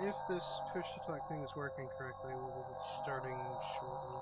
If this push-to-talk thing is working correctly, we'll be starting shortly.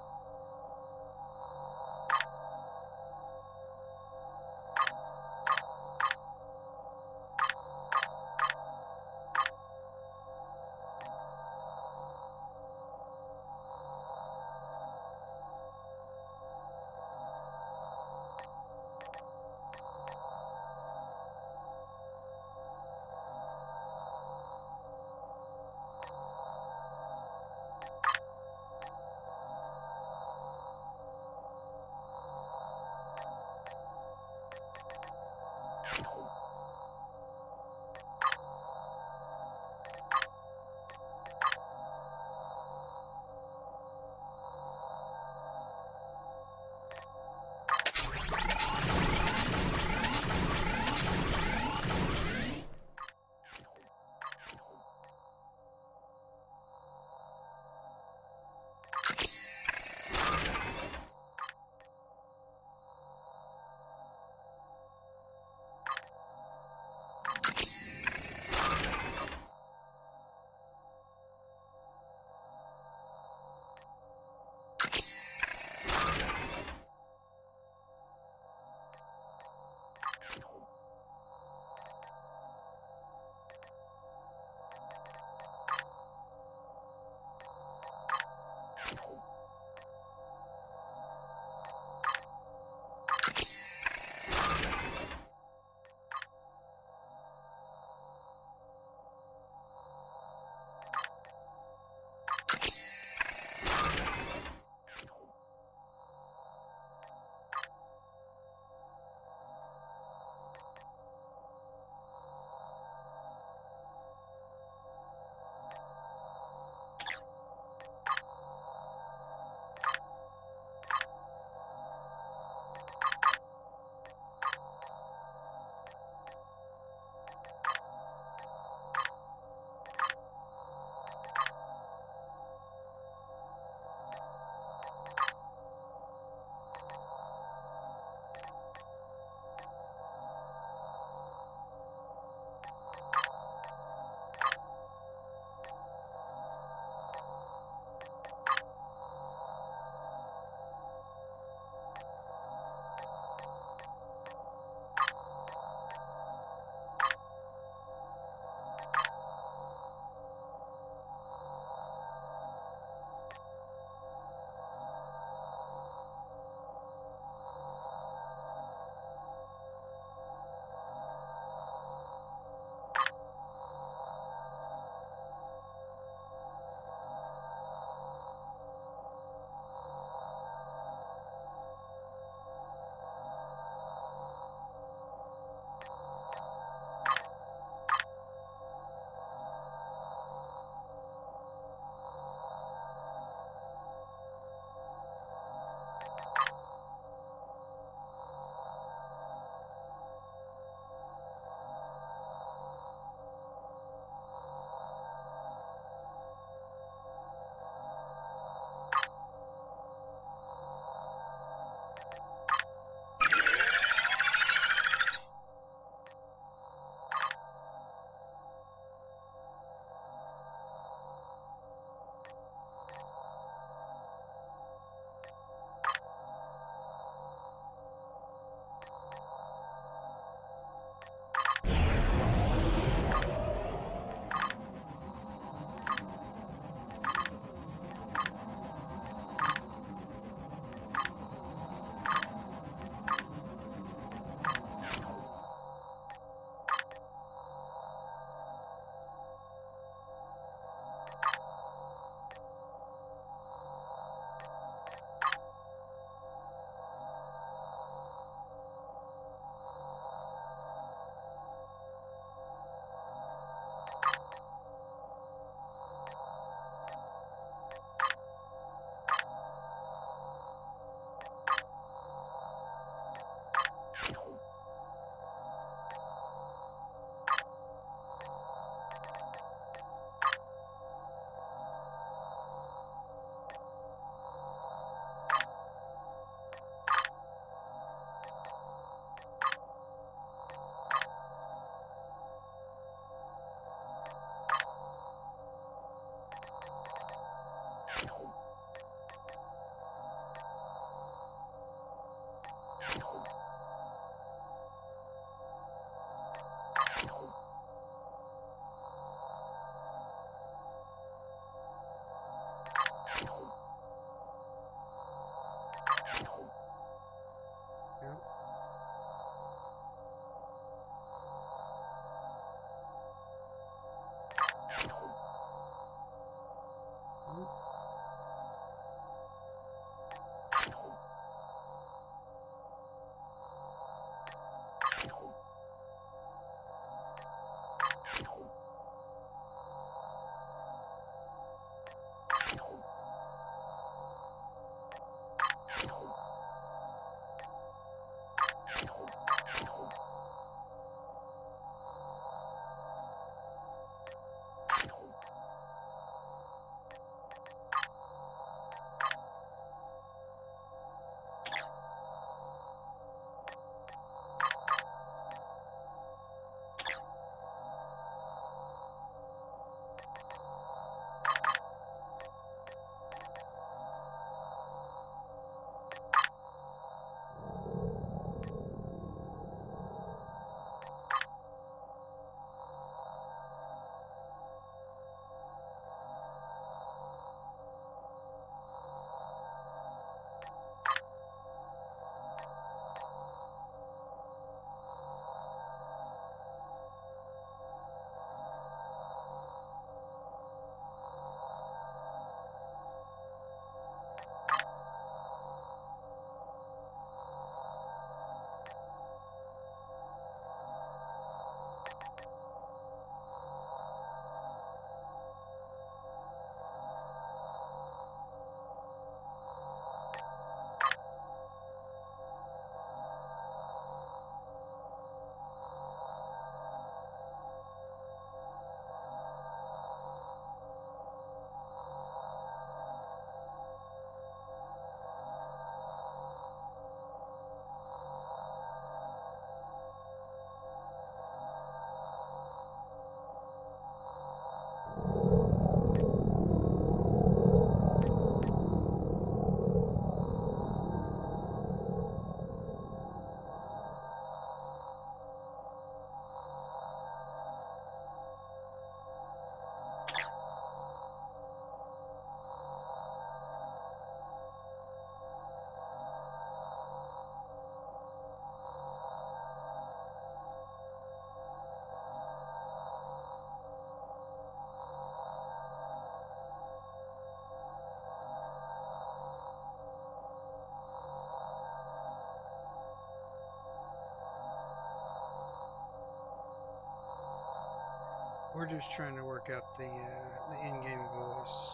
We're just trying to work out the in-game voice.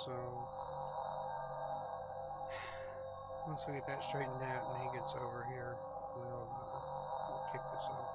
So once we get that straightened out and he gets over here, we'll kick this off.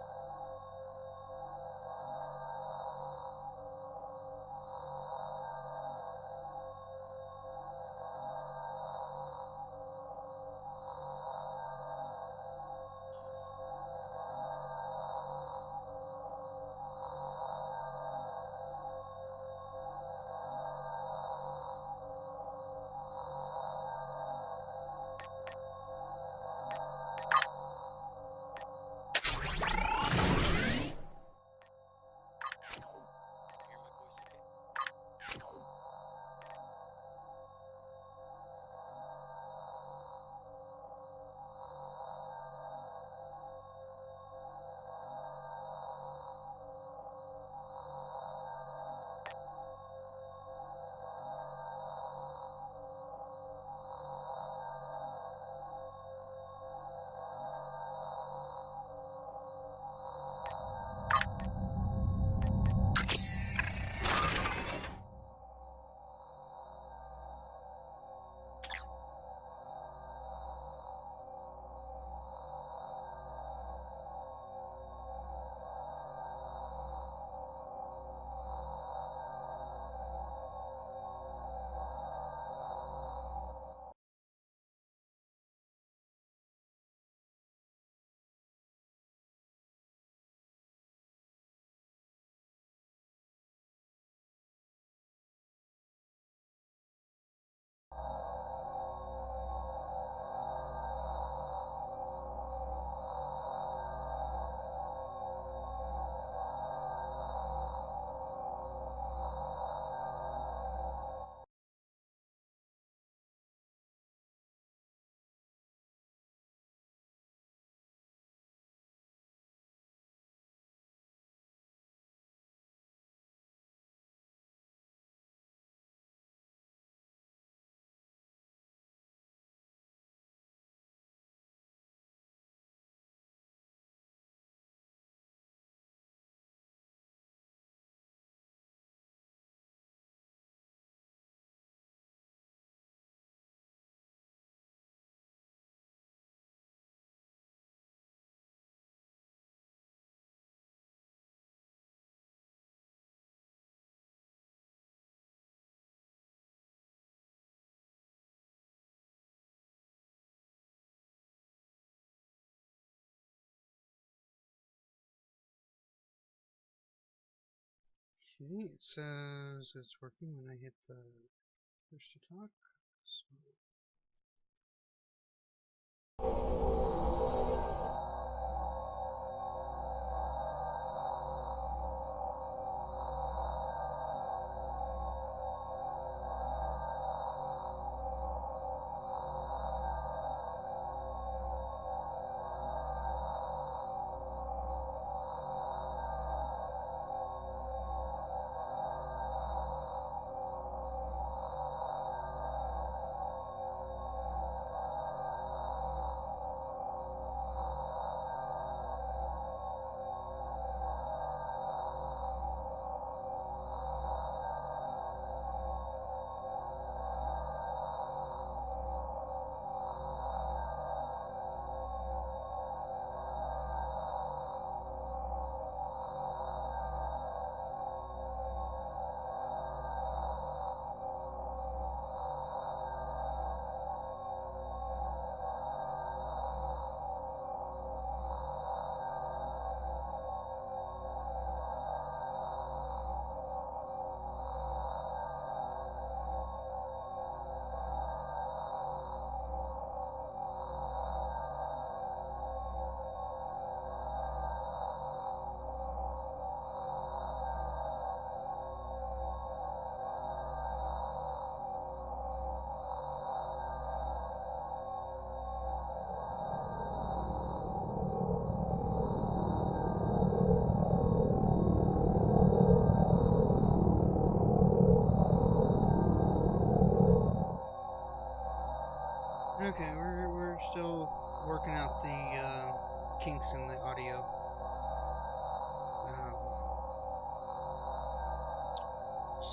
Okay, it says it's working when I hit the push to talk. So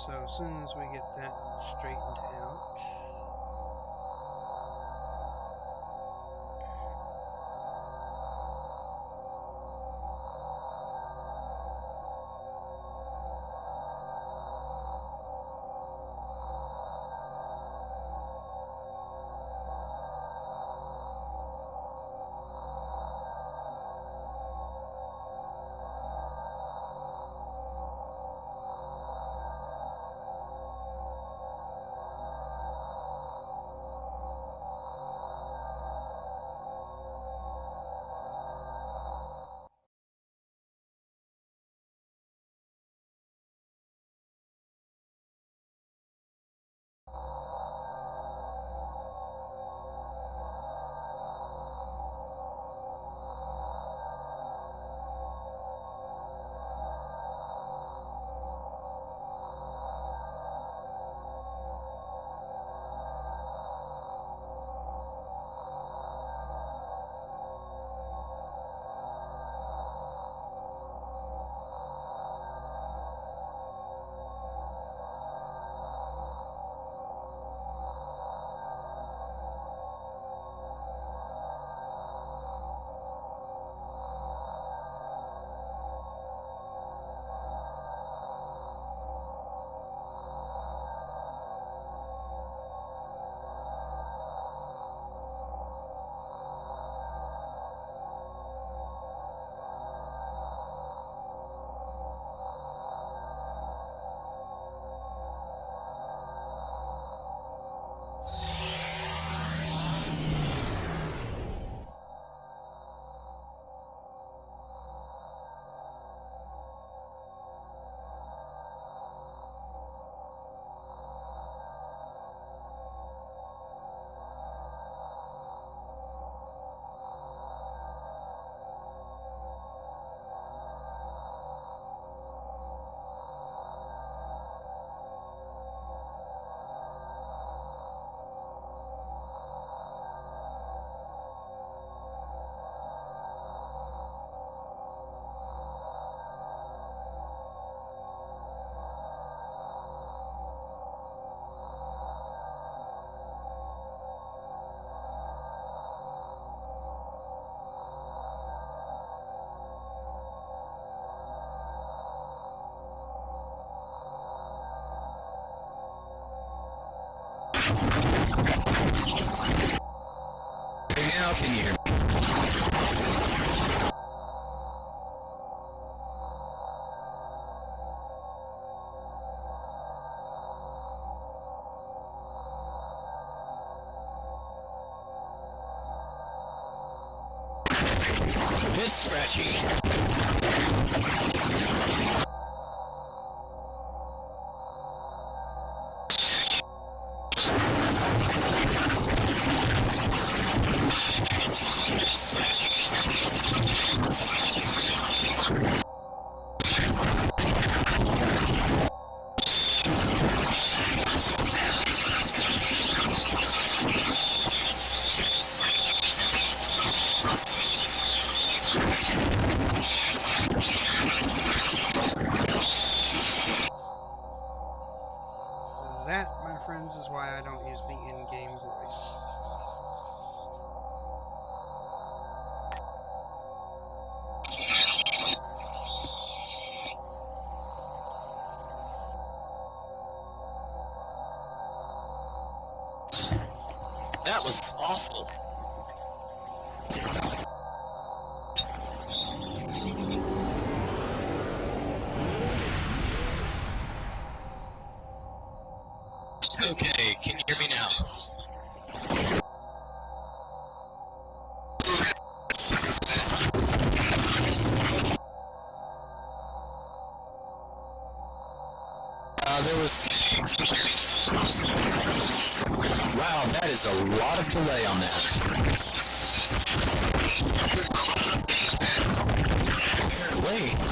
So as soon as we get that straightened out, Now can you hear me? Bit scratchy. that, my friends, is why I don't use the in-game voice. That was awful. Okay, can you hear me now? There was... Wow, that is a lot of delay on that. Apparently.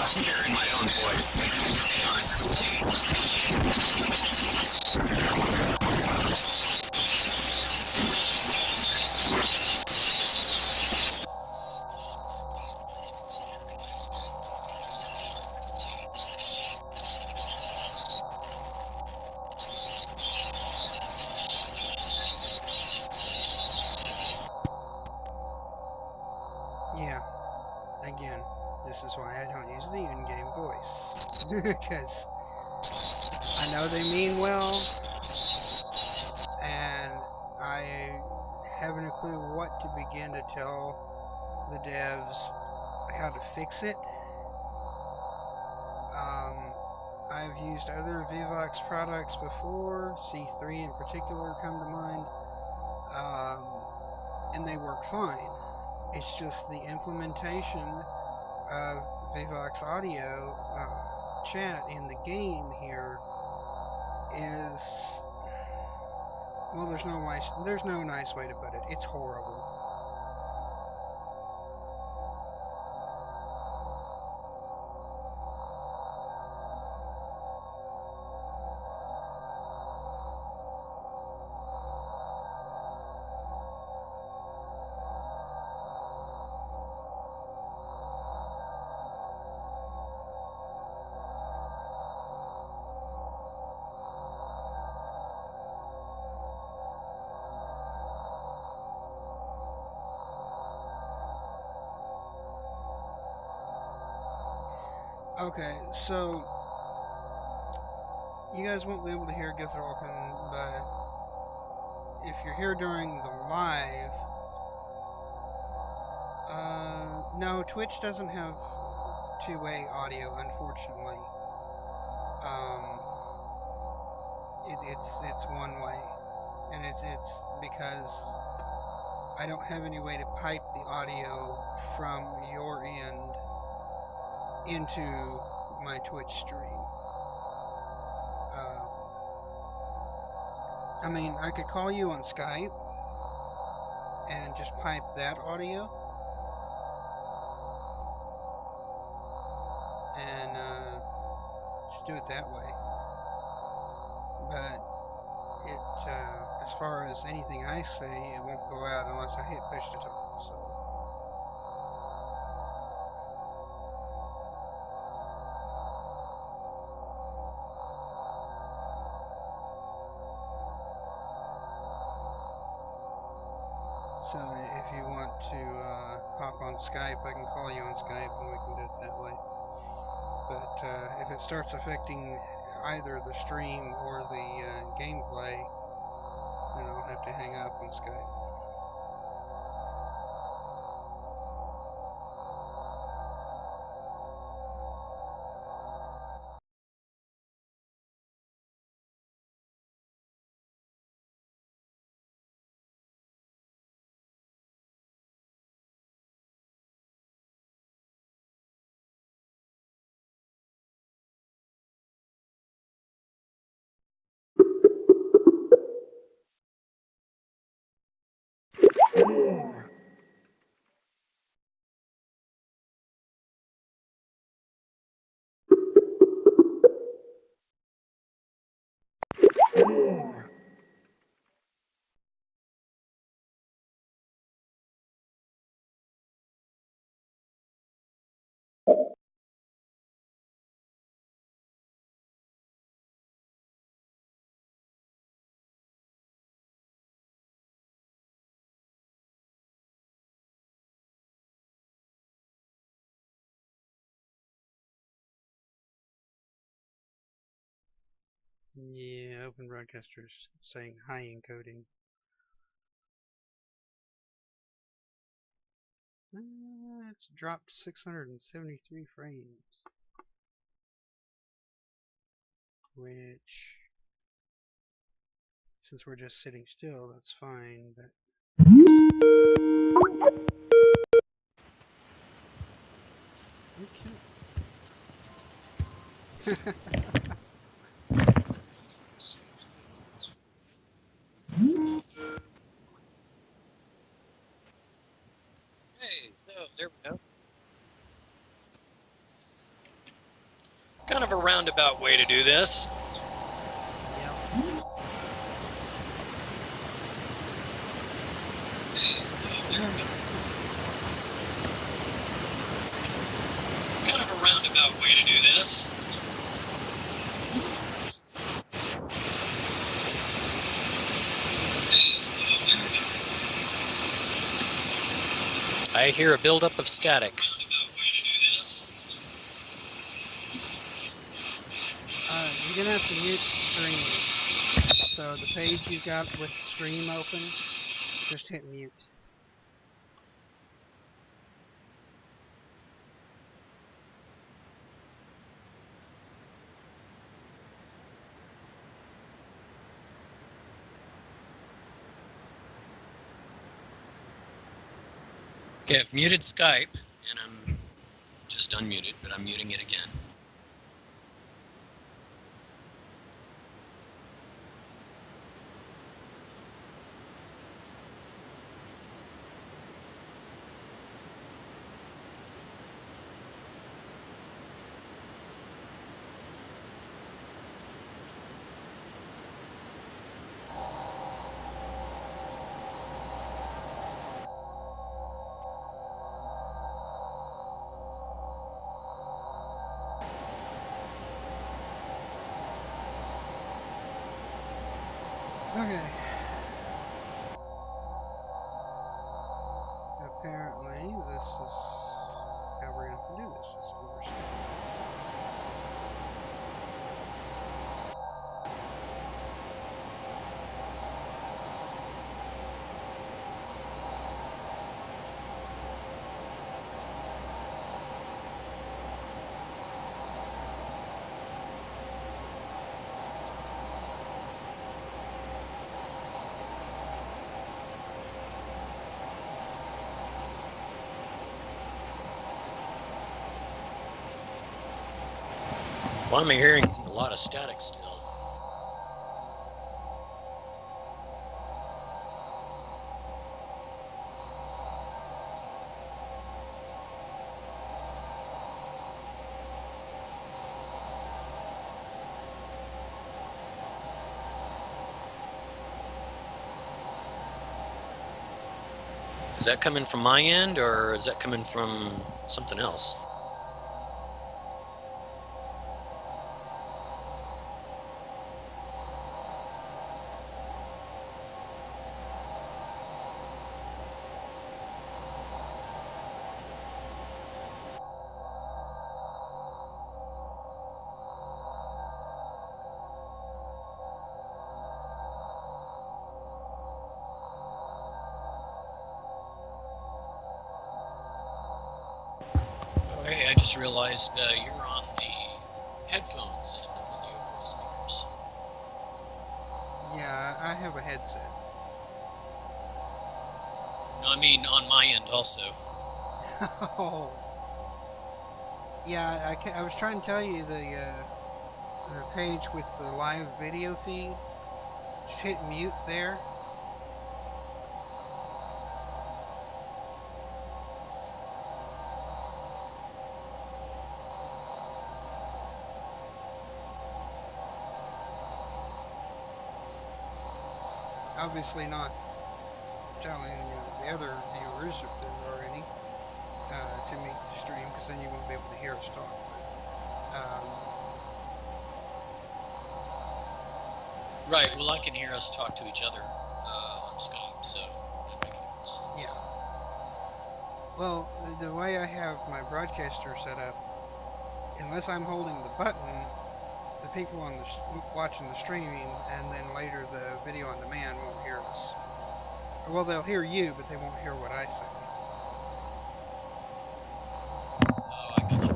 I'm hearing my own voice. because I know they mean well, and I haven't a clue what to begin to tell the devs how to fix it. Um, I've used other Vivox products before, C3 in particular come to mind, um, and they work fine. It's just the implementation of Vivox audio chat in the game here is, well, there's no nice way to put it. It's horrible. Okay, so you guys won't be able to hear Gethralkin, but if you're here during the live, no, Twitch doesn't have two-way audio, unfortunately. Um, it's one way, and it's because I don't have any way to pipe the audio from your end into my Twitch stream. Um, I mean, I could call you on Skype and just pipe that audio and just do it that way. But as far as anything I say, it won't go out unless I hit push to talk. So if you want to hop on Skype, I can call you on Skype and we can do it that way. But if it starts affecting either the stream or the gameplay, then I'll have to hang up on Skype. Yeah, Open Broadcaster's saying high encoding. It's dropped 673 frames, which, since we're just sitting still, that's fine, but okay. Hey, so there we go. Kind of a roundabout way to do this. Yep. Kind of a roundabout way to do this. I hear a buildup of static. You're gonna have to mute stream. So the page you've got with stream open, just hit mute. Okay, I've muted Skype, and I'm just unmuted, but I'm muting it again. Okay. Apparently, this is how we're going to do this. Is over Skype. Well, I'm hearing a lot of static still. Is that coming from my end, or is that coming from something else? Oh, hey, I just realized you're on the headphones and on the overall speakers. Yeah, I have a headset. No, I mean on my end also. Oh. Yeah, I was trying to tell you the page with the live video feed. Just hit mute there. Obviously not telling the other viewers if there are any to mute the stream, because then you won't be able to hear us talk. But, Right, well, I can hear us talk to each other on Skype, so that makes a difference. yeah. Well, the way I have my broadcaster set up, unless I'm holding the button, the people on the watching the streaming and then later the video on demand won't hear us. Well, they'll hear you, but they won't hear what I say. Oh, I got you.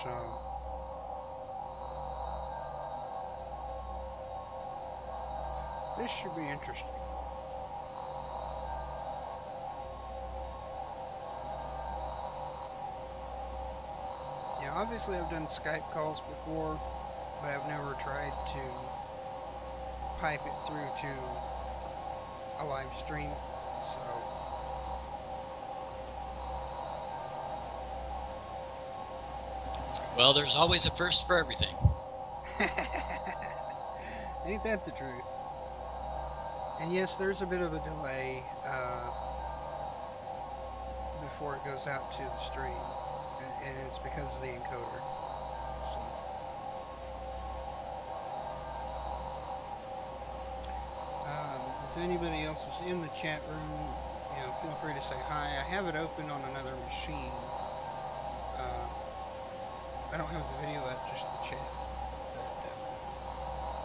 So, this should be interesting. Yeah, obviously I've done Skype calls before, but I've never tried to pipe it through to a live stream, so... Well, there's always a first for everything. Ain't that the truth? And yes, there's a bit of a delay before it goes out to the stream, and it's because of the encoder. So. If anybody else is in the chat room, feel free to say hi. I have it open on another machine. I don't have the video up, just the chat. But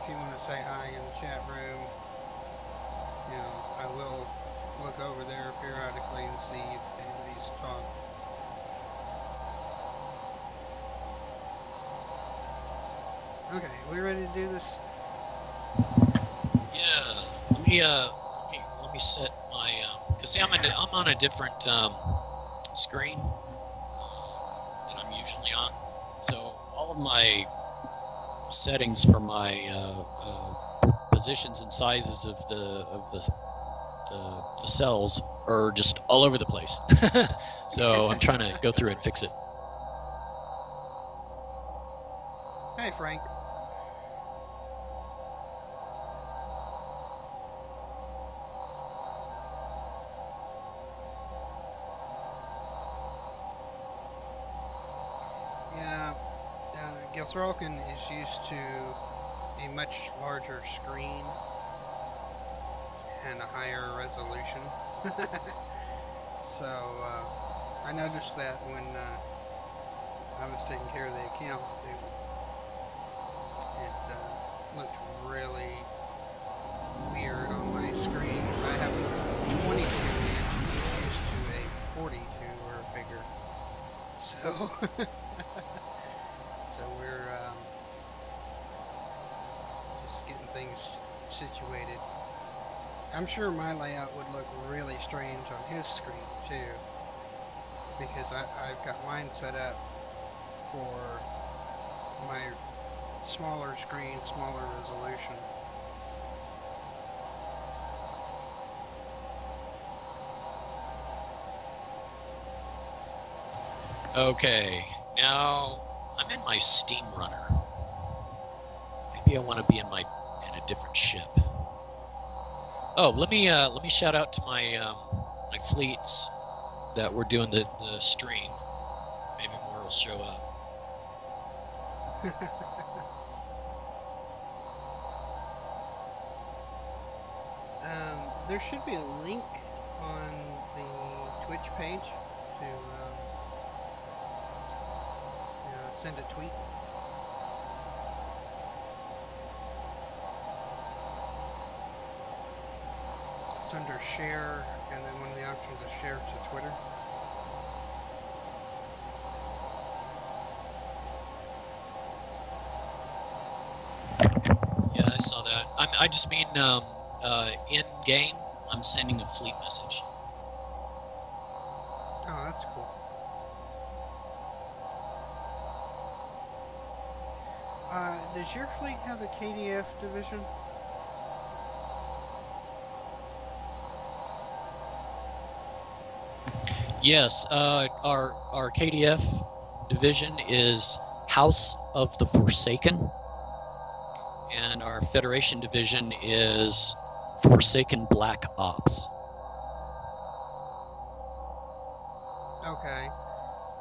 if you want to say hi in the chat room, I will look over there periodically and see if anybody's talked. Okay, we ready to do this? Yeah. Let me set my because see I'm on a different screen than I'm usually on. So all of my settings for my positions and sizes of the cells are just all over the place. So I'm trying to go through and fix it. Hey, Frank. Yeah, Gethralkin is used to a much larger screen and a higher resolution. So I noticed that when I was taking care of the account, it looked really weird on my screen because I have a 22 inch and he's used to a 42 or bigger. So so we're just getting things situated. I'm sure my layout would look really strange on his screen too, because I've got mine set up for my smaller screen, smaller resolution. Okay, now I'm in my Steam runner. Maybe I want to be in a different ship. Oh, let me shout out to my fleets that were doing the stream. Maybe more will show up. There should be a link on the Twitch page to send a tweet. It's under share, and then one of the options is share to Twitter. Yeah, I saw that. I just mean in game. I'm sending a fleet message. Oh, that's cool. Does your fleet have a KDF division? Yes, our KDF division is House of the Forsaken, and our Federation division is Forsaken Black Ops. Okay.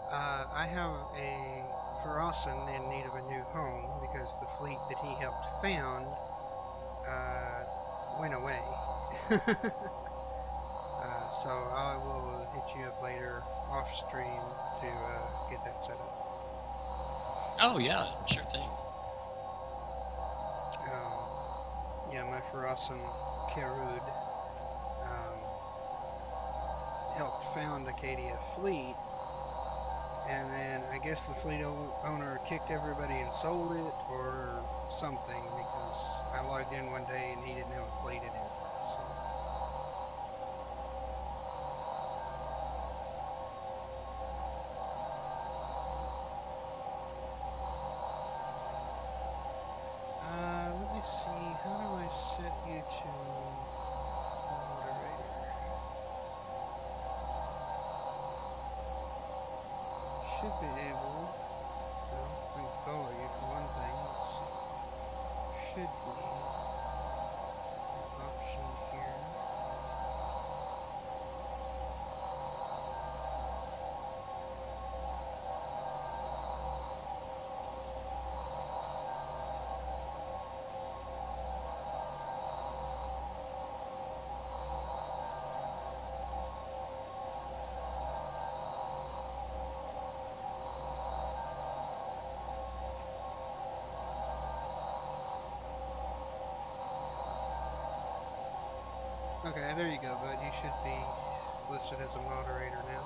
I have a Farasan in need of a new home because the fleet that he helped found uh, went away. So I will hit you up later off stream to get that set up. Oh yeah, sure thing. Yeah, my Farasan Kerud helped found the KDF fleet, and then I guess the fleet owner kicked everybody and sold it or something because I logged in one day and he didn't have a fleet anymore. So. Let me see. How do I set you to moderator? Should be able. Well, I can follow you for one thing. Let's see. Should be an option here. Okay, there you go, bud. You should be listed as a moderator now.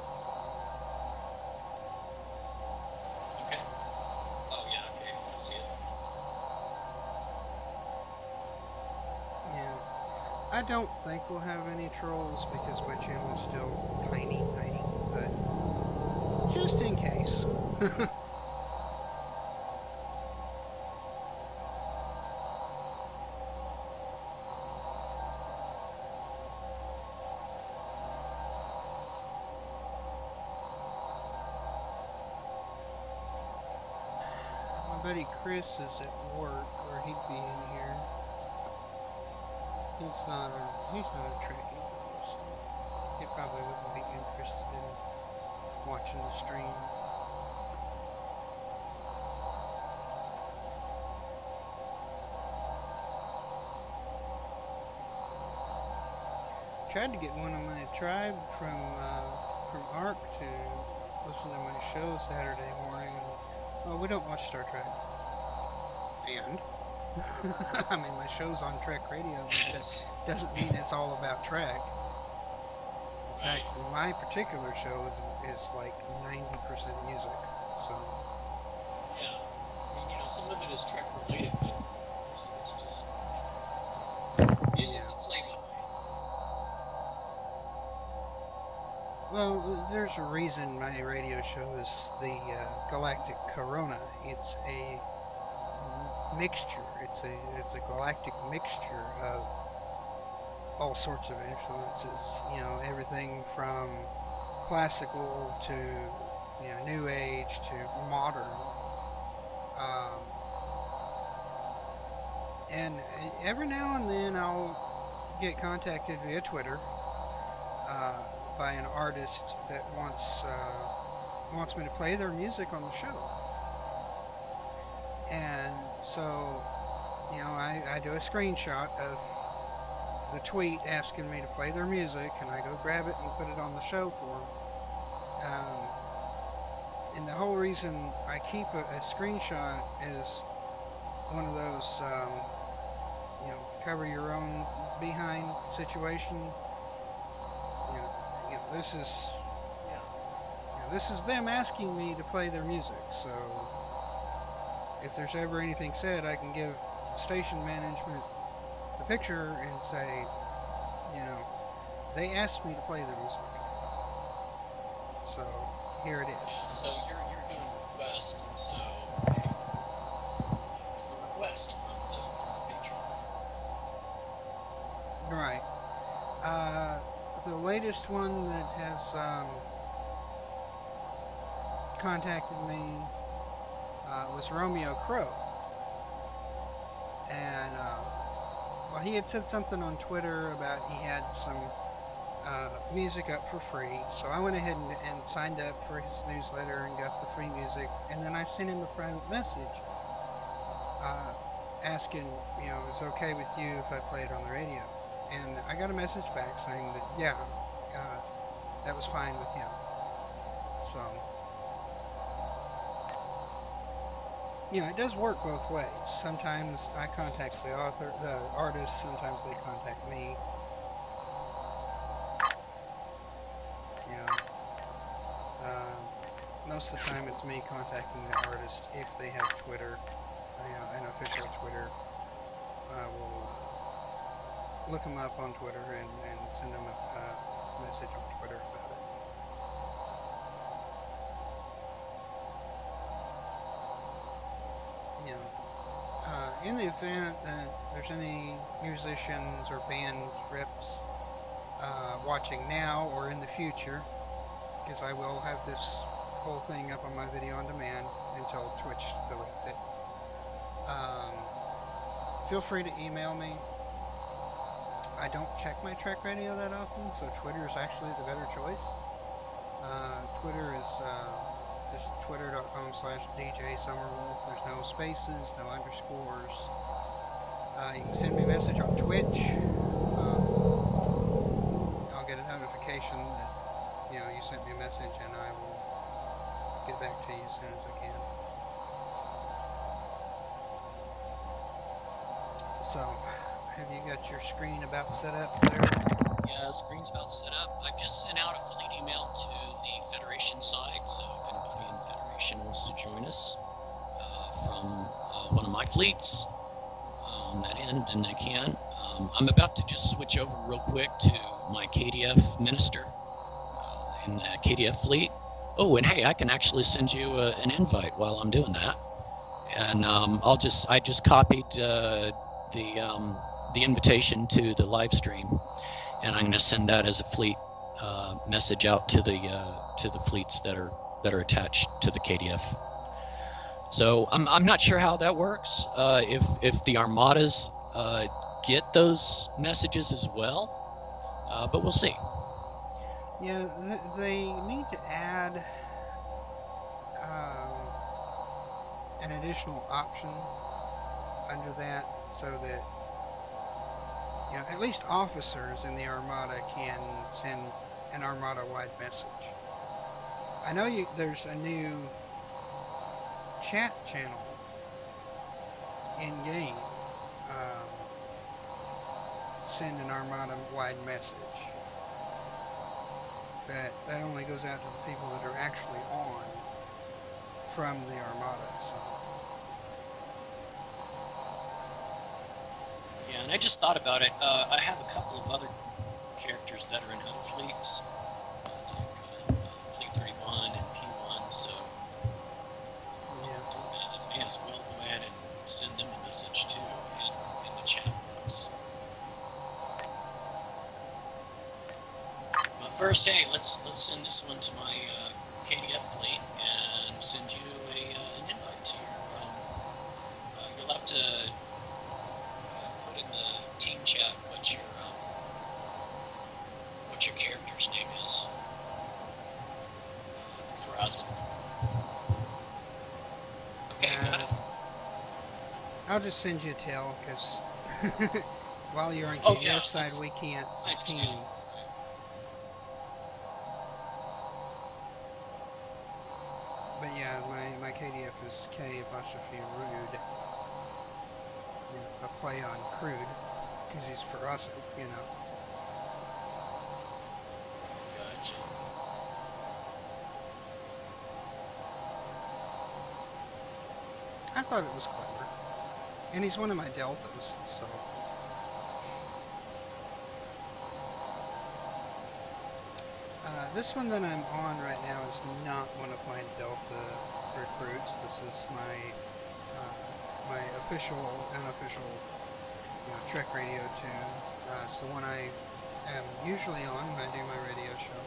Okay. Oh yeah. Okay. I see it. Yeah. I don't think we'll have any trolls because my channel's still tiny, but just in case. My buddy Chris is at work, or he'd be in here. He's not a Trekkie though, so he probably wouldn't be interested in watching the stream. Tried to get one of my tribe from Ark to listen to my show Saturday morning. And, we don't watch Star Trek. And I mean, my show's on Trek Radio, but that doesn't mean it's all about Trek. In fact, my particular show is like 90% music. So Yeah. I mean, some of it is Trek related, but most of it's just music to play behind. Well, there's a reason my radio show is the Galactic Corona. It's a mixture. It's a galactic mixture of all sorts of influences. Everything from classical to new age to modern. And every now and then I'll get contacted via Twitter by an artist that wants me to play their music on the show. And so, I do a screenshot of the tweet asking me to play their music, and I go grab it and put it on the show for them. And the whole reason I keep a screenshot is one of those, cover your own behind situation. This is them asking me to play their music, so if there's ever anything said, I can give station management the picture and say, they asked me to play their music. So here it is. So you're doing requests, and so it's the request from the patron. Right. The latest one that has contacted me was Romeo Crow. And he had said something on Twitter about he had some music up for free. So I went ahead and signed up for his newsletter and got the free music. And then I sent him a private message asking, is it okay with you if I play it on the radio? And I got a message back saying that, yeah, that was fine with him. So, it does work both ways. Sometimes I contact the artist, sometimes they contact me. Most of the time it's me contacting the artist if they have Twitter, an official Twitter. I will look them up on Twitter and send them a message on Twitter about it. In the event that there's any musicians or band reps watching now or in the future, because I will have this whole thing up on my video on demand until Twitch deletes it. Feel free to email me. I don't check my Trek Radio that often, so Twitter is actually the better choice. Twitter is just twitter.com/DJ Summerwolf. There's no spaces, no underscores. You can send me a message on Twitch. I'll get a notification that you sent me a message, and I will get back to you as soon as I can. So, have you got your screen about set up there? screen's about set up. I've just sent out a fleet email to the Federation side, so if anybody in the Federation wants to join us from one of my fleets on that end, then they can. I'm about to just switch over real quick to my KDF minister in the KDF fleet. Oh, and hey, I can actually send you an invite while I'm doing that. And I just copied the invitation to the live stream, and I'm going to send that as a fleet message out to the fleets that are attached to the KDF. So I'm not sure how that works. If the armadas get those messages as well, but we'll see. Yeah, they need to add an additional option under that so that at least officers in the Armada can send an Armada-wide message. I know there's a new chat channel in-game. Send an Armada-wide message. That only goes out to the people that are actually on from the Armada. So. Yeah, and I just thought about it. I have a couple of other characters that are in other fleets, like Fleet 31 and P1, so I may as well go ahead and send them a message too in the chat box. But first, hey, let's send this one to my KDF fleet and send you an invite to your. You'll have to put in the team chat what your character's name is. Verizon. Okay, got it. I'll just send you a tell because while you're on KDF side, we can't team. But yeah, my KDF is K apostrophe rude. A play on crude because he's for us, Gotcha. I thought it was clever. And he's one of my deltas, so. This one that I'm on right now is not one of my delta recruits. This is my my official, unofficial Trek radio tune. It's the one I am usually on when I do my radio show.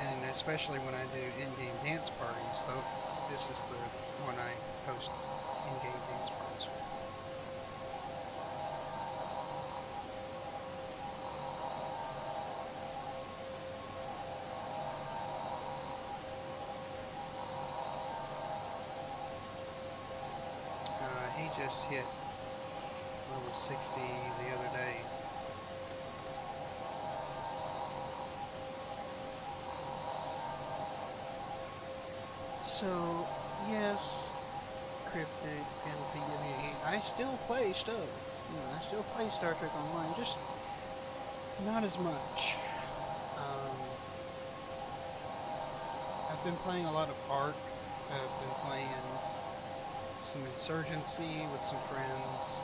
And especially when I do in-game dance parties, though, this is the one I host in-game dance parties with. He just hit level 60 the other day. So, yes, Cryptic and PWE, I still play stuff. I still play Star Trek Online, just not as much. I've been playing a lot of Ark. I've been playing some Insurgency with some friends.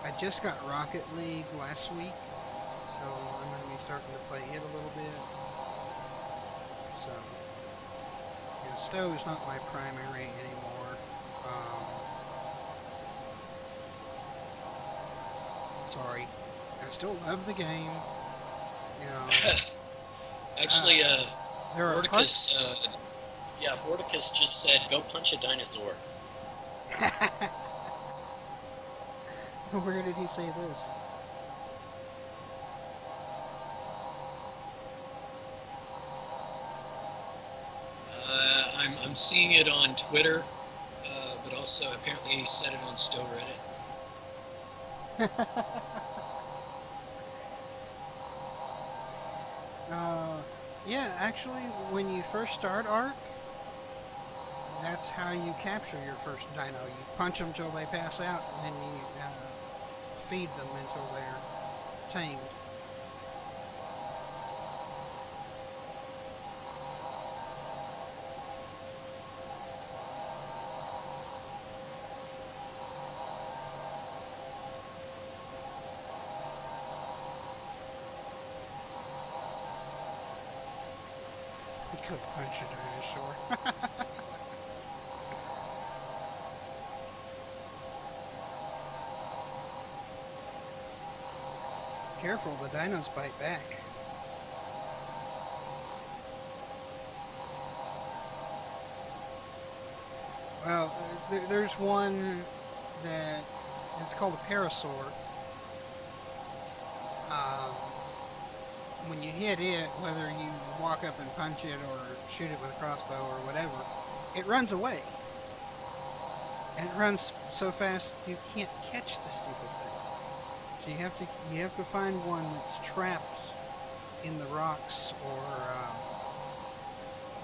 I just got Rocket League last week, so I'm going to be starting to play it a little bit. So, Stowe's not my primary anymore. Sorry. I still love the game. Actually, Mordecus, Mordecus just said, "Go punch a dinosaur." Where did he say this? I'm seeing it on Twitter, but also apparently he said it on Stowe Reddit. Yeah, actually, when you first start Ark, that's how you capture your first dino. You punch them till they pass out, and then you feed them until they're tamed. You could punch a dinosaur. Careful, the dinos bite back. Well, there's one that it's called a parasaur. Um, when you hit it, whether you walk up and punch it or shoot it with a crossbow or whatever, it runs away. And it runs so fast you can't catch the stupid thing. So you have to find one that's trapped in the rocks or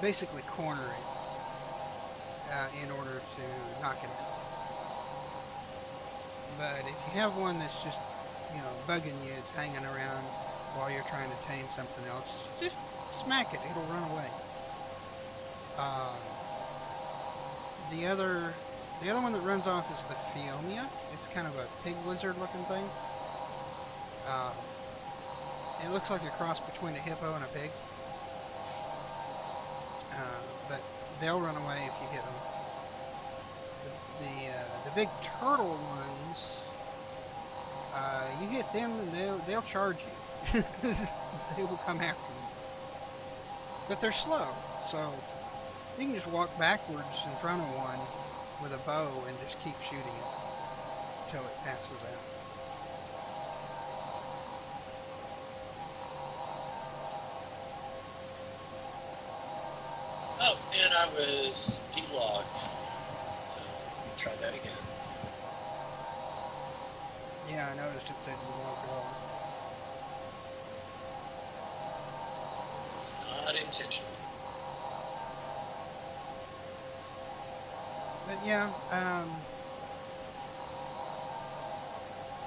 basically corner it in order to knock it out. But if you have one that's just bugging you, it's hanging around while you're trying to tame something else, just smack it. It'll run away. Um, the other one that runs off is the Phiomia. It's kind of a pig lizard looking thing. Um, it looks like a cross between a hippo and a pig. But they'll run away if you hit them. The big turtle ones, you hit them and they'll charge you. They will come after you. But they're slow, so you can just walk backwards in front of one with a bow and just keep shooting it until it passes out. Oh, and I was delogged. So, try that again. Yeah, I noticed it said you walk it off. It's not intentional. But yeah,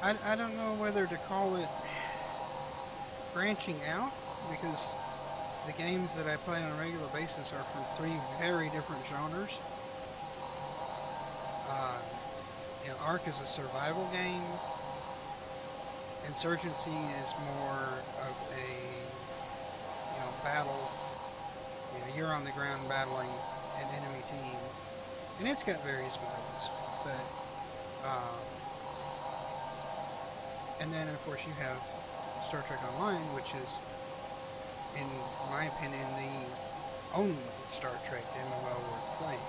I don't know whether to call it branching out, because the games that I play on a regular basis are from three very different genres. Uh, Ark is a survival game. Insurgency is more of a battle. You're on the ground battling an enemy team, and it's got various modes. But and then of course you have Star Trek Online, which is, in my opinion, the only Star Trek MMO worth playing.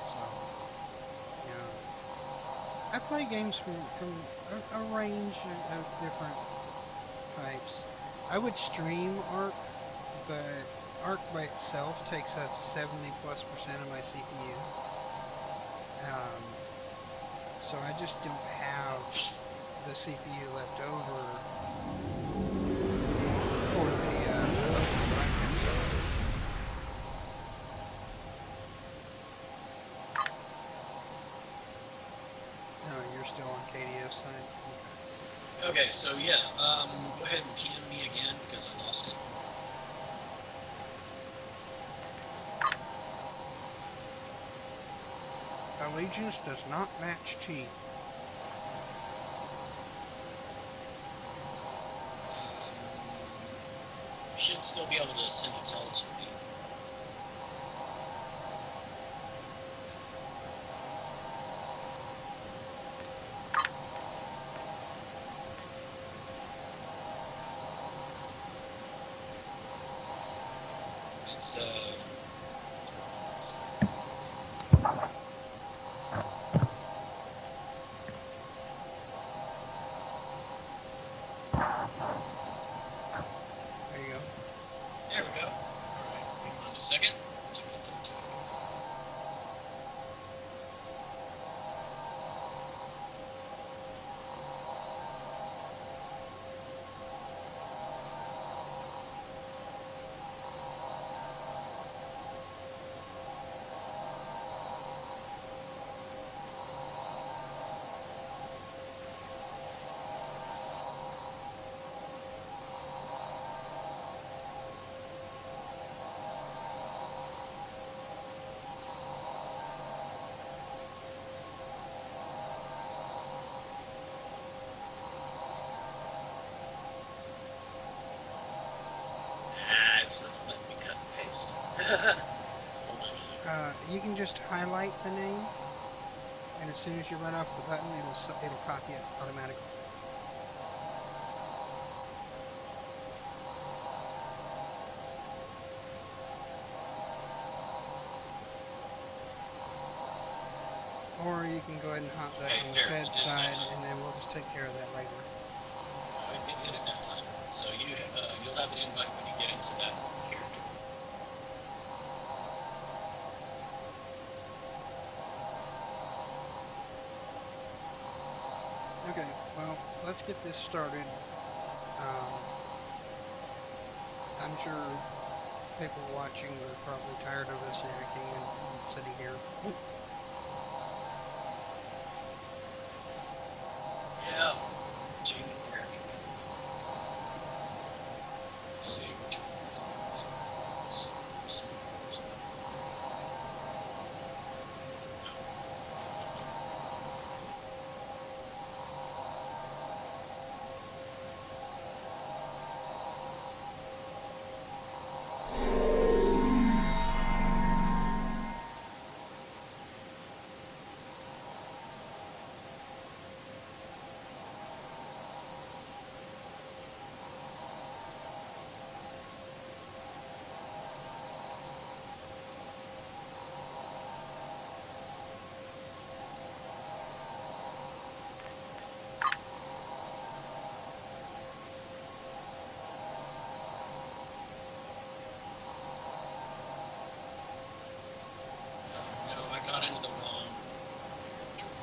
So, I play games from a range of different types. I would stream Ark, but Ark by itself takes up 70+% of my CPU. So I just don't have the CPU left over for the local brightness. No, you're still on KDF side. Okay, so yeah, go ahead and PM me again because I lost it. Allegiance does not match team. You should still be able to send a tell to me. It's There you go. there we go. Alright, hang on a second. Hold on a second. You can just highlight the name, and as soon as you run off the button, it'll copy it automatically. Or you can go ahead and hop back on the Here, Fed you did it side, that time. and then we'll just take care of that later. I didn't get it that time. So you'll have an invite when you get into that character. Okay, well, let's get this started. I'm sure people watching are probably tired of us yakking and sitting here. Yeah. Jamie character. Let's see which one is it. No, I got into the wrong character.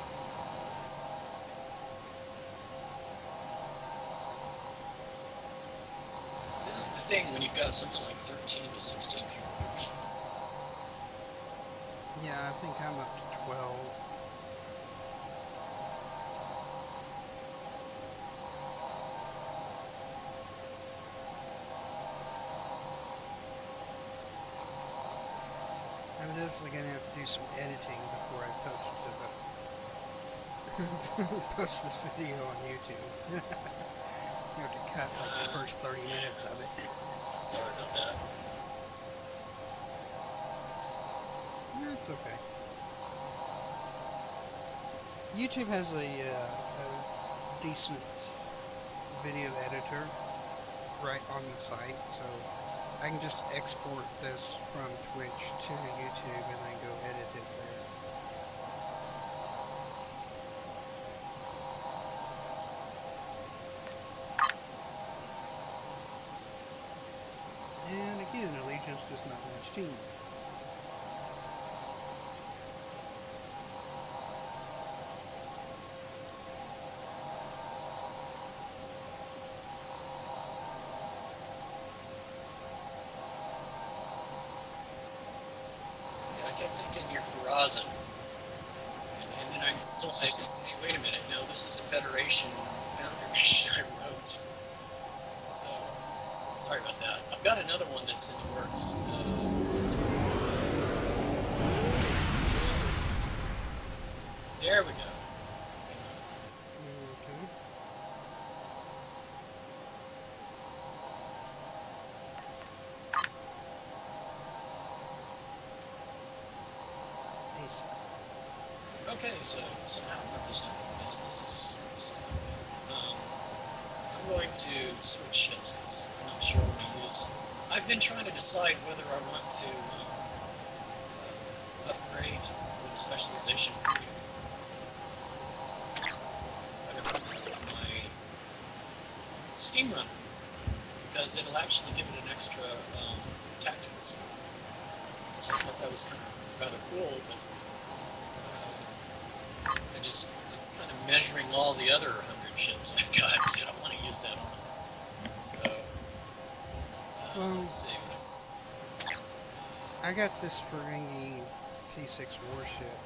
This is the thing when you've got something like 13 to 16 characters. Yeah, I think I'm up to 12. I'm definitely gonna have to do some editing before I post post this video on YouTube. You have to cut like the first 30 minutes of it. Sorry about that. That's okay. YouTube has a decent video editor right on the site, so I can just export this from Twitch to YouTube and then go edit it there. And again, Allegiance does not match team. Yeah, I kept thinking you're Farazan. And then I realized, hey, wait a minute, no, this is a Federation founder mission I wrote. So, sorry about that. I've got another one that's in the works. So, there we go. Okay. Nice. Okay, so somehow not this time. Yes, this is not bad. I'm going to switch ships because I'm not sure what to use. I've been trying to decide whether I want to upgrade with a specialization. I got my steam runner because it'll actually give it an extra tactical slot. So I thought that was kind of rather cool, but I just kind of measuring all the other 100 ships I've got, and I want to use that on them. So, let's see. I got this Ferengi T6 warship,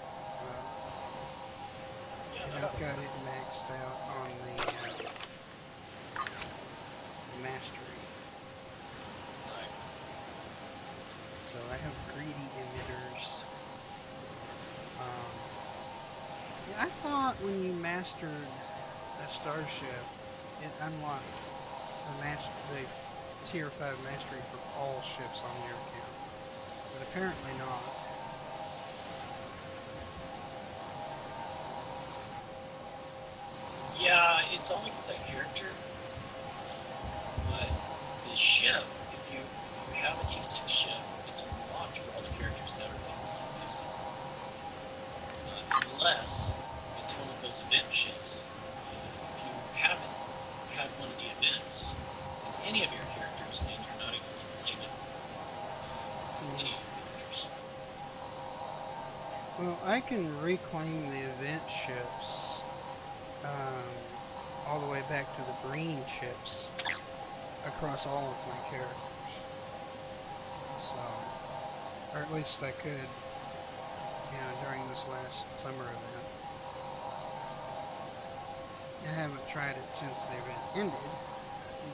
and I've got it maxed out on the mastery. Right. So I have greedy emitters. Yeah, I thought when you mastered a starship, it unlocked the tier 5 mastery for all ships on your account. Apparently not. Yeah, it's only for that character, but the ship, if you have a T6 ship, it's unlocked for all the characters that are able to use it. Unless it's one of those event ships. If you haven't had one of the events in any of your characters, then you're not able to claim it for any of your characters. Well, I can reclaim the event ships all the way back to the green ships across all of my characters. So, or at least I could, during this last summer event. I haven't tried it since the event ended,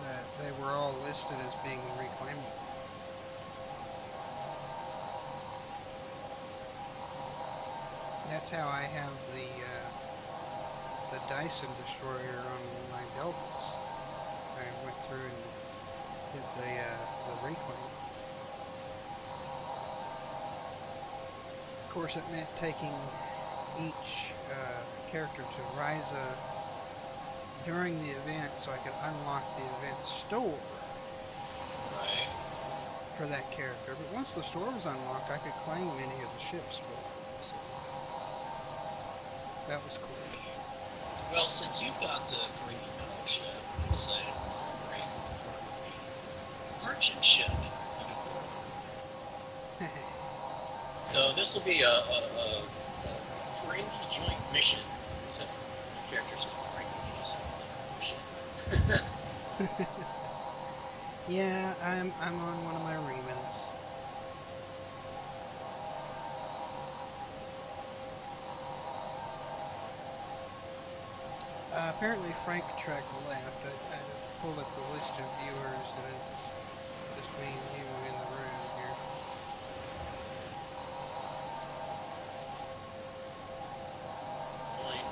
but they were all listed as being reclaimable. That's how I have the Dyson destroyer on my Deltas. I went through and did the reclaim. Of course, it meant taking each character to Ryza during the event so I could unlock the event store Right. for that character. But once the store was unlocked, I could claim any of the ships for them. So that was cool. Well, since you've got the 3D metal ship, I decided to upgrade for a merchant ship. So this will be a friendly joint mission. Except the character's not friendly, you just have to do shit. Yeah, I'm on one of my remans. Apparently Frank Trek left. I pulled up the list of viewers and it's just me and you in the room here. Like,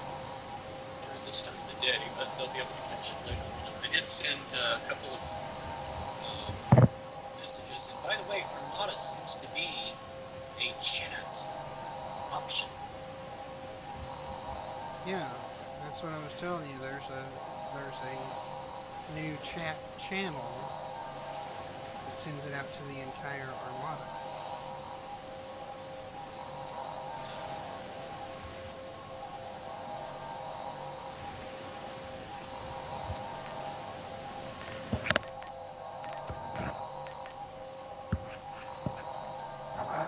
during this time of the day, but they'll be able to catch it later on. I did send a couple of messages, and by the way, Armada seems to be a chat option. Yeah, that's what I was telling you. There's a new chat channel that sends it out to the entire Armada.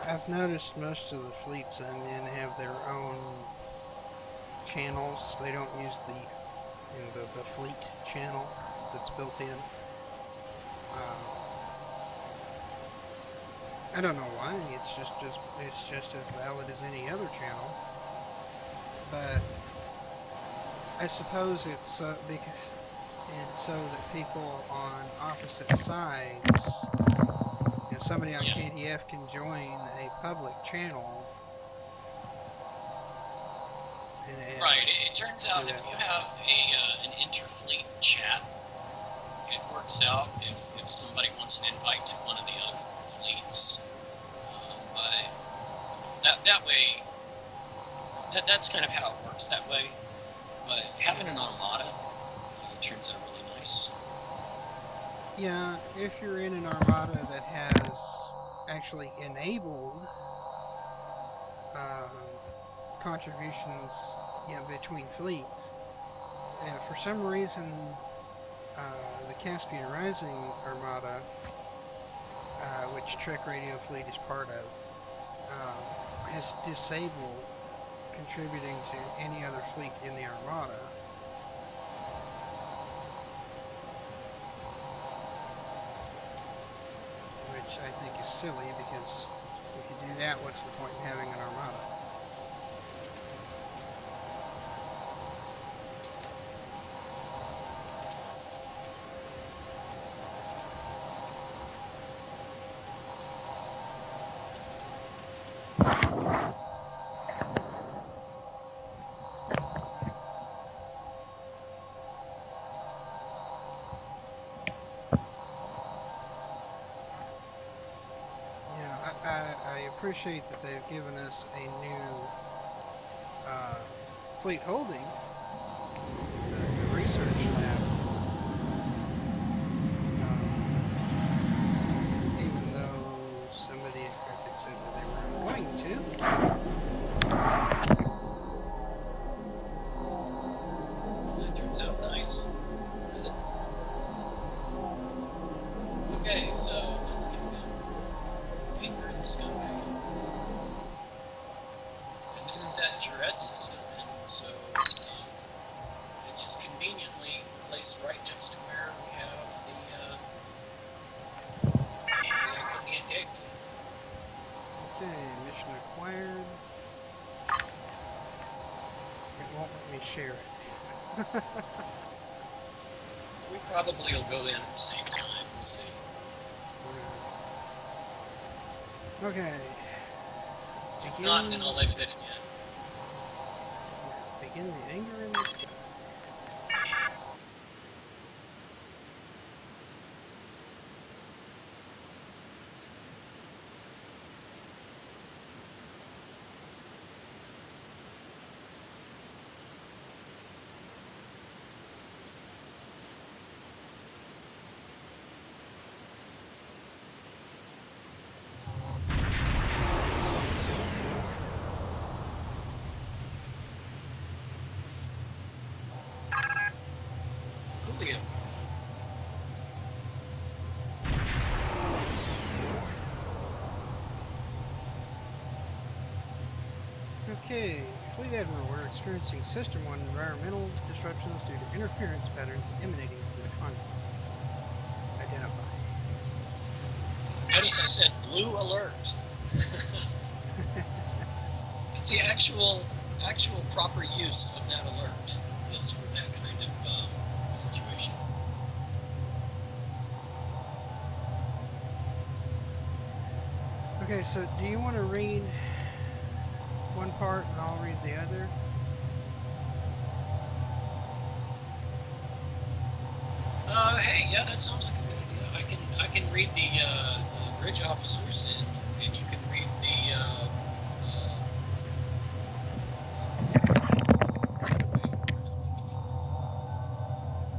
I've noticed most of the fleets I'm in have their own channels. They don't use the fleet channel that's built in. I don't know why. It's just as valid as any other channel. But I suppose it's because it's so that people on opposite sides, somebody on KDF can join a public channel. Right. It turns out if you have an interfleet chat, it works out if somebody wants an invite to one of the other fleets. But that way, that's kind of how it works that way. But having an armada turns out really nice. Yeah, if you're in an armada that has actually enabled contributions between fleets, for some reason the Caspian Rising Armada, which Trek Radio Fleet is part of, has disabled contributing to any other fleet in the Armada. Which I think is silly, because if you do that, what's the point in having an Armada? I appreciate that they've given us a new fleet holding, the research lab. Even though somebody at Cryptic said that they weren't going to. That turns out nice. Okay, so let's get them. Anchor in the sky. And this is at Jared system, and so it's just conveniently placed right next to where we have the Iconian gateway. Okay, mission acquired. It won't let me share it. We probably will go in at the same time. We'll see. Okay. If not, then I'll exit again. Begin the anger in the sky. Julio. Okay, Fleet Admiral, we're experiencing System-1 environmental disruptions due to interference patterns emanating from the conduit. Identify. Notice I said blue alert. It's the actual proper use of that alert is for that kind of situation. Okay, so do you want to read one part and I'll read the other? Hey, yeah, that sounds like a good idea. I can read the bridge officers, and you can read the.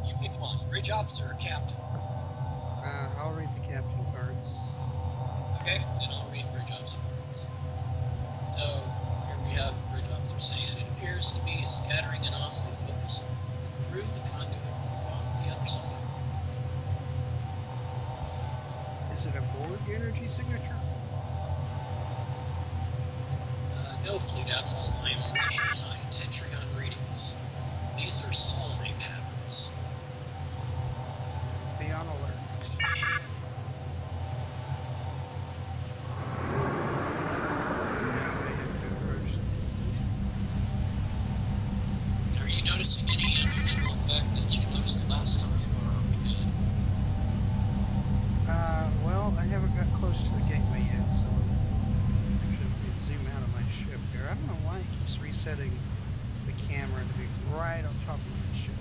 You pick one, bridge officer or captain. I'll read the caption cards. Okay, then I'll read bridge officer cards. So here we have bridge officer saying it appears to be a scattering anomaly focused through the conduit from the other side. Is it a Borg energy signature? No, Fleet Admiral, I am reading high Tetrion readings. These are Solomon patterns. Be on alert. Are you noticing any unusual effect that you noticed the last time, or are we good? Well, I haven't got close to the gateway yet, so actually we can zoom out of my ship here. I don't know why it keeps resetting the camera to be right on top of my ship.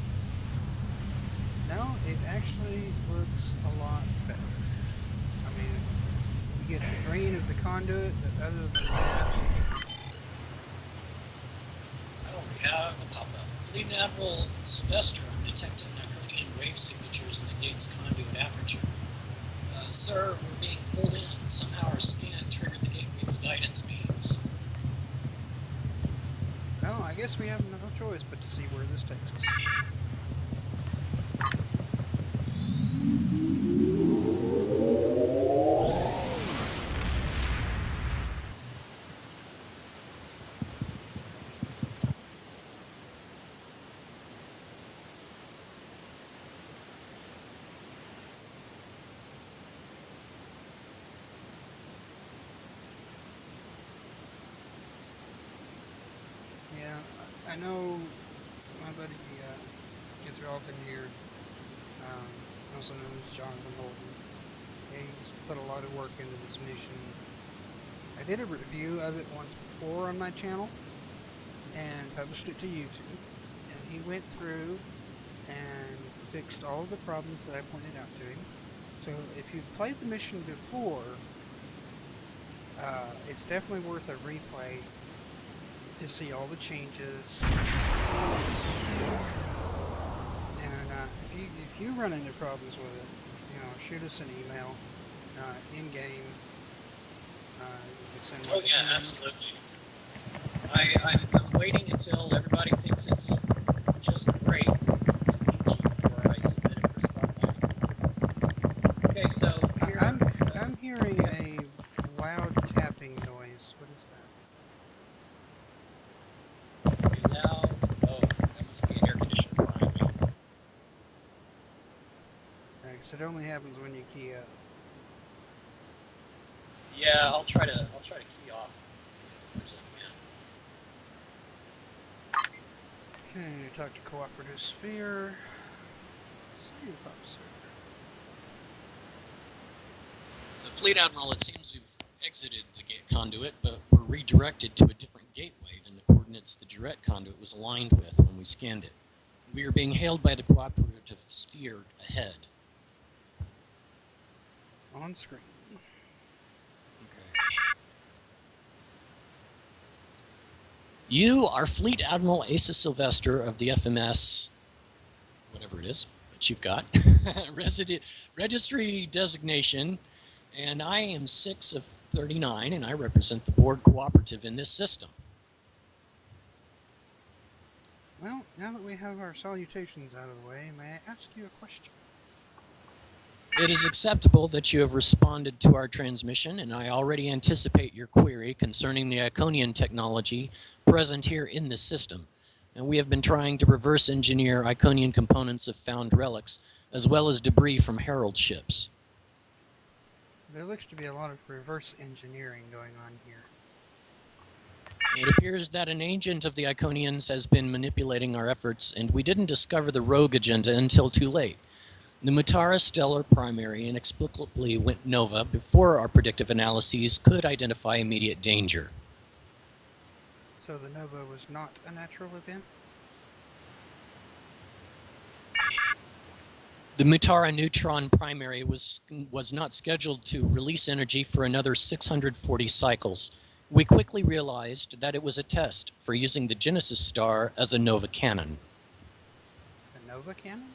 No, it actually looks a lot better. I mean, you get the green of the conduit, but other than that, We have a pop-up. Fleet Admiral Sylvester, I'm detecting Iconian wave signatures in the gate's conduit aperture. Sir, we're being pulled in. Somehow our scan triggered the gateway's guidance beams. well, I guess we have no choice but to see where this takes us. Yeah, I know my buddy Gethralkin here, also known as Jonathan Holden. He's put a lot of work into this mission. I did a review of it once before on my channel and published it to YouTube. And he went through and fixed all of the problems that I pointed out to him. So if you've played the mission before, It's definitely worth a replay to see all the changes. And if you run into problems with it, shoot us an email in game. You can send me Oh the yeah, pin. absolutely. I'm waiting until everybody thinks it's just great and peachy before I submit it for spotlight. Okay, so I, here, I'm I'm hearing yeah, a loud tapping noise. What is that? okay, loud. Oh, that must be an air conditioner behind me. Because it only happens when you key up. Yeah, I'll try to key off as much as Okay, talk to Cooperative Sphere. Science Officer. I can. So, Fleet Admiral, it seems we've exited the gate conduit, but we're redirected to a different gateway than the coordinates the direct conduit was aligned with when we scanned it. We are being hailed by the cooperative sphere ahead. On screen. Okay. You are Fleet Admiral Asa Sylvester of the FMS, whatever it is that you've got, registry designation, and I am 6 of 39, and I represent the board cooperative in this system. Well, now that we have our salutations out of the way, may I ask you a question? It is acceptable that you have responded to our transmission, and I already anticipate your query concerning the Iconian technology present here in this system. And we have been trying to reverse engineer Iconian components of found relics, as well as debris from Herald ships. There looks to be a lot of reverse engineering going on here. It appears that an agent of the Iconians has been manipulating our efforts, and we didn't discover the rogue agenda until too late. The Mutara stellar primary inexplicably went nova before our predictive analyses could identify immediate danger. So the nova was not a natural event? The Mutara neutron primary was not scheduled to release energy for another 640 cycles. We quickly realized that it was a test for using the Genesis star as a nova cannon. A nova cannon?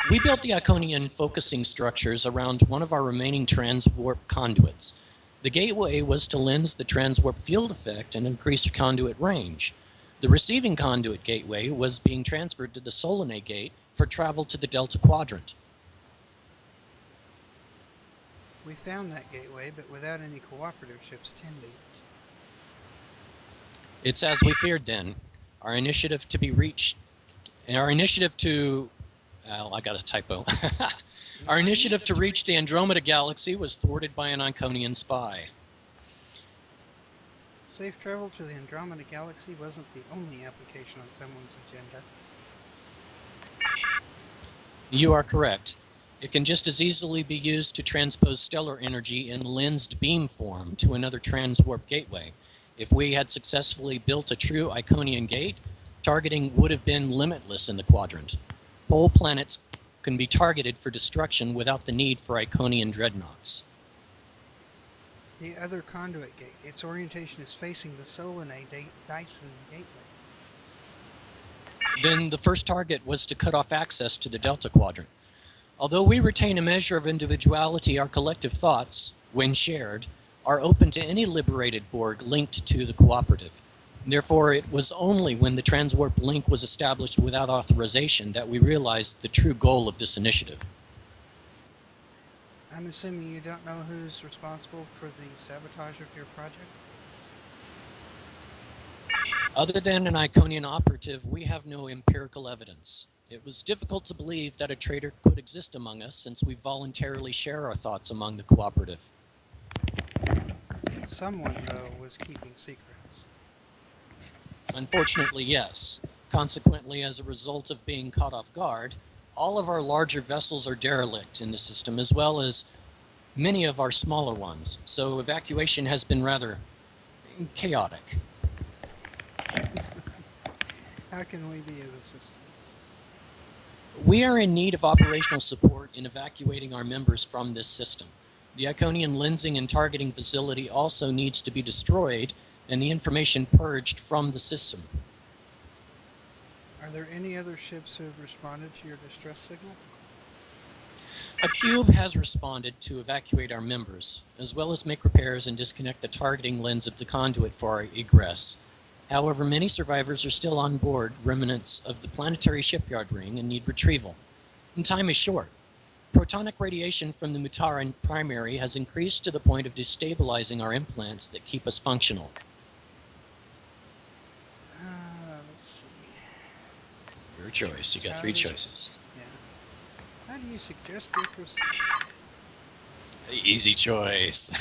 We built the Iconian focusing structures around one of our remaining transwarp conduits. The gateway was to lens the transwarp field effect and increase conduit range. The receiving conduit gateway was being transferred to the Solanae gate for travel to the Delta Quadrant. We found that gateway, but without any cooperative ships tending it. It's as we feared then. Our initiative to be reached, our initiative to, I got a typo. Our initiative to reach the Andromeda Galaxy was thwarted by an Iconian spy. Safe travel to the Andromeda Galaxy wasn't the only application on someone's agenda. You are correct. It can just as easily be used to transpose stellar energy in lensed beam form to another transwarp gateway. If we had successfully built a true Iconian gate, targeting would have been limitless in the quadrant. Whole planets can be targeted for destruction without the need for Iconian dreadnoughts. The other conduit gate, its orientation is facing the Solanae Dyson gateway. Then the first target was to cut off access to the Delta Quadrant. Although we retain a measure of individuality, our collective thoughts, when shared, are open to any liberated Borg linked to the cooperative. Therefore, it was only when the transwarp link was established without authorization that we realized the true goal of this initiative. I'm assuming you don't know who's responsible for the sabotage of your project? Other than an Iconian operative, we have no empirical evidence. It was difficult to believe that a traitor could exist among us since we voluntarily share our thoughts among the cooperative. Someone, though, was keeping secrets. Unfortunately, yes. Consequently, as a result of being caught off guard, all of our larger vessels are derelict in the system, as well as many of our smaller ones. So evacuation has been rather chaotic. How can we be of assistance? We are in need of operational support in evacuating our members from this system. The Iconian lensing and targeting facility also needs to be destroyed and the information purged from the system. Are there any other ships who have responded to your distress signal? A cube has responded to evacuate our members, as well as make repairs and disconnect the targeting lens of the conduit for our egress. However, many survivors are still on board remnants of the planetary shipyard ring and need retrieval. And time is short. Protonic radiation from the Mutaran primary has increased to the point of destabilizing our implants that keep us functional. Let's see. Your choice. You got 3 choices. Yeah. How do you suggest we proceed? Easy choice.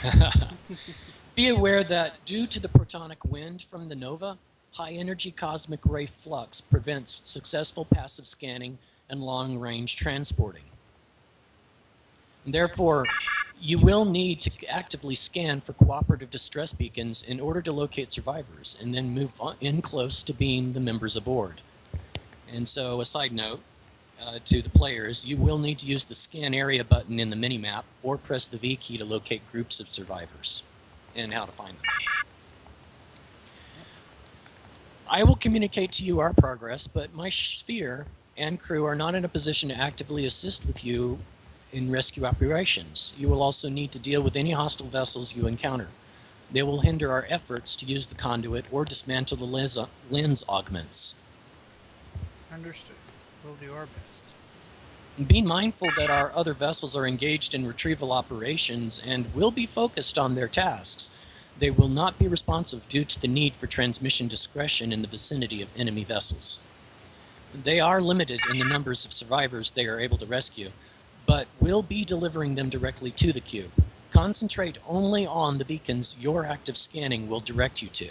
Be aware that due to the protonic wind from the nova, high-energy cosmic ray flux prevents successful passive scanning and long-range transporting. And therefore, you will need to actively scan for cooperative distress beacons in order to locate survivors and then move in close to beam the members aboard. And so, a side note to the players, you will need to use the scan area button in the minimap or press the V key to locate groups of survivors and how to find them. I will communicate to you our progress, but my sphere and crew are not in a position to actively assist with you in rescue operations. You will also need to deal with any hostile vessels you encounter. They will hinder our efforts to use the conduit or dismantle the lens augments. Understood. We'll do our best. Be mindful that our other vessels are engaged in retrieval operations and will be focused on their tasks. They will not be responsive due to the need for transmission discretion in the vicinity of enemy vessels. They are limited in the numbers of survivors they are able to rescue, but will be delivering them directly to the cube. Concentrate only on the beacons your active scanning will direct you to.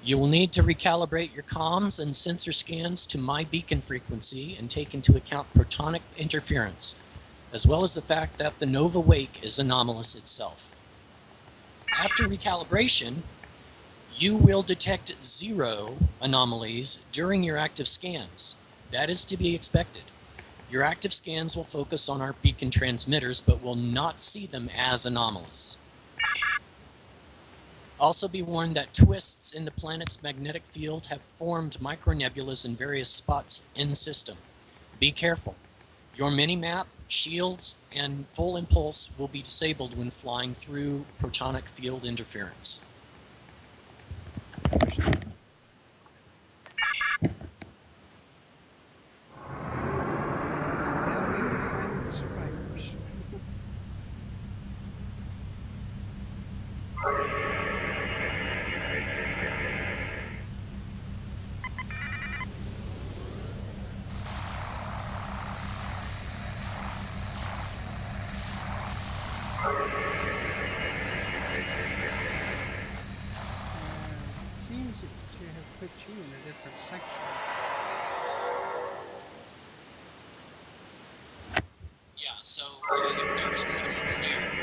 You will need to recalibrate your comms and sensor scans to my beacon frequency and take into account protonic interference, as well as the fact that the nova wake is anomalous itself. After recalibration, you will detect 0 anomalies during your active scans. That is to be expected. Your active scans will focus on our beacon transmitters, but will not see them as anomalous. Also be warned that twists in the planet's magnetic field have formed micronebulas in various spots in the system. Be careful. Your minimap, shields, and full impulse will be disabled when flying through protonic field interference. Understood. Now we will find the survivors. It seems to have put you in a different section. Yeah, so if there's more than one player, we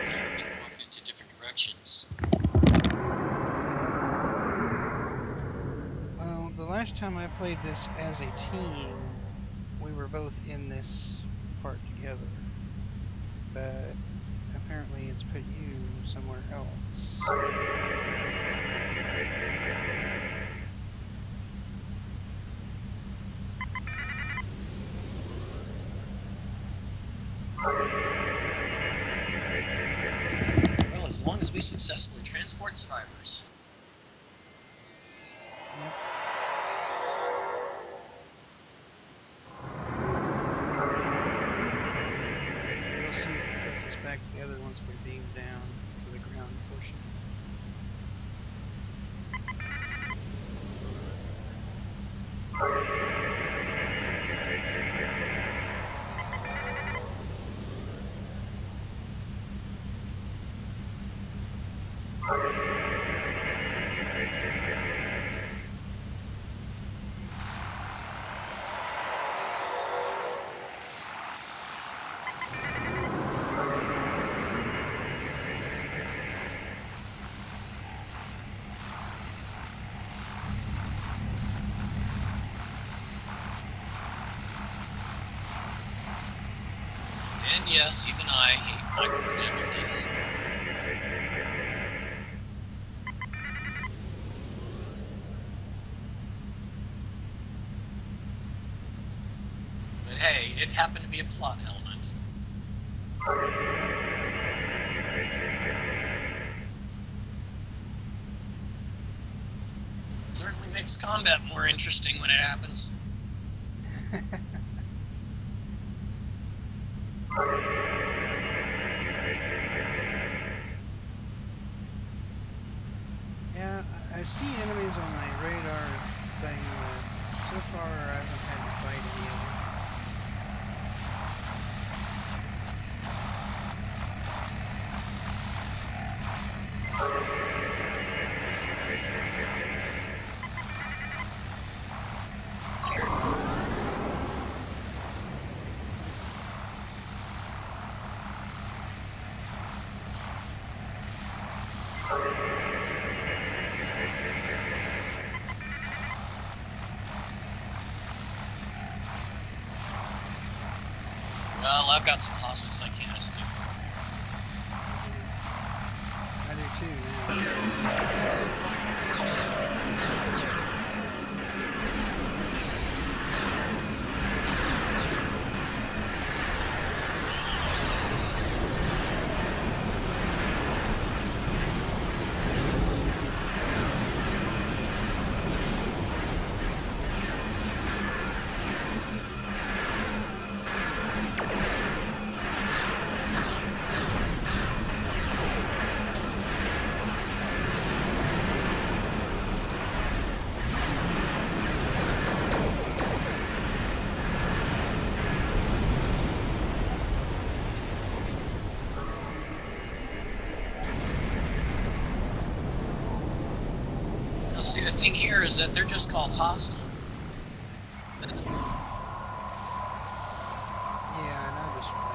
can go off into different directions. Well, the last time I played this as a team, we were both in this part together. But apparently it's put you somewhere else. Well, as long as we successfully transport survivors. Yep. We'll see if it puts us back together once we beam down to the ground portion. And yes, even I hate I put an end to this. But hey, it happened to be a plot element. It certainly makes combat more interesting when it happens. Yeah, I see enemies on my radar thing, but so far I haven't had to fight any of them. Well, I've got some hostiles I can't escape from. I do too now. Now, see, the thing here is that they're just called hostile. Yeah, I noticed that.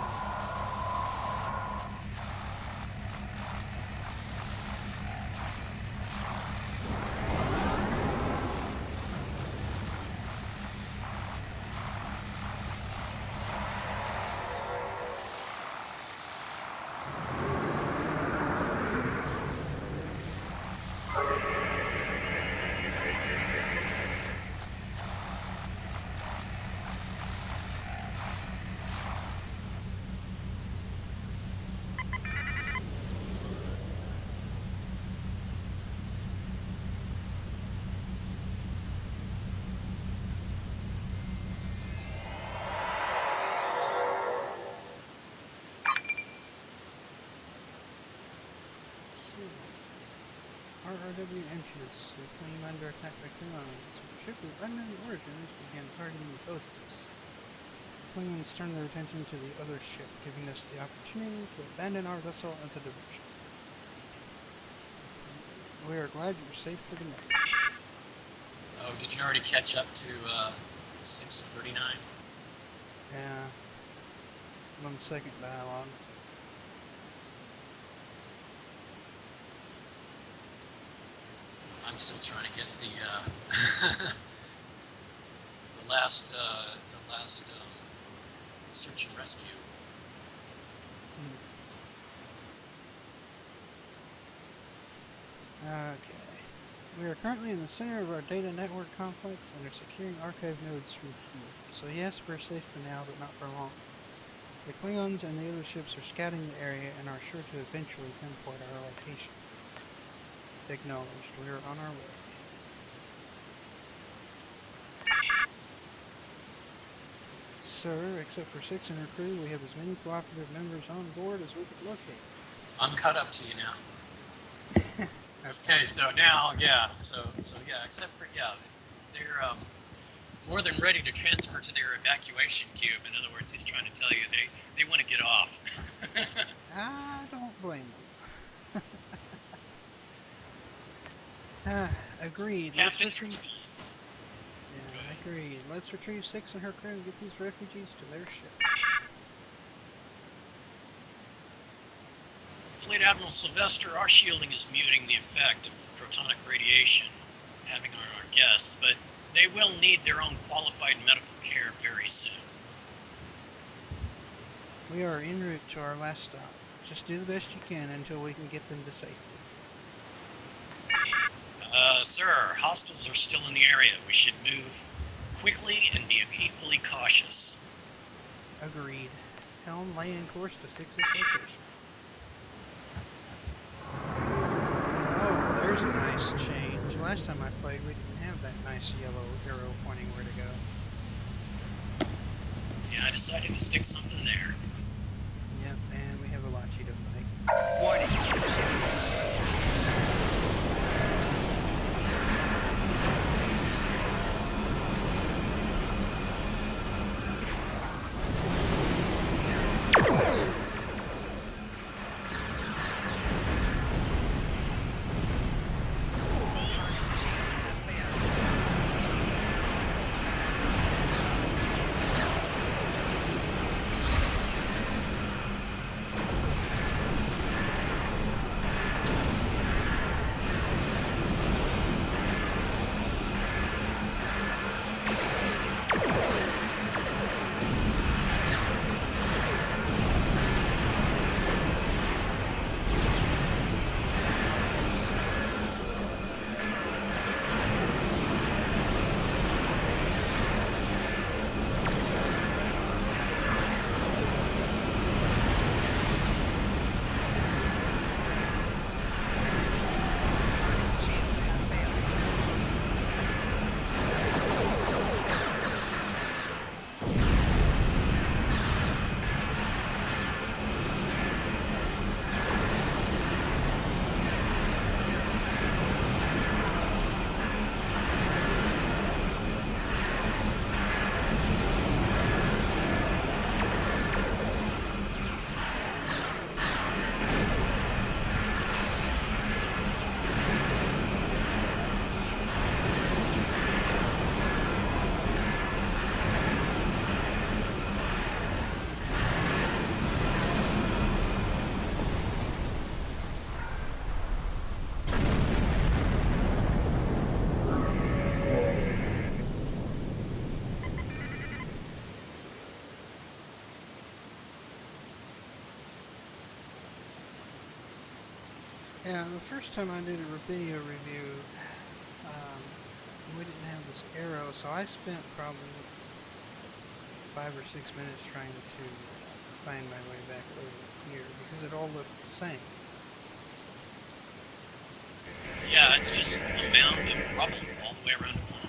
RRW entrance. We claim under attack by Klingons. Ship of unknown origins began targeting both of us. Klingons turned their attention to the other ship, giving us the opportunity to abandon our vessel as a diversion. We are glad you're safe for the night. Oh, did you already catch up to 6 of 39? Yeah. 1 second dialogue. I'm still trying to get the the last search and rescue. Okay. We are currently in the center of our data network complex and are securing archive nodes from here. So yes, we're safe for now, but not for long. The Klingons and the other ships are scouting the area and are sure to eventually pinpoint our location. Acknowledged. We are on our way. Sir, except for 6 in our crew, we have as many cooperative members on board as we could locate. I'm caught up to you now. Okay, so now, yeah, so yeah, except for, yeah, they're more than ready to transfer to their evacuation cube. In other words, he's trying to tell you they want to get off. I don't blame them. Agreed. Captain's response. Yeah, agreed. Let's retrieve 6 and her crew and get these refugees to their ship. Fleet Admiral Sylvester, our shielding is muting the effect of the protonic radiation having on our guests, but they will need their own qualified medical care very soon. We are en route to our last stop. Just do the best you can until we can get them to safety. Sir, hostiles are still in the area. We should move quickly and be equally cautious. Agreed. Helm laying course to 6's location. Oh, there's a nice change. Last time I played, we didn't have that nice yellow arrow pointing where to go. Yeah, I decided to stick something there. Yep, and we have a Lachi to fight. Warning. Yeah, the first time I did a video review, we didn't have this arrow, so I spent probably 5 or 6 minutes trying to find my way back over here because it all looked the same. Yeah, it's just a mound of rubble all the way around the planet.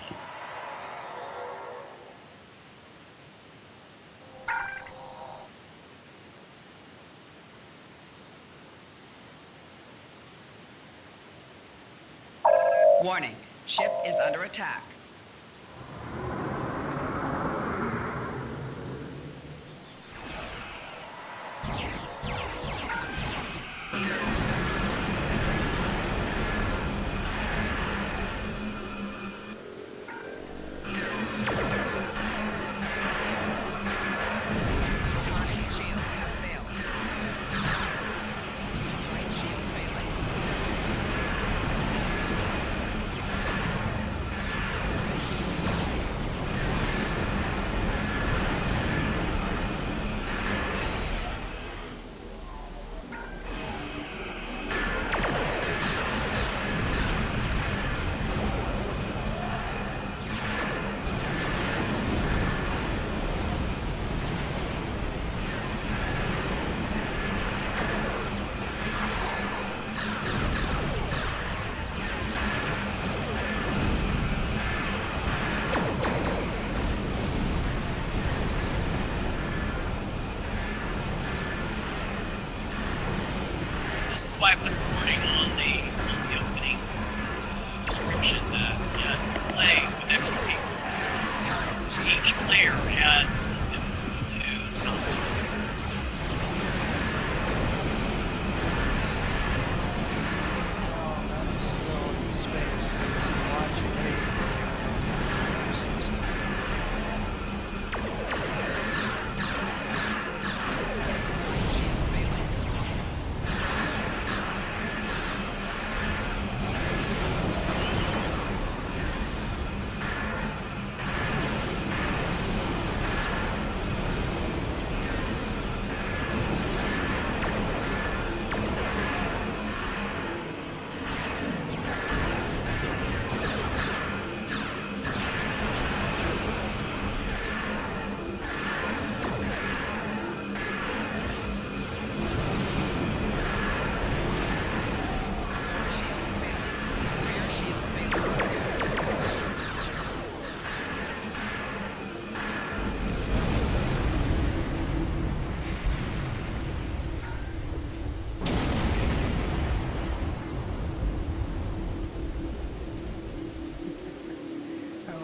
Warning. Ship is under attack. This is why I put a warning on the opening description that if you play with extra people, each player adds the difficulty to the combat. Oh, I'm still in space. There's a Lachi waiting for me.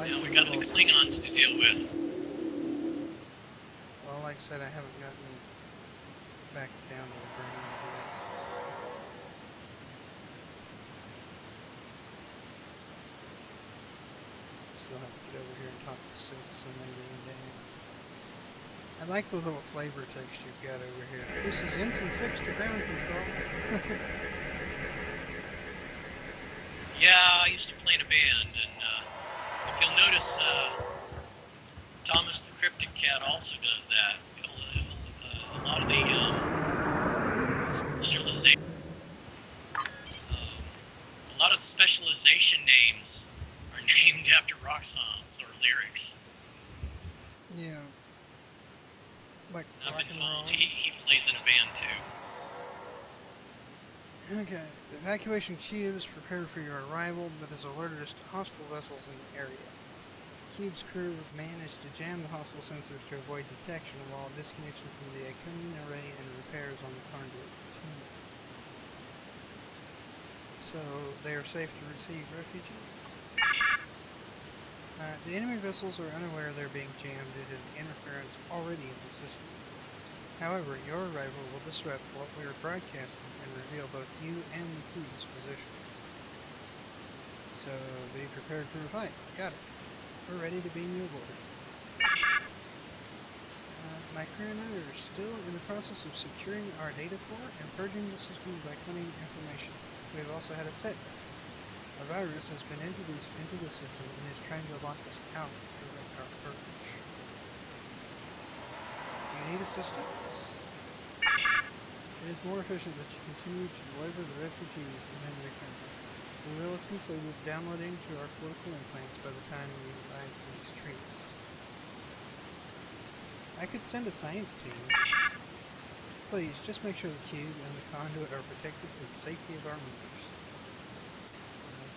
like Now the we got the little. Klingons to deal with. Well, like I said, I haven't gotten back down to the ground yet. Still have to get over here and talk to 6 and then get him down. I like the little flavor text you've got over here. This is Ensign 6 to ground control. Yeah, I used to play in a band, and if you'll notice, Thomas the Cryptic Cat also does that. A lot of the specialization, a lot of the specialization names are named after rock songs or lyrics. Yeah. Like I've rock been and roll. told he plays in a band too. Okay, the evacuation cube is prepared for your arrival, but has alerted us to hostile vessels in the area. Cube's crew have managed to jam the hostile sensors to avoid detection while disconnection from the Iconian array and repairs on the conduit continue. So they are safe to receive refugees. The enemy vessels are unaware they're being jammed due to the interference already in the system. However, your arrival will disrupt what we are broadcasting and reveal both you and the crew's positions. So be prepared for a fight. Got it. We're ready to beam you aboard. My crew and I are still in the process of securing our data core and purging the system by cleaning information. We have also had a setback. A virus has been introduced into the system and is trying to lock us out during our purge. Do you need assistance? It is more efficient that you continue to deliver the refugees and then return them. We will have concluded downloading to our political implants by the time we arrive to these trees. I could send a science team. Please, just make sure the cube and the conduit are protected for the safety of our members.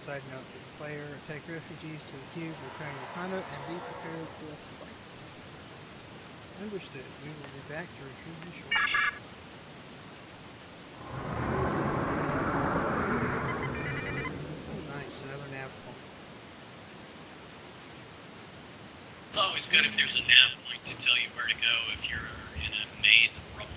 Side note to the player, take refugees to the cube, repairing the conduit, and be prepared for a fight. Understood. We will be back to retrieve you shortly. Oh, nice. Another nav point. It's always good if there's a nav point to tell you where to go if you're in a maze of rubble.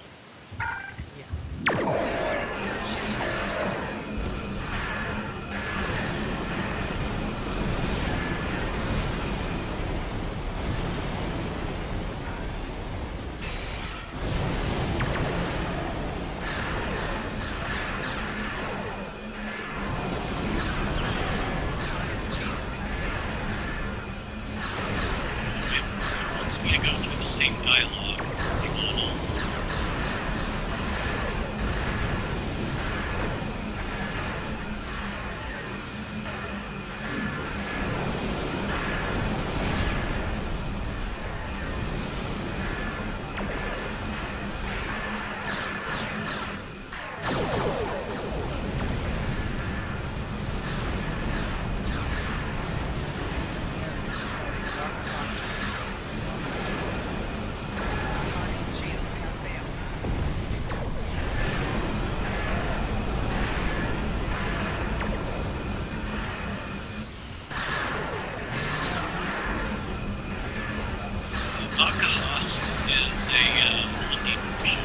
Wants me to go through the same dialogue. Host is a Indian ship.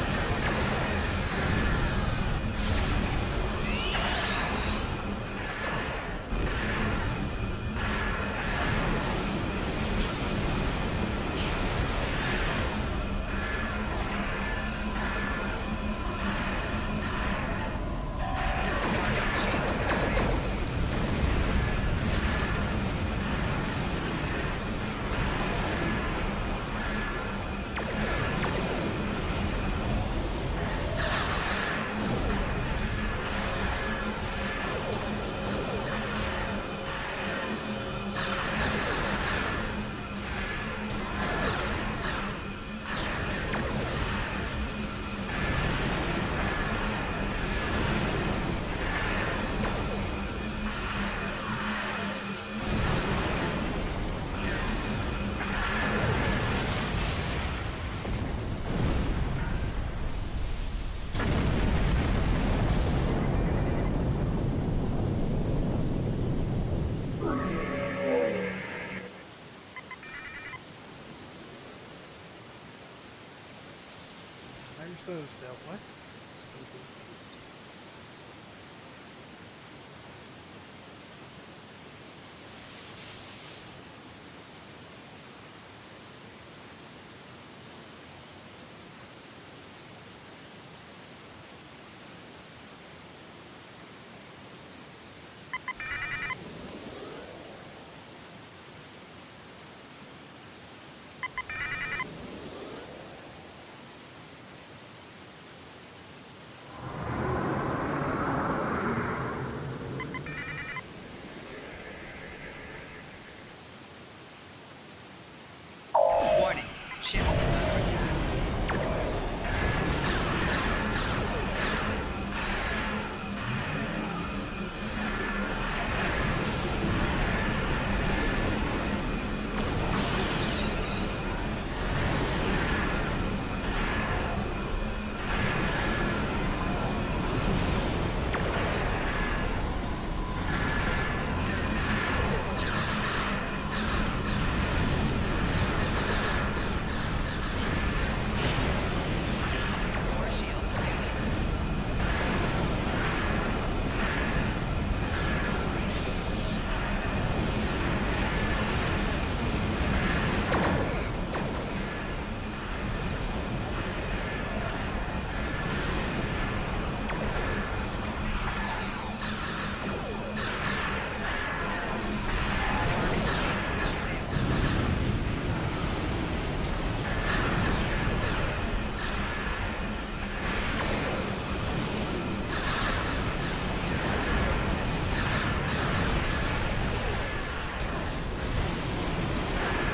of the what? I'm confused. Warning. Ship is under attack. Core shields failing.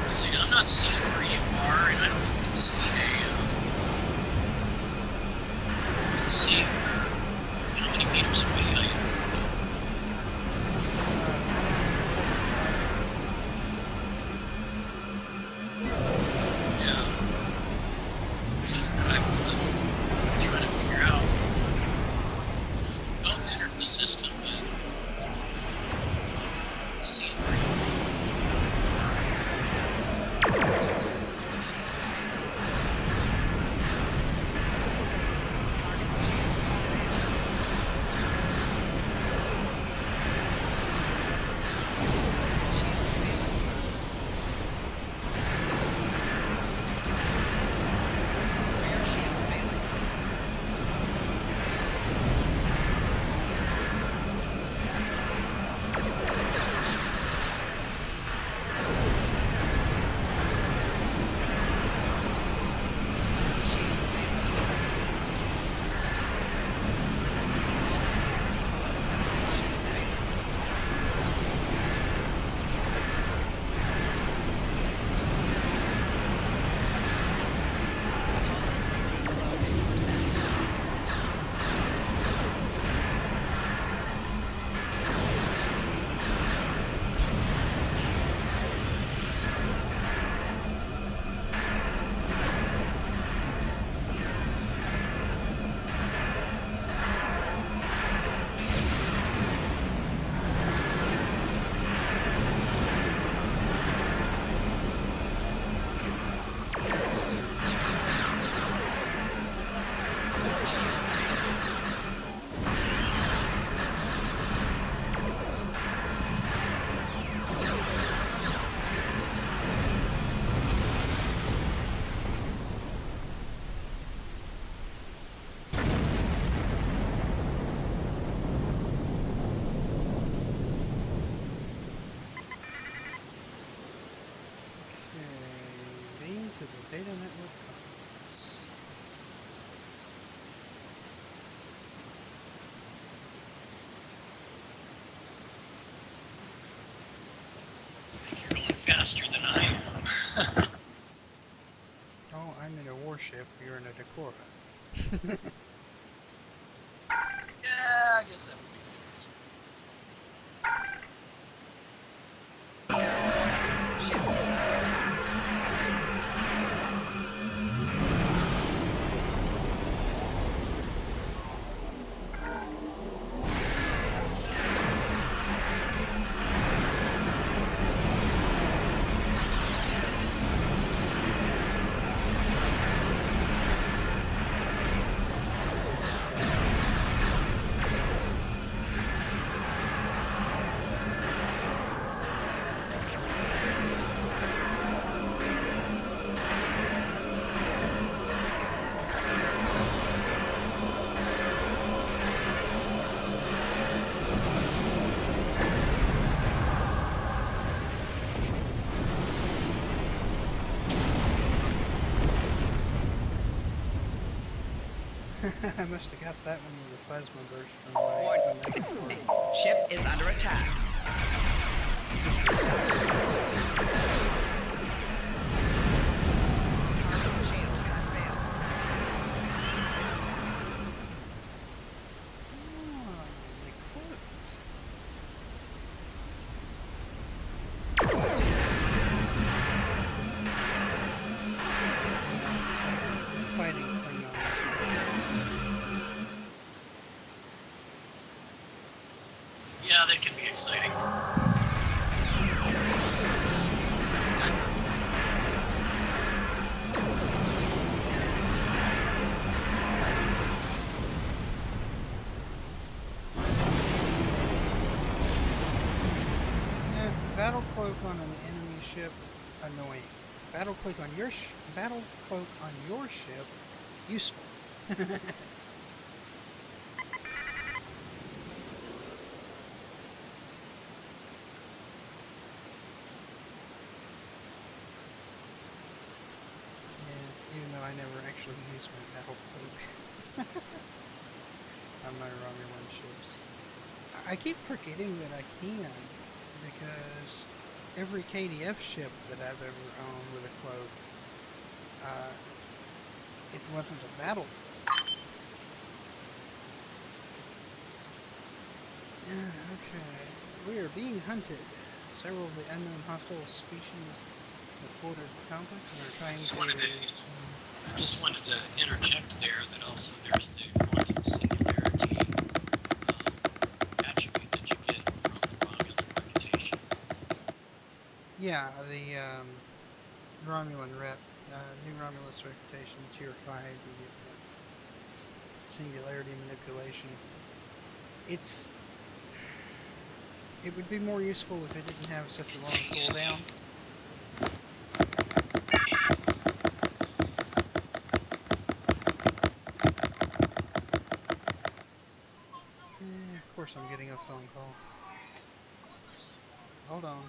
See, I'm not seeing where you are, and I don't even see I can see how many meters away I am from you. Yeah. It's just that I'm trying to figure out. Both entered the system, but seeing where you are. Rear shield failing. Shield failing. Shield failing. Total integrity below 50%. Core shield failing. Okay, main to the data network complex. I think you're going faster than I am. Oh, I'm in a warship. You're in a Decora. Yeah, I guess that would be good. Ship is under attack. I must have got that one with the plasma burst from my Warning. tornado. Ship is under attack. Target shield unveiled. Oh, equipped. Fighting Klingons. Yeah, that can be exciting. Yeah, battle cloak on an enemy ship, annoying. Battle cloak on your ship, useful. Yeah, even though I never actually use my battle cloak on my Romulan ships. I keep forgetting that I can, because every KDF ship that I've ever owned with a cloak, it wasn't a battle cloak. Okay, we are being hunted. Several of the unknown hostile species have boarded the complex and are trying Just wanted to interject there that also there's the quantum singularity attribute that you get from the Romulan reputation. Yeah, the Romulan rep, new Romulus reputation, tier 5, you get singularity manipulation. It would be more useful if it didn't have such a long cooldown. Of course I'm getting a phone call. Hold on.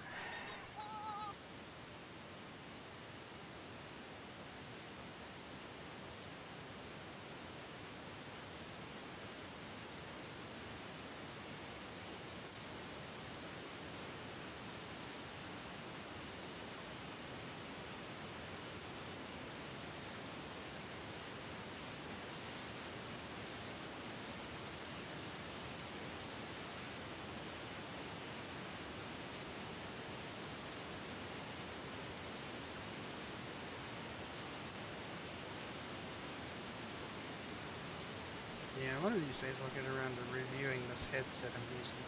Yeah, one of these days I'll get around to reviewing this headset I'm using.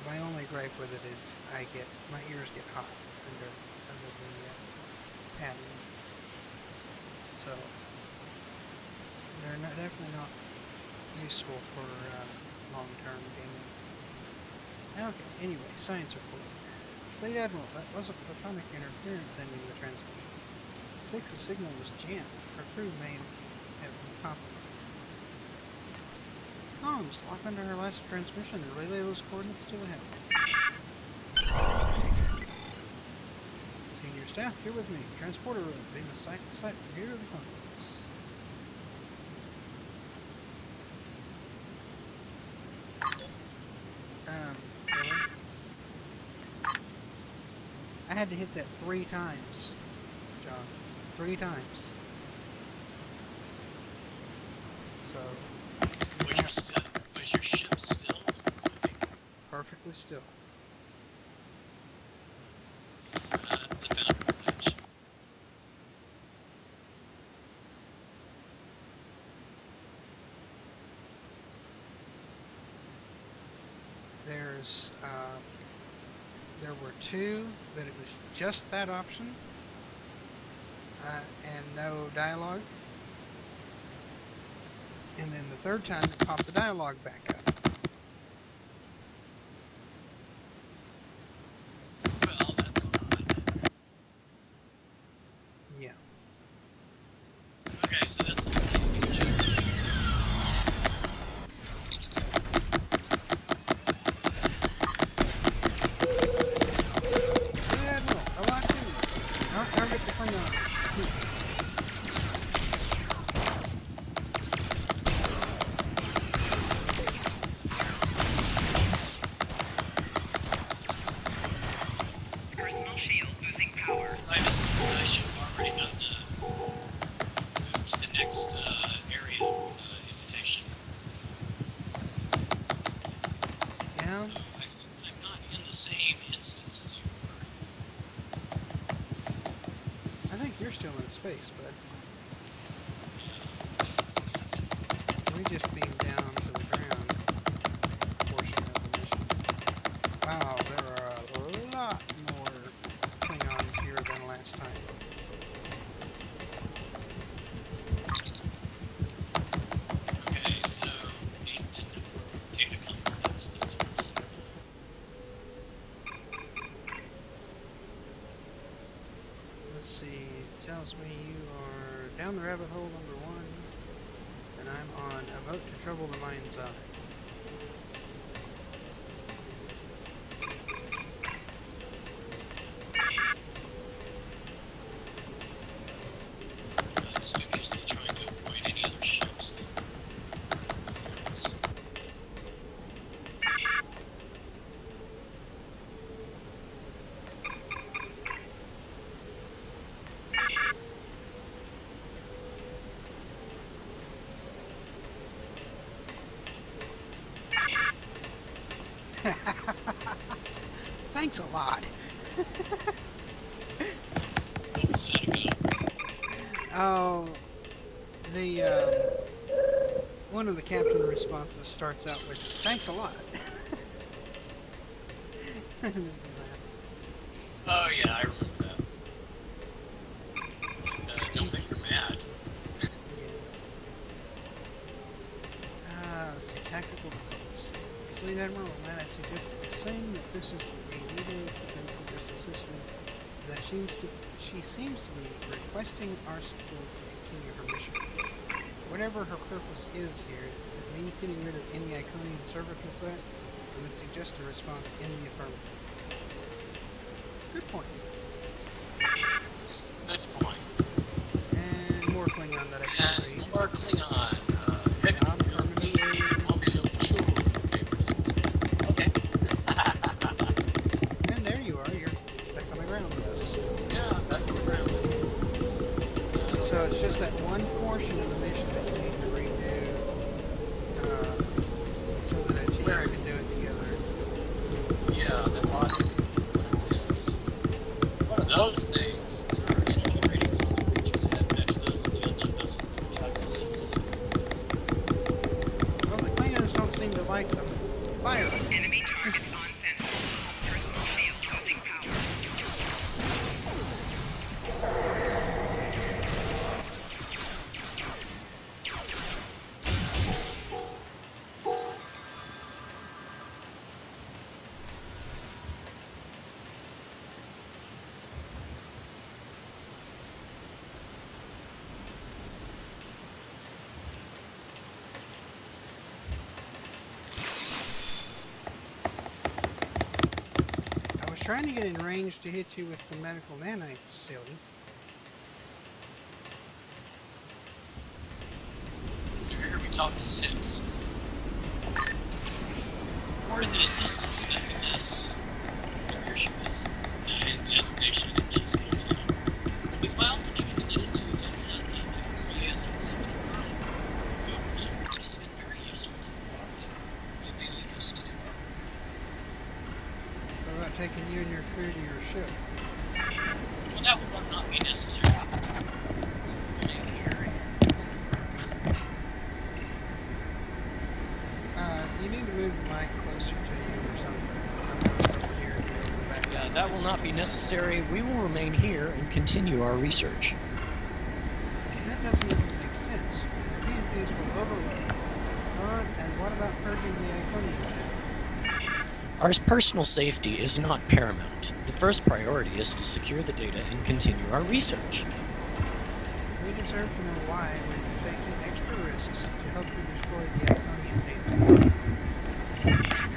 My only gripe with it is my ears get hot under the padding. So they're definitely not useful for long-term gaming. Okay, anyway, science report. Fleet Admiral, that wasn't photonic interference ending the transmission. 6, the signal was jammed. Our crew may have been compromised. Comms, lock under our last transmission and relay those coordinates to the helm. Senior staff, here with me. Transporter room, beam a sight to sight from here to the complex. Really? I had to hit that 3 times, John. 3 times. So, Was your ship still moving? perfectly still. It's a downward ledge. There were 2, but it was just that option, and no dialogue. And then the 3rd time it popped the dialogue back up. Well, that's odd. Yeah. Okay, so that's something that you can check. Admiral, I locked in. Target the Klingon. down? So I think I'm not in the same instance as you were. I think you're still in space, bud. Yeah. We just beamed down to the ground portion of the mission. Wow, there are a lot more Klingons here than last time. Okay, so need to network data complex. That's what's. Let's see, it tells me you are down the rabbit hole number 1, and I'm on a boat to trouble the mind's eye. Studiously trying to avoid any other ships. Thanks a lot. What was that about? Oh, the one of the captain responses starts out with "Thanks a lot." Oh yeah, I remember that. It's like, don't make her mad. Let's see, tactical diplomacy. Fleet Admiral, and I suggest saying that this is a leader of the system that she seems to be requesting our support to continue her mission. Whatever her purpose is here, if it means getting rid of any Iconian cervical threat, I would suggest a response in the affirmative. Good point. Good point. And more Klingon that I can't read. And more Klingon. Okay. And there you are. You're back on the ground with us. Yeah, back on the ground. So it's just that one portion of the mission that you need to redo, so that you can do it together. Yeah, that logic. What it is. One of those things is our energy ratings on the creatures ahead match those of the unknown vessels that attacked us in system. Well, the Klingons don't seem to like them. Fire them. Enemy targets on sensor. Personal shield losing power. I was trying to get in range to hit you with the medical nanites, silly. So here we talk to Six. Reported the assistance of FMS. Here she was. And designation, and she's supposed to will be filed and transmitted to Delta Atlantis Liaison 79. It has been very useful to the party. You may leave us to do our What about taking you and your crew to your ship? Well, that would not be necessary. We will remain here and continue our research. You need to move the mic closer to you or something. Over here, and go back. Yeah, that will not be necessary. We will remain here and continue our research. That doesn't even make sense. The PMPs will overload. And what about purging the Iconian? Our personal safety is not paramount. The first priority is to secure the data and continue our research. We deserve to know why we're taking extra risks to help you destroy the Iconian data.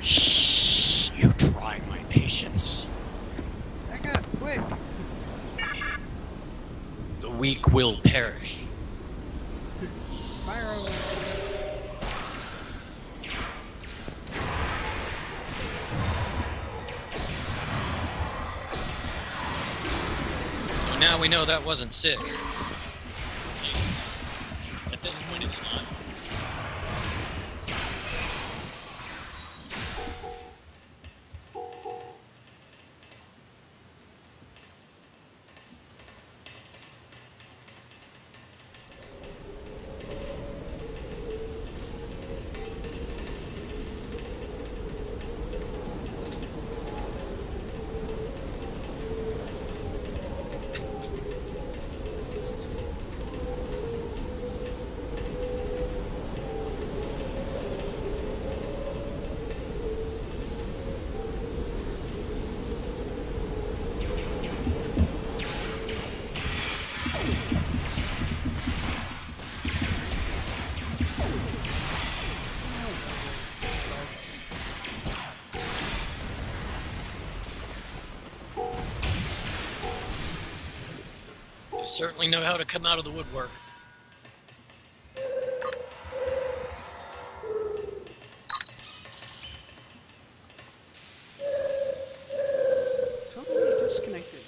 Shh! You try my patience. Back up, quick! The weak will perish. Fire away. So now we know that wasn't Six. At least, at this point it's not. certainly know how to come out of the woodwork. Totally disconnected.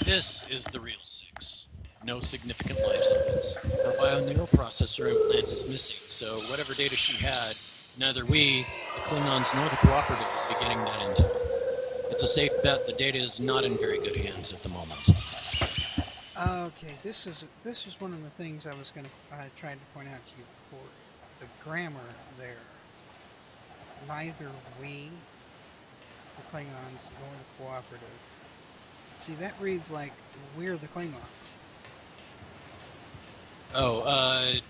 This is the real 6. No significant life signs. Her bioneuroprocessor implant is missing, so whatever data she had, neither we, the Klingons, nor the Cooperative will be getting that intel. It's a safe bet the data is not in very good hands at the moment. Okay, this is one of the things I tried to point out to you before. The grammar there. Neither we, the Klingons, nor the Cooperative. See, that reads like we're the Klingons. Oh,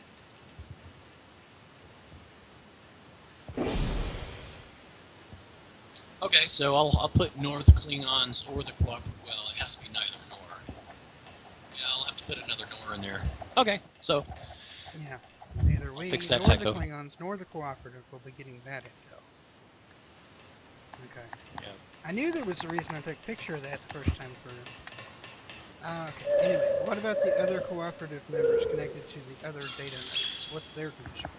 okay, so I'll put nor the Klingons or the Cooperative. Well, it has to be neither nor. Yeah, I'll have to put another nor in there. Okay, so Yeah, neither we, fix that nor typo. the Klingons, nor the Cooperative will be getting that intel. Okay. Yeah. I knew there was a reason I took a picture of that the first time through. Okay, anyway, what about the other Cooperative members connected to the other data nodes? What's their condition?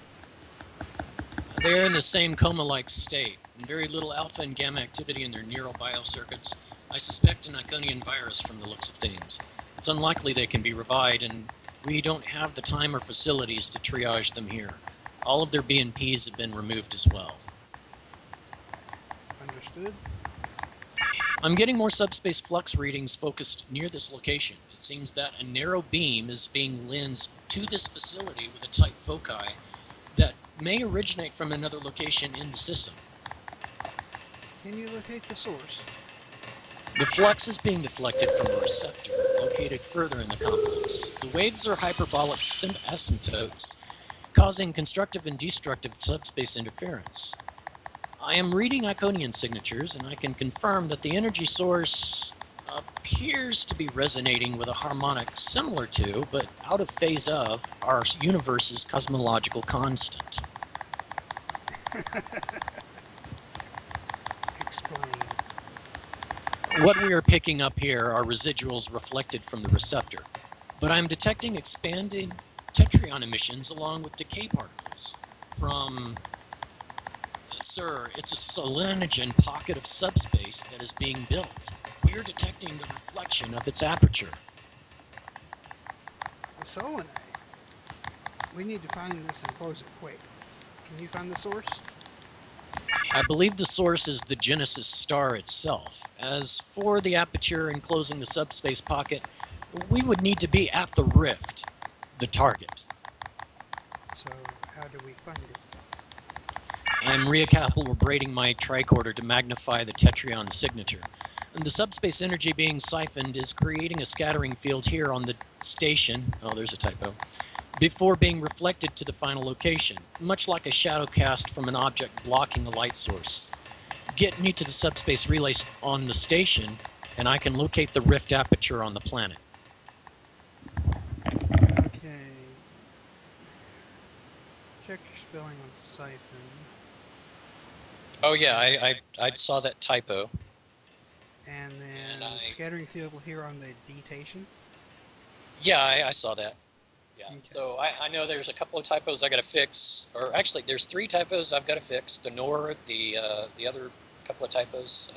They're in the same coma-like state, and very little alpha and gamma activity in their neural biocircuits. I suspect an Iconian virus from the looks of things. It's unlikely they can be revived, and we don't have the time or facilities to triage them here. All of their BNPs have been removed as well. Understood? I'm getting more subspace flux readings focused near this location. It seems that a narrow beam is being lensed to this facility with a tight foci that may originate from another location in the system. Can you locate the source? The flux is being deflected from a receptor located further in the complex. The waves are hyperbolic asymptotes, causing constructive and destructive subspace interference. I am reading Iconian signatures, and I can confirm that the energy source appears to be resonating with a harmonic similar to, but out of phase of, our universe's cosmological constant. Explain. What we are picking up here are residuals reflected from the receptor, but I'm detecting expanding tetryon emissions along with decay particles from... Sir, it's a selenogen pocket of subspace that is being built. We're detecting the reflection of its aperture. The solenoid. We need to find this and close it quick. Can you find the source? I believe the source is the Genesis star itself. As for the aperture enclosing the subspace pocket, we would need to be at the rift, the target. So, how do we find it? I'm recalibrating my tricorder to magnify the tetryon signature. And the subspace energy being siphoned is creating a scattering field here on the station. Oh, there's a typo. Before being reflected to the final location, much like a shadow cast from an object blocking the light source. Get me to the subspace relay on the station, and I can locate the rift aperture on the planet. Okay. Check your spelling on siphon. Oh yeah, I saw that typo. And then And scattering field here on the detation. Yeah, I saw that. Yeah. Okay. So I know there's a couple of typos I got to fix, or actually there's 3 typos I've got to fix. The nor, the other couple of typos. So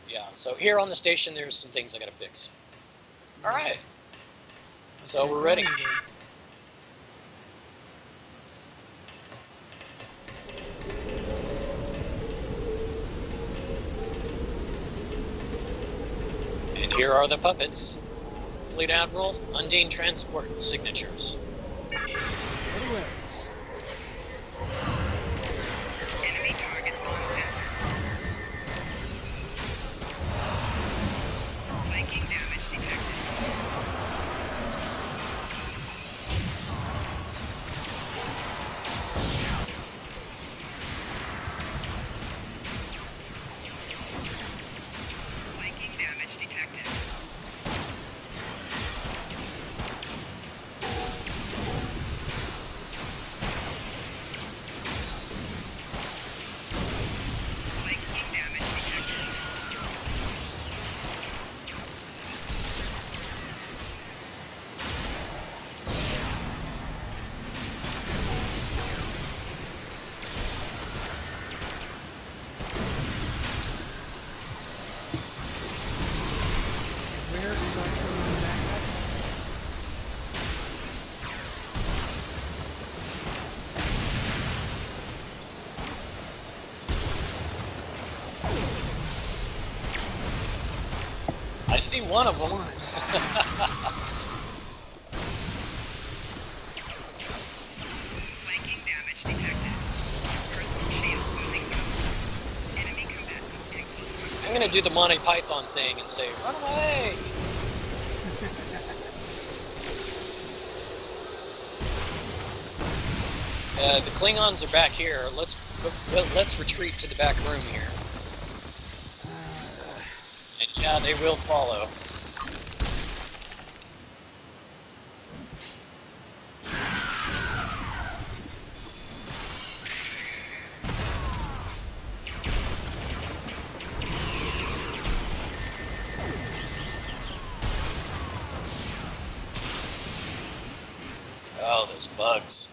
yeah. So here on the station, there's some things I got to fix. All right. So we're ready. And here are the puppets. Fleet Admiral, Undine Transport signatures. Anyways, Enemy target on sensor. Flanking damage detected. Flanking damage detected. see one of them. One. Flanking damage detected. Personal shield losing power. Enemy combatant in close I'm gonna do the Monty Python thing and say, run away! The Klingons are back here. Let's retreat to the back room here. And yeah, they will follow. Oh, those bugs.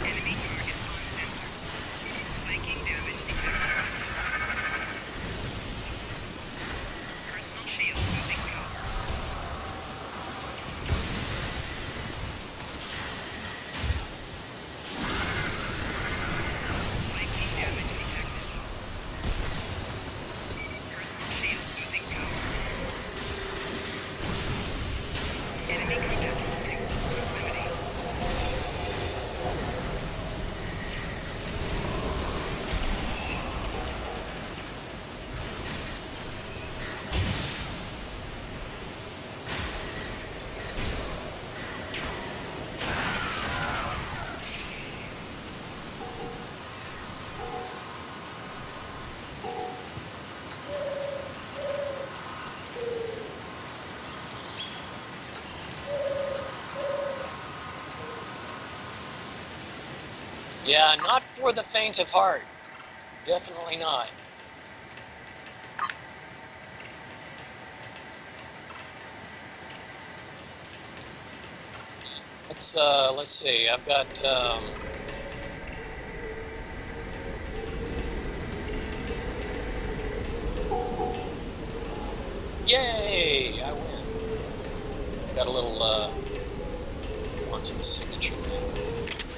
enemy target on center. Flanking damage detected. Personal shield losing power. Flanking damage detected. Personal shield losing power. Enemy combatant in close proximity. Yeah, not for the faint of heart. Definitely not. Let's see. I've got yay! I win. Got a little quantum signature thing.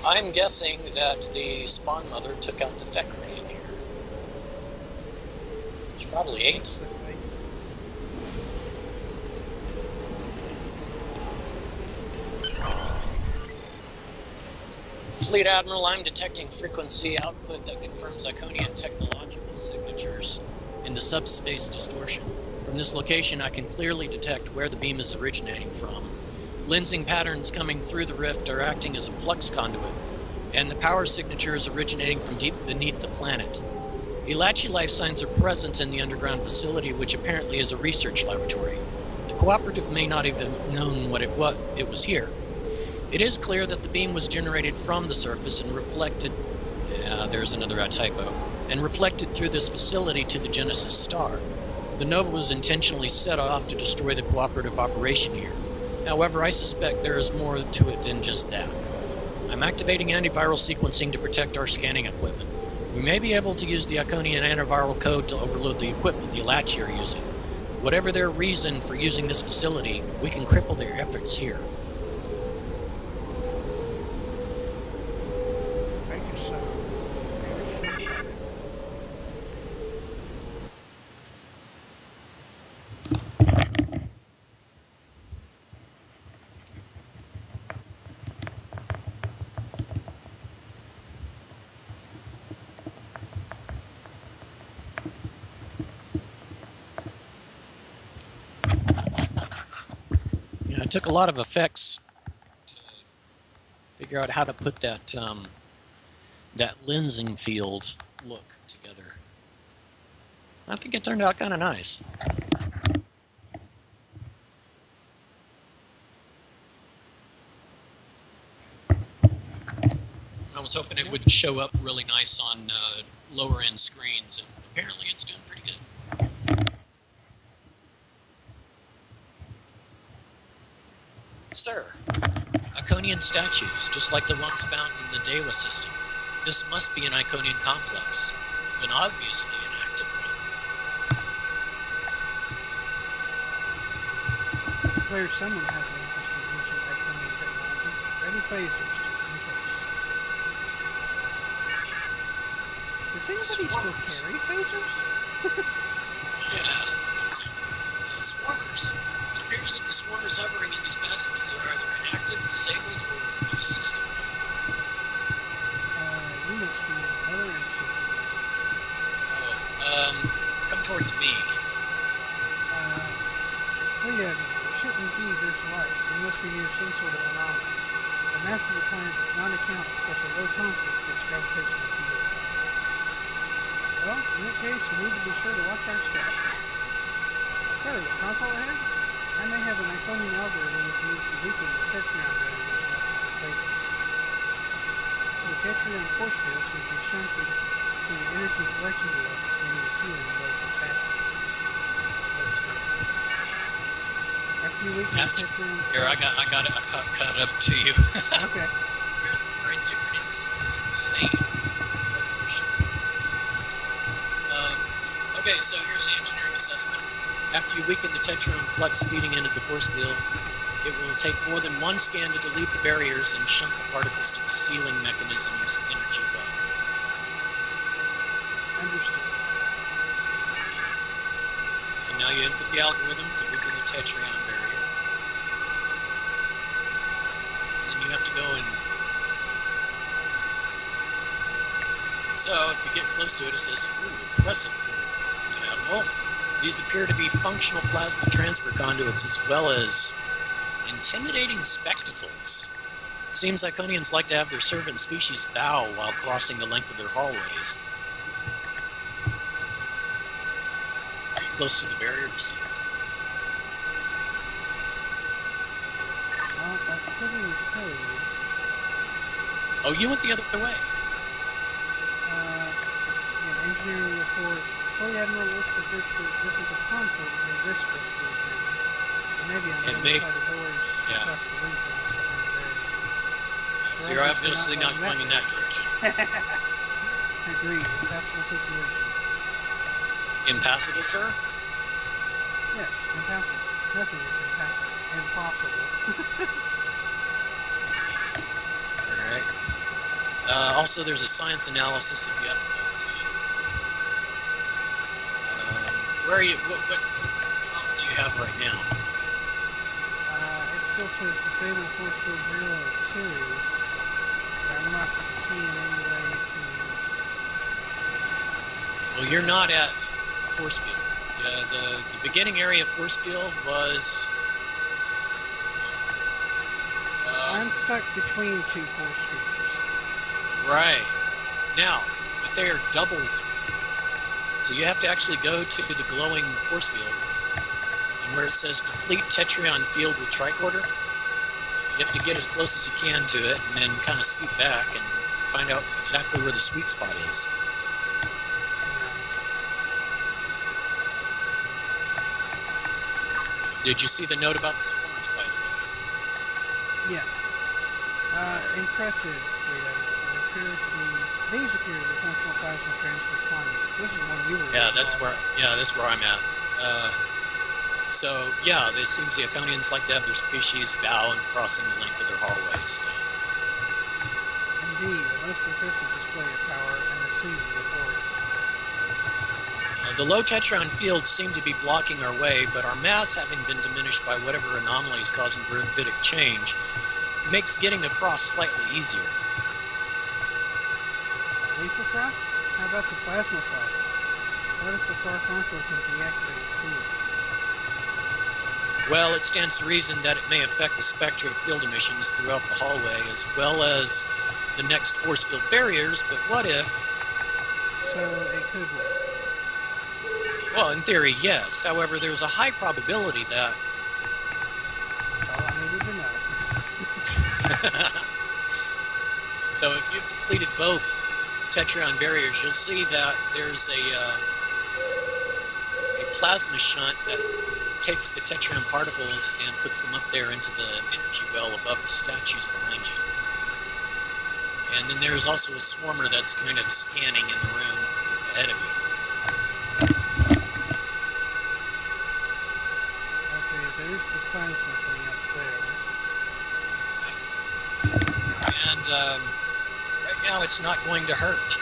I'm guessing that the spawn mother took out the Theckeray in here. She probably ate them. Fleet Admiral, I'm detecting frequency output that confirms Iconian technological signatures in the subspace distortion. From this location, I can clearly detect where the beam is originating from. Lensing patterns coming through the rift are acting as a flux conduit, and the power signature is originating from deep beneath the planet. Elachi life signs are present in the underground facility, which apparently is a research laboratory. The cooperative may not even have known what it was here. It is clear that the beam was generated from the surface and reflected, there's another typo, and reflected through this facility to the Genesis star. The nova was intentionally set off to destroy the cooperative operation here. However, I suspect there is more to it than just that. I'm activating antiviral sequencing to protect our scanning equipment. We may be able to use the Iconian antiviral code to overload the equipment the Elachi are using. Whatever their reason for using this facility, we can cripple their efforts here. Thank you, sir. Yeah, it took a lot of effects to figure out how to put that that lensing field look together. I think it turned out kind of nice. I was hoping it would show up really nice on lower end screens, and apparently it's doing pretty good. Sir, Iconian statues, just like the ones found in the Dewa system. This must be an Iconian complex, and obviously an active one. It declares someone has an interest in ancient Iconian technology. Ready phasers, just in case. Does anybody still carry phasers? Yeah, swarmers. It appears that the swarmers hovering in these passages are either inactive, disabled, or in a system mode. You must be in another instance of that. Come towards me. Well, yeah, it shouldn't be this light. We must be near some sort of anomaly. The mass of the planet does not account for such a low constant for its gravitational field. Well, in that case, we need to be sure to watch our step. Sir, the console ahead? I may have an Iconian algorithm we can use to weaken the Tetrion barriers enough to disable it. The Tetrion force fields will be shunted to the energy collection devices near the ceiling above the statues. After you weaken the Tetrion... Here, I got it. I cut up to you. Okay. We're in different instances of the same. Okay, so here's the engineering assessment. After you weaken the Tetrion flux feeding into the force field, it will take more than one scan to delete the barriers and shunt the particles to the sealing mechanism's energy well. Understood. So now you input the algorithm to weaken the Tetrion barrier. Then you have to go and... So if you get close to it, it says, ooh, impressive. Well, these appear to be functional plasma transfer conduits as well as intimidating spectacles. Seems Iconians like to have their servant species bow while crossing the length of their hallways. Are you close to the barrier to see? Well, I couldn't tell you. Oh, you went the other way. Engineering report. Oh, yeah, no, it looks as if this is a console in this structure. Or maybe on the other side of the doors across the link behind the barrier. So you're obviously not going in that direction. Agreed. Impassable situation. Impassable, sir? Yes, impassable. Nothing is impassable. Impossible. Alright. Also, there's a science analysis if you have... Where are you? What prompt do you have right now? It still says disable force field 0 or 2, but I'm not seeing any way to... Well, you're not at force field. The beginning area force field was... I'm stuck between two force fields. Right. Now, but they are doubled. So you have to actually go to the glowing force field, and where it says deplete Tetrion field with tricorder, you have to get as close as you can to it, and then kind of scoot back and find out exactly where the sweet spot is. Did you see the note about the swarmers, by the way? Yeah. Impressive. These appear to be functional plasma transfer conduits. This is one we were... That's where I'm at. So, yeah, it seems the Iconians like to have their species bow and crossing the length of their hallways. Indeed, a most impressive display of power and a scene before it. The low Tetrion fields seem to be blocking our way, but our mass having been diminished by whatever anomalies causing gravitic change makes getting across slightly easier. Leap across? How about the plasma fighter? What if the far console can deactivate fields? Well, it stands to reason that it may affect the spectra of field emissions throughout the hallway, as well as the next force field barriers, but what if... So, it could work. Well, in theory, yes. However, there's a high probability that... That's all I needed to know. So if you've depleted both Tetrion barriers, you'll see that there's a plasma shunt that takes the Tetrion particles and puts them up there into the energy well above the statues behind you. And then there's also a swarmer that's kind of scanning in the room ahead of you. Okay, there's the plasma thing up there. And right now it's not going to hurt.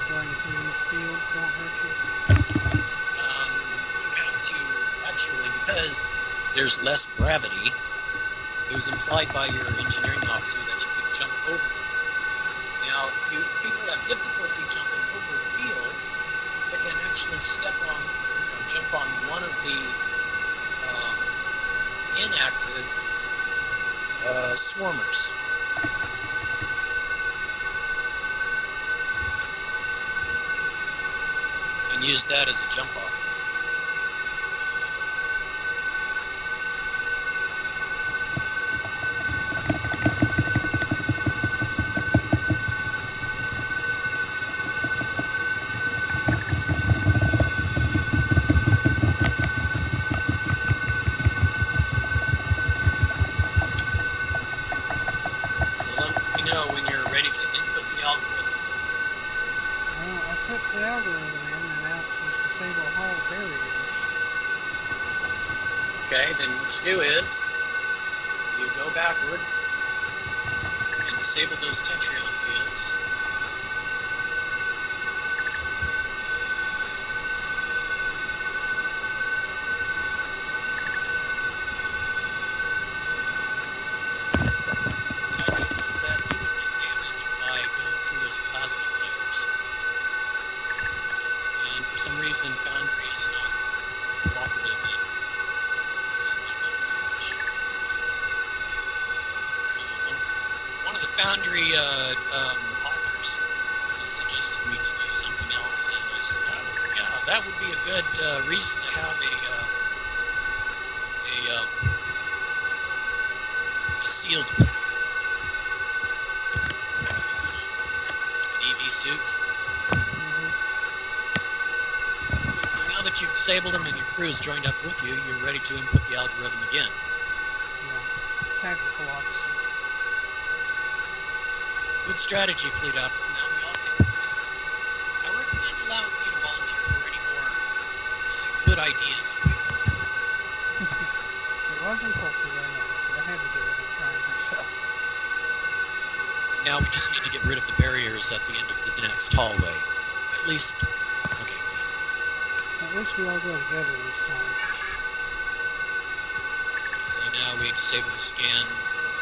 Going through these fields won't hurt you. You have to, actually, because there's less gravity, it was implied by your engineering officer that you could jump over them. Now, if people have difficulty jumping over the field, they can actually jump on one of the inactive swarmers. And use that as a jump off. So let me know when you're ready to input the algorithm. Well, I put the algorithm in and now it says disable hull barriers. Okay, then what you do is you go backward and disable those Tetrion fields. The idea was that you would get damage by going through those plasma flares. And for some reason, Foundry is not cooperative in some that kind of damage. So one of the Foundry authors suggested me to do something else, and I said, oh, yeah, that would be a good reason to have a sealed pack. An EV suit. So now that you've disabled them and your crew has joined up with you, you're ready to input the algorithm again. Yeah. Tactical officer. Good strategy, Fleet Up. Now we all can progress this. I recommend allowing me to volunteer for any more good ideas. It was impulsive, I know, but I had to get it in time myself. Now we just need to get rid of the barriers at the end of the next hallway. At least, okay. At least we all go together this time. So now we disable the scan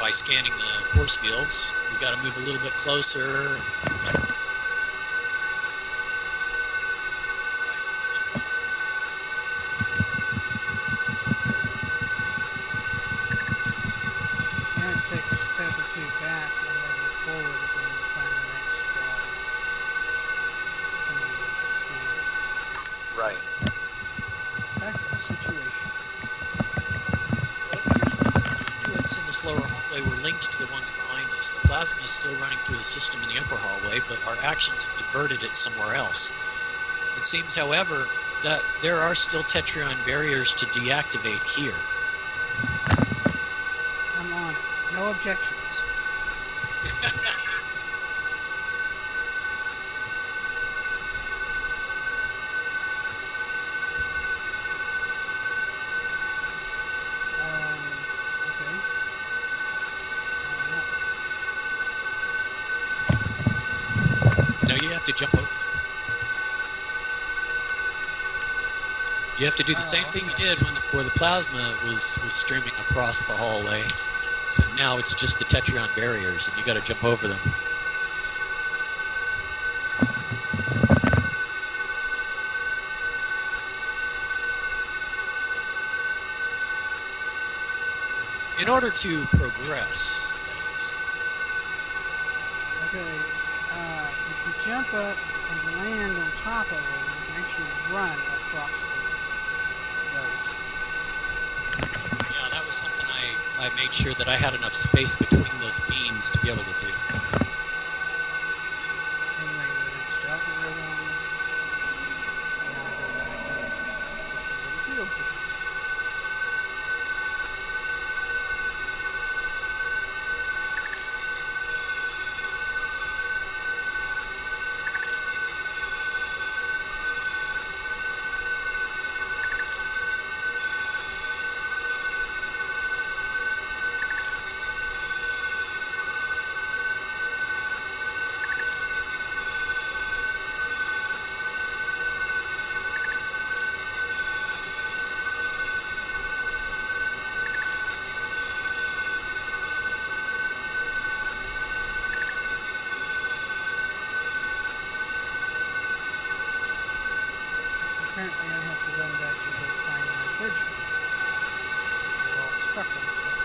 by scanning the force fields. We got to move a little bit closer. Yeah, it takes a step or two back and then move forward when you find the next thing. Right. Tactical situation. It appears that the conduits in this lower hallway were linked to the ones behind us. The plasma is still running through the system in the upper hallway, but our actions have diverted it somewhere else. It seems, however, that there are still Tetrion barriers to deactivate here. I'm on it. No objections. Okay. Now you have to jump over them. You have to do the same thing you did where the plasma was streaming across the hallway. So now it's just the Tetrion barriers, and you got to jump over them. In order to progress, Okay. If you jump up and land on top of it, you can actually run across those. yeah, that was something I I made sure that I had enough space between those beams to be able to do. Anyway, it's algorithm. Now I go back and disable the field system. Apparently I have to run back to go find my bridge. They're all stuck on stuff.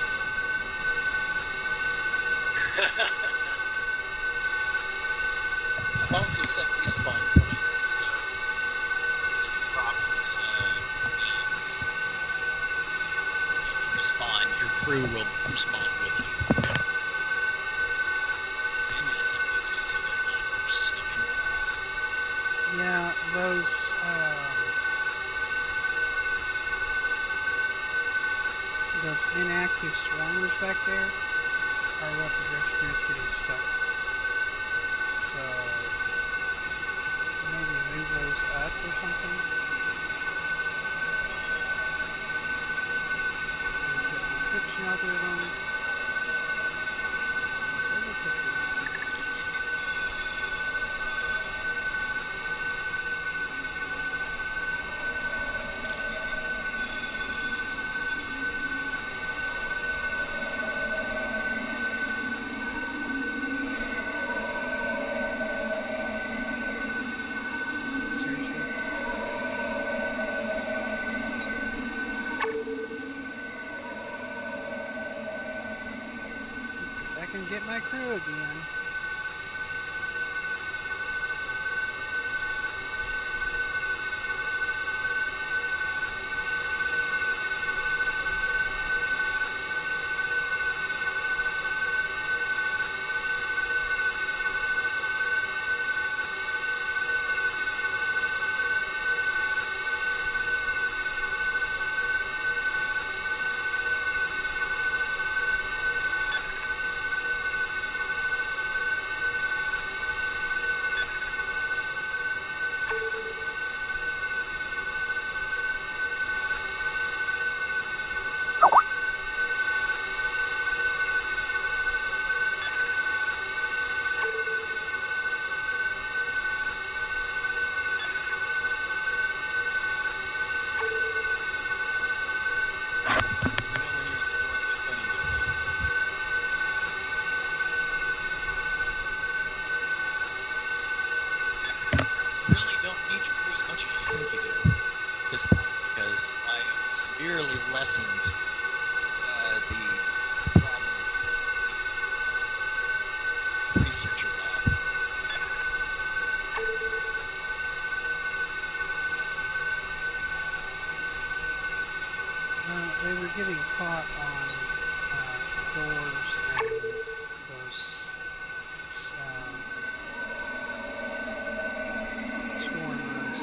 I've also set respawn points, so if there's any problems and you have to respawn, your crew will respawn with you. And yes, I'm used to so they're not stuck in walls. Yeah, those inactive swarmers back there are what the crew's getting stuck. So maybe move those up or something. And put encryption algorithm. Disable encryption. I can get my crew again. You really don't need your crew as much as you think you do at this point, because I have severely lessened the problem with the researcher lab. They were getting caught on doors and those swarmers.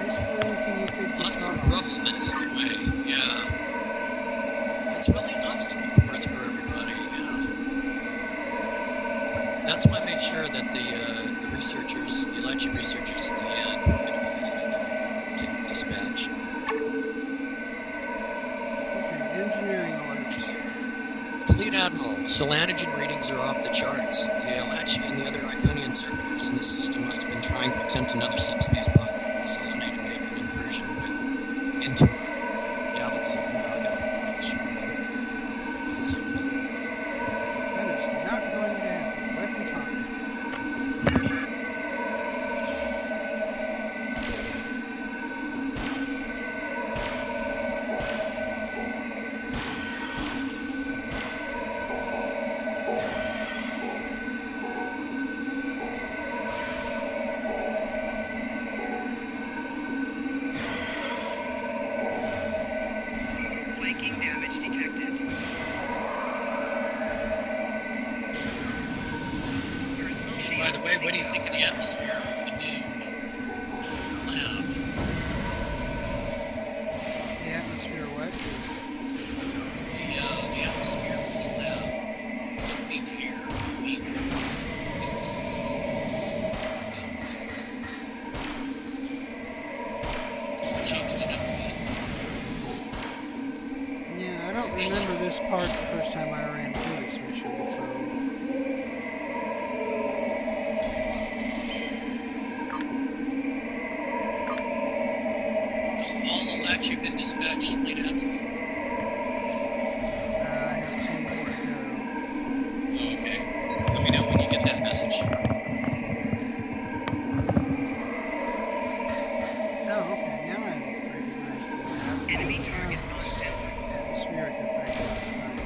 Basically anything you could get Lots caught of on. rubble that's in the way, yeah. It's really an obstacle course for everybody, yeah. That's why I made sure that the researchers, the Elijah researchers at the end, were going to be easy to dispatch. Okay, engineering alerts. Fleet Admiral, Solanogen readings are off the charts. The Alachi and the other Iconian servitors in the system must have been trying to attempt another subspace pocket for the Solanae to make an incursion into a galaxy. I gotta make sure I get something. That is not going to happen. Weapons hot. think of the atmosphere of the new lab? The atmosphere what? The atmosphere of the lab. It being air, being things. Changed it up a bit. Yeah, I don't remember this part the first time I ran through this mission, so... All the latch you've been dispatched, Fleet Admiral. I have 2 more to go. Okay. Let me know when you get that message. Oh, okay, now I recognize the lab. Enemy target non-sensor. Atmospheric effect last time.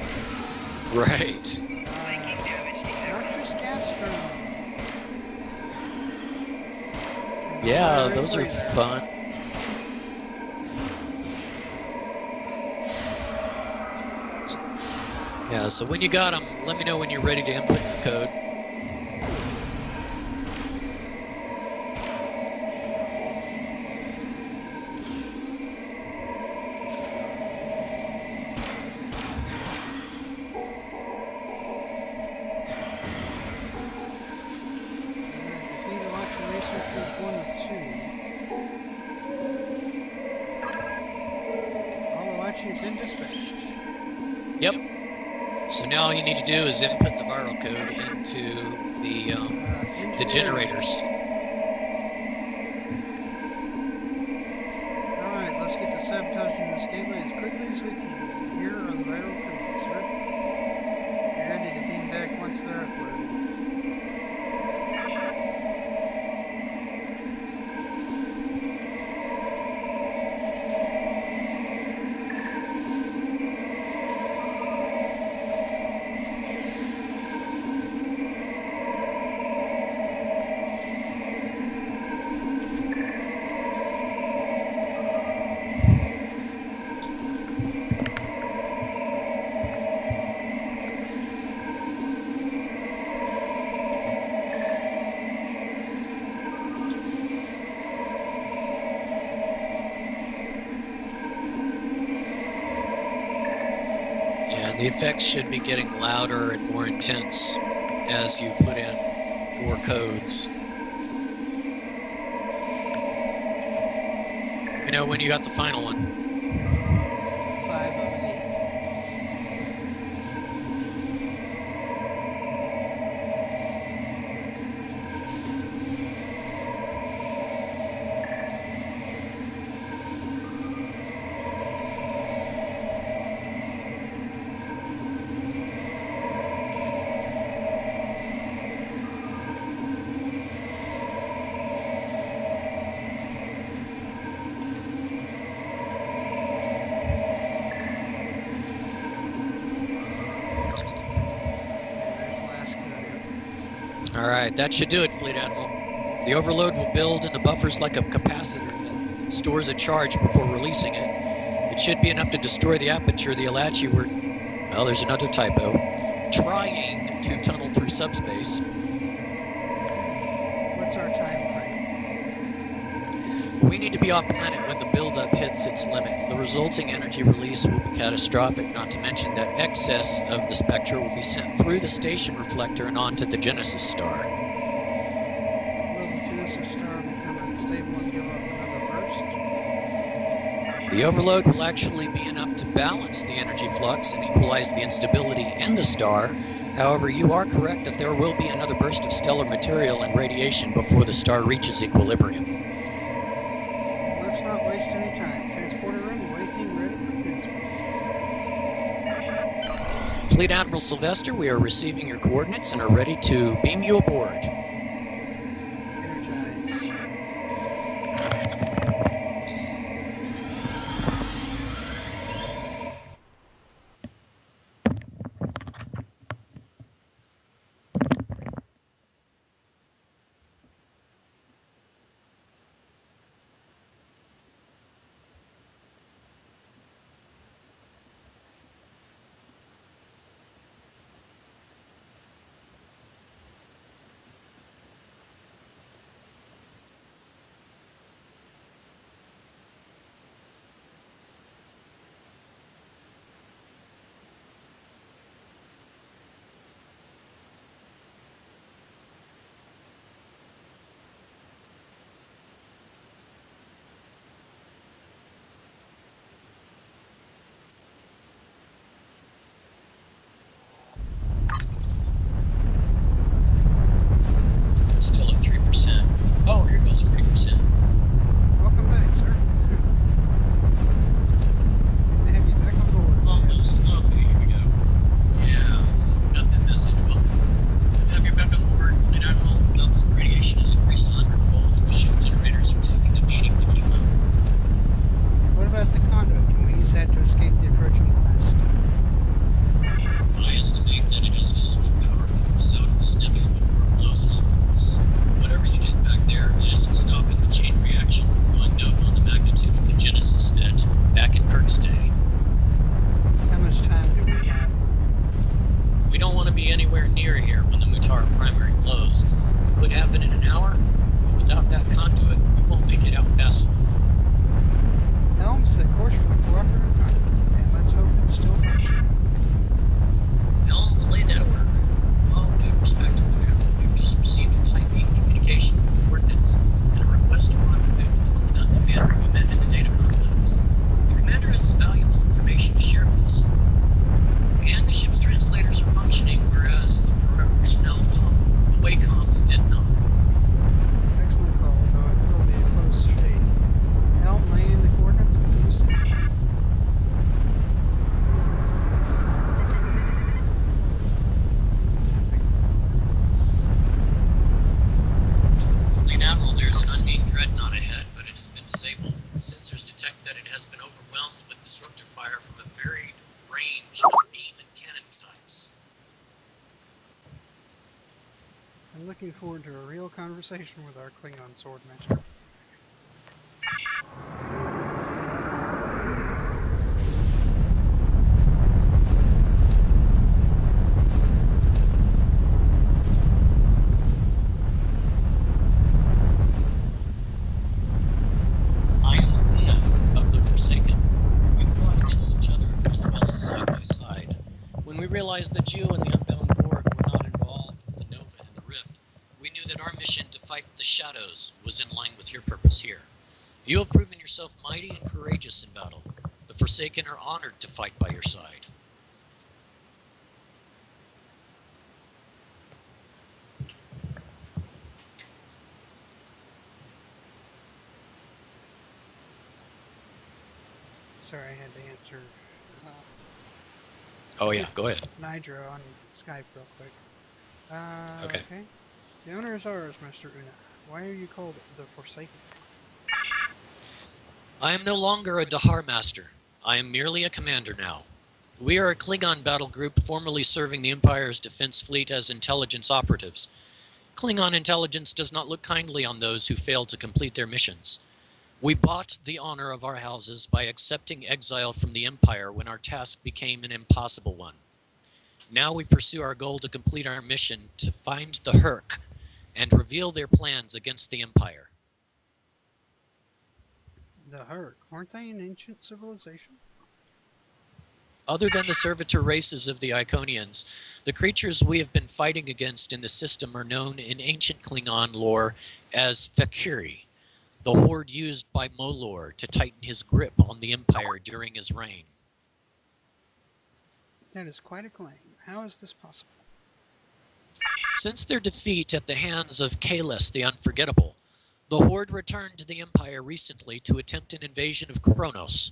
Right. Flanking damage detected. Noxious gas drum. Yeah, Very those are laser. fun. Yeah, so when you got them, let me know when you're ready to input the code. Defeat Electro Researchers 1 of 2. All Electro have been dispatched. Yep. So now all you need to do is input the viral code into the generators. Alright, let's get to sabotaging this gateway as quickly as we can. Here are the viral codes, sir. Be ready to beam back once they're uploaded. And the effects should be getting louder and more intense as you put in more codes. Let me know when you got the final one. 5 of 8. All right, that should do it, Fleet Admiral. The overload will build in the buffers like a capacitor that stores a charge before releasing it. It should be enough to destroy the aperture the Apache were, well, there's another typo, trying to tunnel through subspace. What's our time frame? We need to be off planet when the buildup hits its limit. The resulting energy release will be catastrophic, not to mention that excess of the spectra will be sent through the station reflector and onto the Genesis star. Will the Genesis star become unstable and give off another burst? The overload will actually be enough to balance the energy flux and equalize the instability in the star. However, you are correct that there will be another burst of stellar material and radiation before the star reaches equilibrium. Let's not waste any time. Transporter room awaiting, ready for transport. Fleet Admiral Sylvester, we are receiving your coordinates and are ready to beam you aboard. Energize. it's 40%. Welcome back, sir. Good to have you back on board. Almost. Okay, here we go. Yeah, so we got that message. Welcome. Good to have you back on board. Fleet Admiral, the level of radiation has increased 100-fold, and the ship generators are taking a beating to keep up. What about the conduit? Can we use that to escape the approaching blast? I estimate that it has just enough power to move us out of this nebula before it blows an impulse. Whatever you did back there, it isn't stopping the chain reaction from going nova on the magnitude of the Genesis event back in Kirk's day. How much time do we have? We don't want to be anywhere near here when the Mutara primary blows. It could happen in an hour, but without that conduit, we won't make it out fast enough. Helm, set course for the cooperative conduit, and let's hope it's still functional. Helm, relay that order. With all due respect for you, we've just received a typing communication with coordinates and a request to rendezvous with the Klingon commander we met in the data complex. The commander has valuable information to share with us. And the ship's translators are functioning, whereas the personnel away comms did not. Excellent call, though it will be a close shave. Helm, lay in the coordinates and do so. Fleet Admiral, there's an undeemed dreadnought ahead, but it has been disabled. Sensors detect that it has been overwhelmed with disruptor fire from a varied range of beam and cannon types. I'm looking forward to a real conversation with our Klingon swordmaster. I am Una of the Forsaken. We fought against each other as well as side by side. When we realized that you and the Unbound Borg were not involved with the Nova and the Rift, we knew that our mission to fight the Shadows was in line with your purpose here. You have proven yourself mighty and courageous in battle. The Forsaken are honored to fight by your side. Sorry, I had to answer Oh yeah, go ahead. Nidra on Skype real quick. Okay. The honor is ours, Master Una. Why are you called the Forsaken? I am no longer a Dahar Master. I am merely a commander now. We are a Klingon battle group formerly serving the Empire's defense fleet as intelligence operatives. Klingon intelligence does not look kindly on those who fail to complete their missions. We bought the honor of our houses by accepting exile from the Empire when our task became an impossible one. Now we pursue our goal to complete our mission to find the Herc and reveal their plans against the Empire. The Herc. Aren't they an ancient civilization? Other than the servitor races of the Iconians, the creatures we have been fighting against in the system are known in ancient Klingon lore as Fakiri, the horde used by Molor to tighten his grip on the Empire during his reign. That is quite a claim. How is this possible? Since their defeat at the hands of Kalis the Unforgettable, the horde returned to the Empire recently to attempt an invasion of Kronos.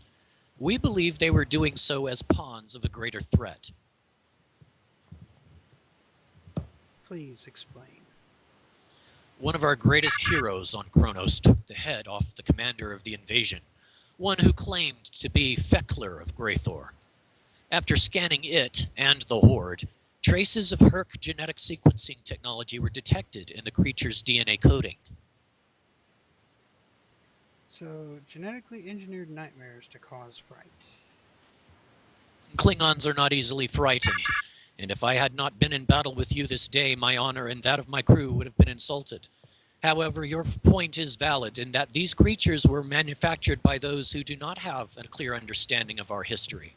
We believe they were doing so as pawns of a greater threat. Please explain. One of our greatest heroes on Kronos took the head off the commander of the invasion, one who claimed to be Fekler of Greythor. After scanning it and the horde, traces of Herc genetic sequencing technology were detected in the creature's DNA coding. So, genetically engineered nightmares to cause fright. Klingons are not easily frightened, and if I had not been in battle with you this day, my honor and that of my crew would have been insulted. However, your point is valid in that these creatures were manufactured by those who do not have a clear understanding of our history.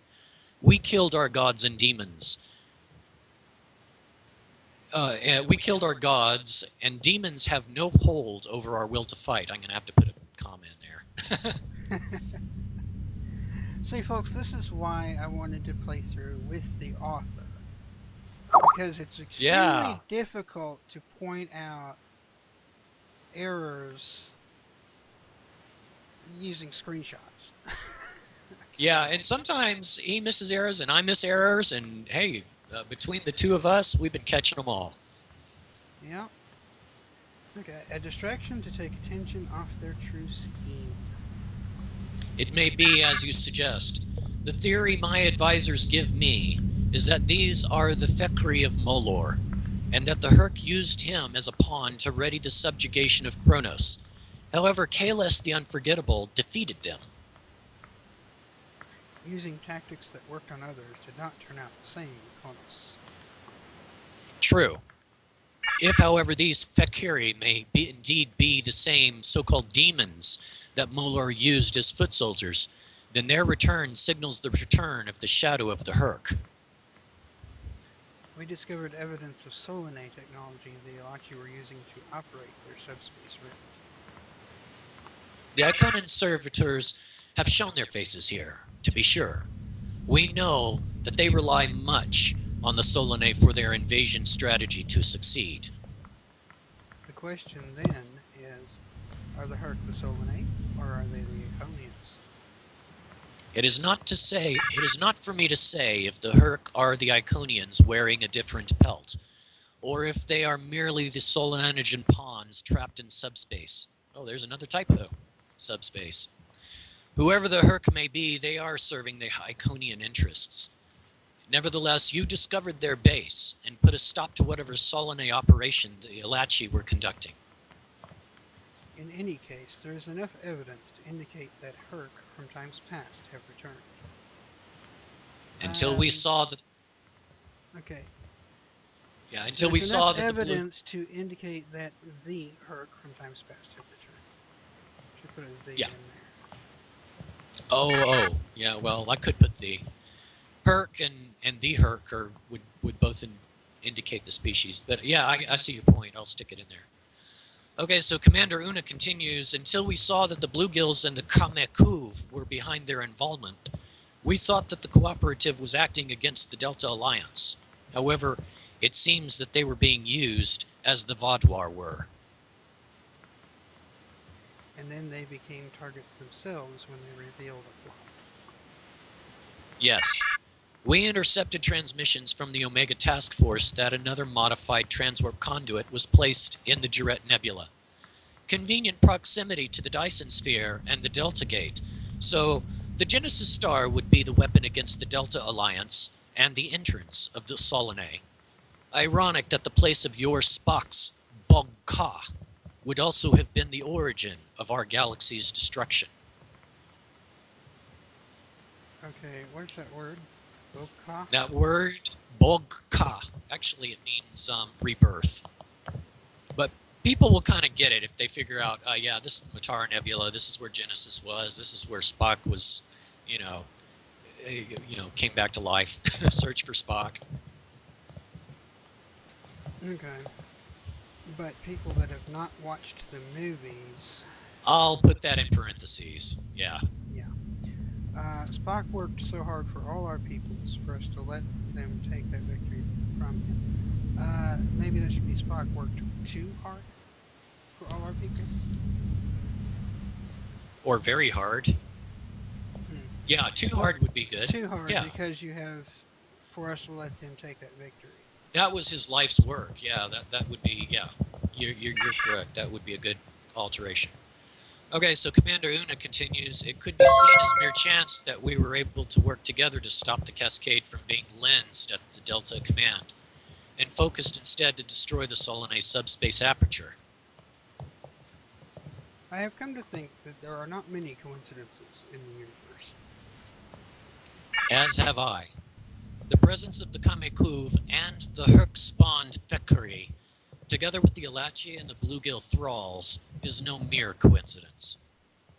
We killed our gods and demons. We killed our gods, and demons have no hold over our will to fight. I'm going to have to put a comma in there. See, folks, this is why I wanted to play through with the author. Because it's extremely difficult to point out errors using screenshots. Yeah, So, and sometimes he misses errors and I miss errors, and hey, between the two of us, we've been catching them all. yeah. Okay, a distraction to take attention off their true scheme. It may be as you suggest. The theory my advisors give me is that these are the Thekri of Molor, and that the Herc used him as a pawn to ready the subjugation of Kronos. However, Kalis the Unforgettable defeated them. Using tactics that worked on others did not turn out the same with Kronos. True. If, however, these Thekri may indeed be the same so-called demons that Molor used as foot soldiers, then their return signals the return of the shadow of the Herc. We discovered evidence of Solanae technology the Elachi were using to operate their subspace rift. The Iconan servitors have shown their faces here, to be sure. We know that they rely much on the Solanae for their invasion strategy to succeed. The question then is, are the Herc the Solanae, or are they the Iconians? It is not for me to say if the Herc are the Iconians wearing a different pelt, or if they are merely the Solanagian pawns trapped in subspace. Oh, there's another typo. Subspace. Whoever the Herc may be, they are serving the Iconian interests. Nevertheless, you discovered their base and put a stop to whatever Solanae operation the Elachi were conducting. In any case, there is enough evidence to indicate that Herc from times past have returned. Until we saw the Okay. until There's we saw enough that the blue. evidence to indicate that the Herc from times past have returned. Should put a the Yeah. in there. Oh, yeah. Well, I could put the Herc and the Herc would both indicate the species, but yeah, I see your point. I'll stick it in there. Okay, so Commander Una continues, until we saw that the Bluegills and the Kamekuv were behind their involvement, we thought that the cooperative was acting against the Delta Alliance. However, it seems that they were being used as the Vaudouar were. And then they became targets themselves when they revealed a flaw. Yes. We intercepted transmissions from the Omega Task Force that another modified transwarp conduit was placed in the Juret Nebula. Convenient proximity to the Dyson Sphere and the Delta Gate, so the Genesis Star would be the weapon against the Delta Alliance and the entrance of the Solanae. Ironic that the place of your Spock's Bog-Ka would also have been the origin of our galaxy's destruction. Okay, where's that word? Boka? That word, Bog-Ka, actually it means rebirth. But people will kind of get it if they figure out, yeah, this is the Matara Nebula, this is where Genesis was, this is where Spock was, came back to life. Search for Spock. Okay. But people that have not watched the movies, I'll put that in parentheses. Yeah. Spock worked so hard for all our peoples for us to let them take that victory from him. Maybe that should be Spock worked too hard for all our peoples. Or very hard. Yeah, too hard would be good. Too hard Yeah. because you have for us to let them take that victory. That was his life's work. Yeah, that would be, yeah. You're correct. That would be a good alteration. Okay, so Commander Una continues, it could be seen as mere chance that we were able to work together to stop the cascade from being lensed at the Delta Command, and focused instead to destroy the Solanae subspace aperture. I have come to think that there are not many coincidences in the universe. As have I. The presence of the Kamekuv and the Herc-spawned Thekri, together with the Elachi and the Bluegill thralls, is no mere coincidence.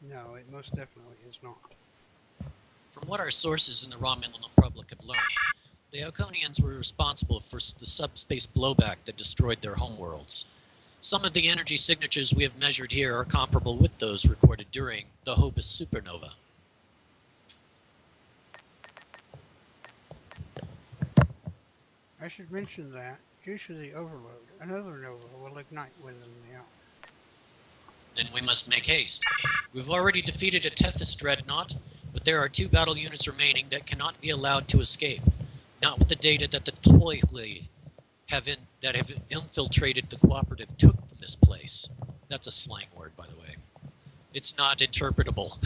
No, it most definitely is not. From what our sources in the Romulan Republic have learned, the Iconians were responsible for the subspace blowback that destroyed their homeworlds. Some of the energy signatures we have measured here are comparable with those recorded during the Hobus supernova. I should mention that, due to the overload, another nova will ignite within the hour. Then we must make haste. We've already defeated a Tethys dreadnought, but there are 2 battle units remaining that cannot be allowed to escape. Not with the data that the Toili have infiltrated the cooperative took from this place. That's a slang word, by the way. It's not interpretable.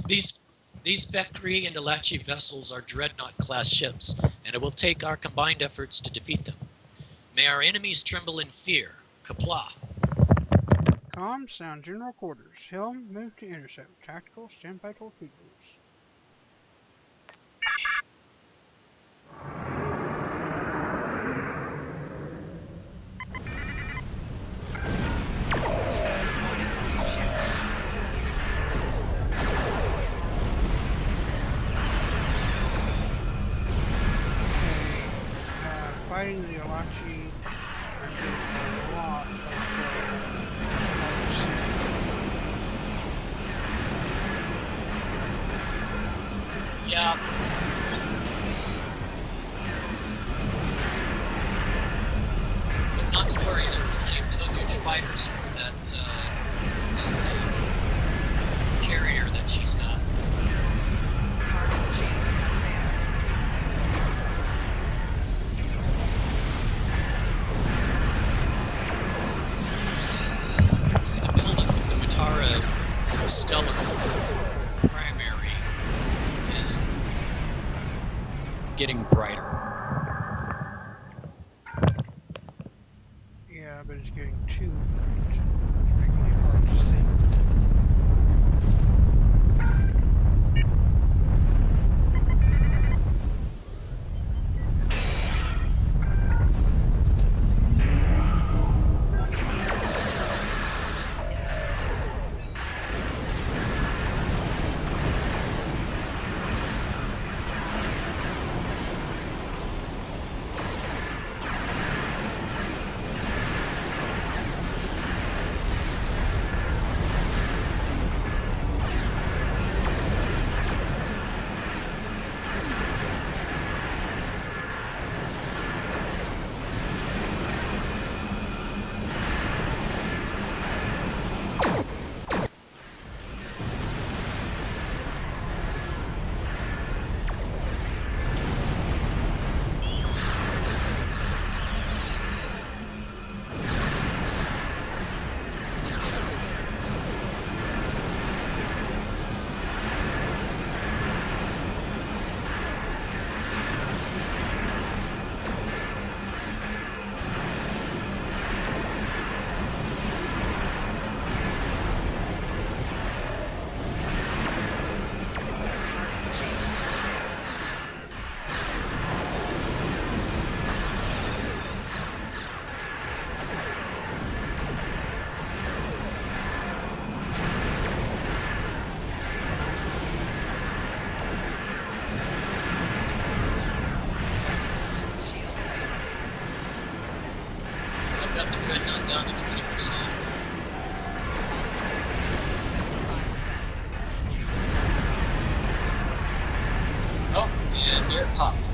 These Vekri and Elachi vessels are dreadnought-class ships, and it will take our combined efforts to defeat them. May our enemies tremble in fear. Kapla. Comms, sound general quarters. Helm, move to intercept. Tactical, stand by torpedoes. Fighting the Alachi are doing a lot of Yeah. But not to worry, there are plenty of Totuj fighters from that carrier that she's got. See, the buildup of the Matara Stellar primary is getting brighter. Yeah, but it's getting too bright. It's making it hard to see. I've got the dreadnought down to 20%. Oh, and here it popped.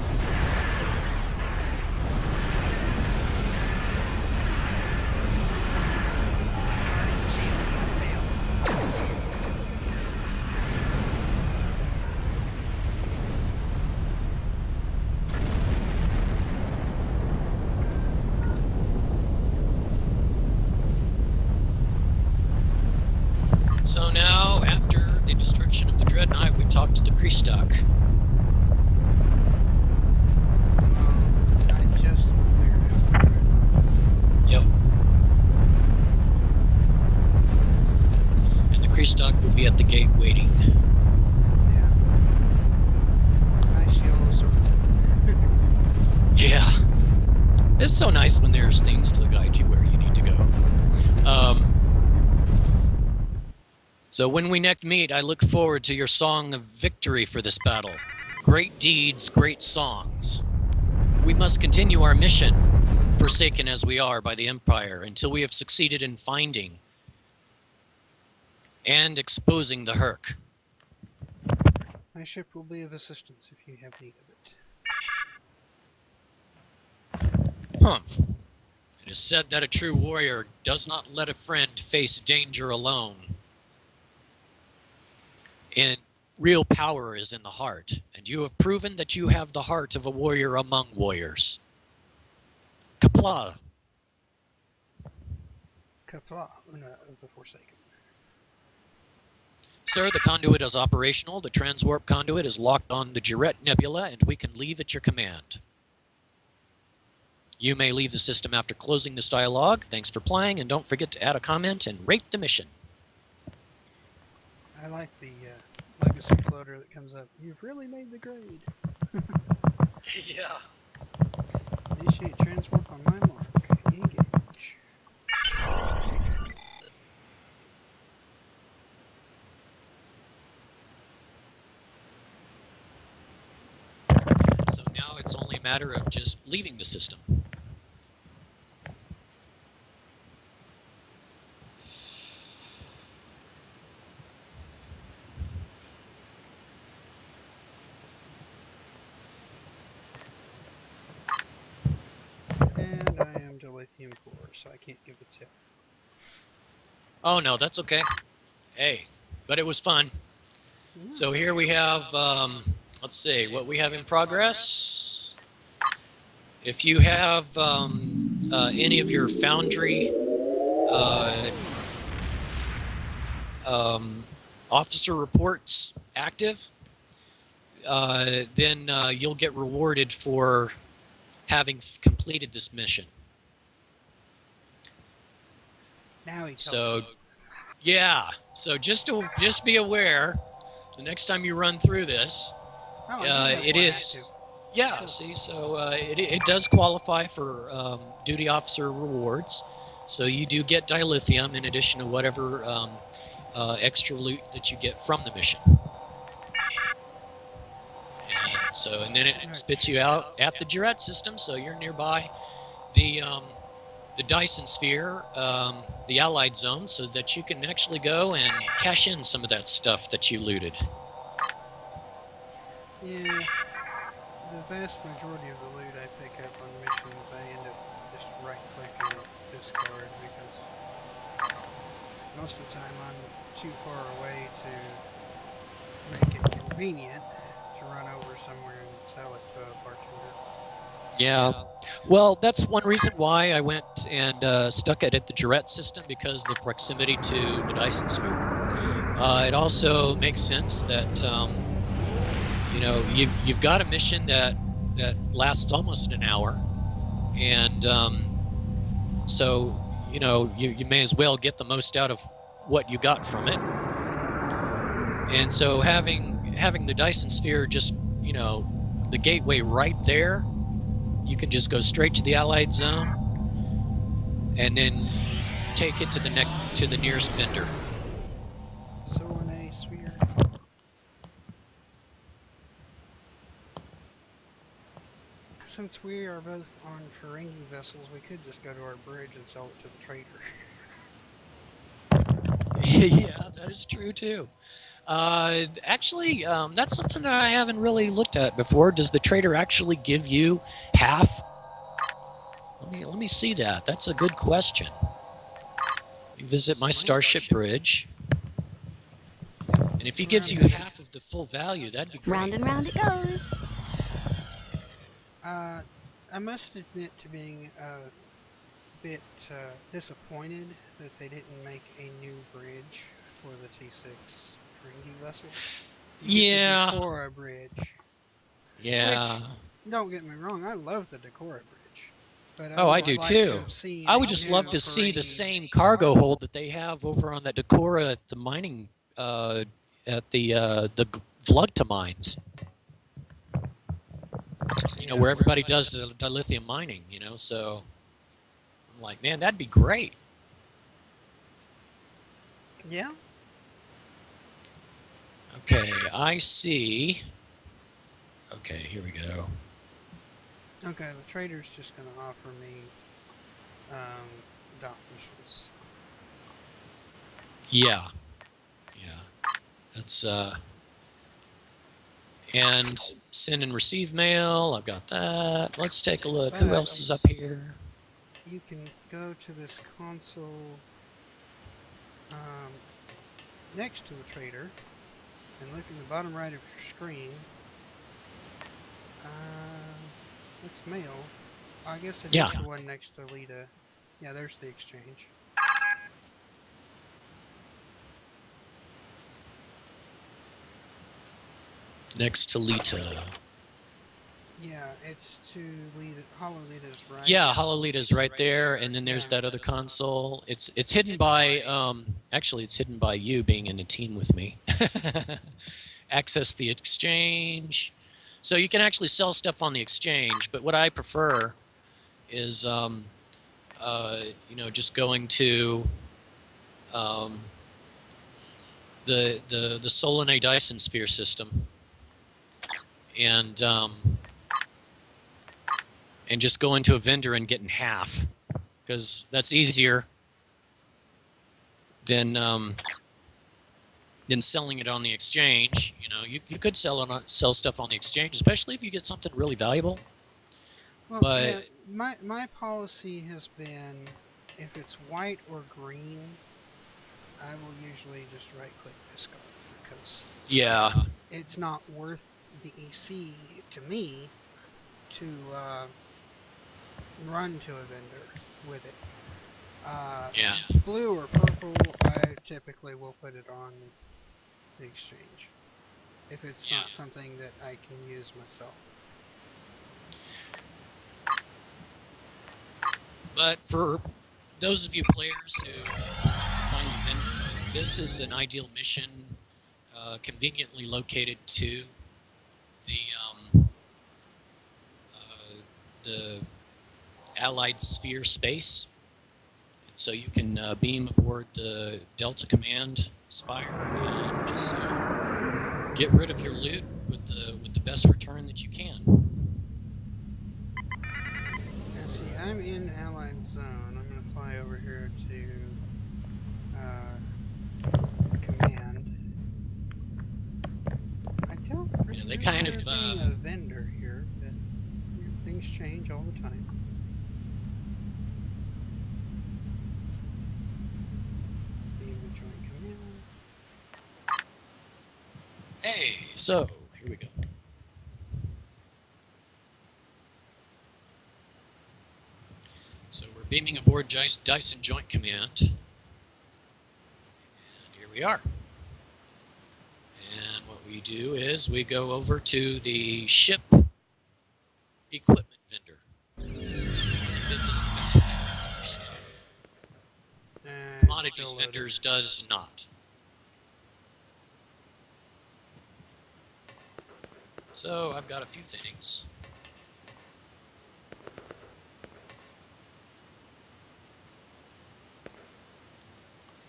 So now, after the destruction of the dreadnought, we talk to the Kristock. I just cleared out the Yep. And the Kristock will be at the gate waiting. Yeah. Nice yellow circle. Yeah. It's so nice when there's things to guide you where you need to go. So when we next meet, I look forward to your song of victory for this battle. Great deeds, great songs. We must continue our mission, forsaken as we are by the Empire, until we have succeeded in finding and exposing the Herc. My ship will be of assistance if you have need of it. Humph. It is said that a true warrior does not let a friend face danger alone. real power is in the heart, and you have proven that you have the heart of a warrior among warriors. Kapla. Kapla, Una of the Forsaken. Sir, the conduit is operational. The transwarp conduit is locked on the Giret Nebula, and we can leave at your command. You may leave the system after closing this dialogue. Thanks for playing, and don't forget to add a comment and rate the mission. I like the legacy floater that comes up. You've really made the grade. Yeah. Initiate transport on my mark. Engage. So now it's only a matter of just leaving the system. And I am dilithium core, so I can't give a tip. Oh, no, that's okay. Hey, but it was fun. So here we have, let's see, what we have in progress. If you have any of your Foundry officer reports active, then you'll get rewarded for having completed this mission. Now he tells me. Yeah, so just be aware, the next time you run through this, Oh, it is. Yeah, see, so it does qualify for duty officer rewards. So you do get dilithium in addition to whatever extra loot that you get from the mission. And then it spits you out at the Giret system, so you're nearby the Dyson sphere, the Allied zone, so that you can actually go and cash in some of that stuff that you looted. Yeah. The vast majority of the loot I pick up on missions, I end up just right-clicking discard because most of the time I'm too far away to make it convenient to run over somewhere and sell it to a bartender. Yeah. Well, that's one reason why I went and stuck it at the Giret system, because of the proximity to the Dyson sphere. It also makes sense that you've got a mission that lasts almost an hour, and so you may as well get the most out of what you got from it. And so having the Dyson sphere just the gateway right there, you can just go straight to the Allied zone and then take it to the nearest vendor. So in a sphere. Since we are both on Ferengi vessels, we could just go to our bridge and sell it to the trader. Yeah, that is true too. Actually, that's something that I haven't really looked at before. Does the trader actually give you half? Let me see that. That's a good question. Visit my Starship Bridge. And if he gives you half of the full value, that'd be great. Round and round it goes. I must admit to being a bit disappointed that they didn't make a new bridge for the T6 Ferengi vessel. Yeah. The Decora bridge. Yeah. Which, don't get me wrong, I love the Decora bridge. But I do too. I would just love to see the same cargo hold that they have over on that Decora at the mining, at the Vlugta mines. Where everybody does the lithium mining, so I'm like, man, that'd be great. Yeah. Okay, I see. Okay, here we go. Okay, the trader's just going to offer me dock missions. Yeah. That's and send and receive mail. I've got that. Let's take a look. Who else is up here? You can go to this console next to the trader And look in the bottom right of your screen. It's mail. I guess it Yeah. is the one next to Lita. Yeah, there's the exchange. Next to Lita. Yeah, it's to Lita. Hollow Lita's right. Yeah, Hololita's right there, and then there's Yeah. that other console. It's hidden by actually it's hidden by you being in a team with me. Access the exchange. So you can actually sell stuff on the exchange, but what I prefer is just going to the Solanae Dyson Sphere system and just going to a vendor and getting half, because that's easier than selling it on the exchange. You could sell stuff on the exchange, especially if you get something really valuable. Well, But yeah, my policy has been, if it's white or green, I will usually just right-click discard, because yeah, it's not worth the EC to me to run to a vendor with it. yeah, Blue or purple, I typically will put it on the exchange if it's yeah. not something that I can use myself. But for those of you players who find the vendor, this is an ideal mission, conveniently located to the the Allied Sphere space. So you can beam aboard the Delta Command Spire and just get rid of your loot with the best return that you can. Now see, I'm in Allied Zone. I'm gonna fly over here to Command. I don't Yeah, they remember kind there of being a vendor here, but things change all the time. Beam to join Command. hey, so here we go. So we're beaming aboard Dyson Joint Command, and here we are. And what we do is we go over to the ship equipment vendor. Gives us the best return on our stuff. Commodities vendors does not. So I've got a few things.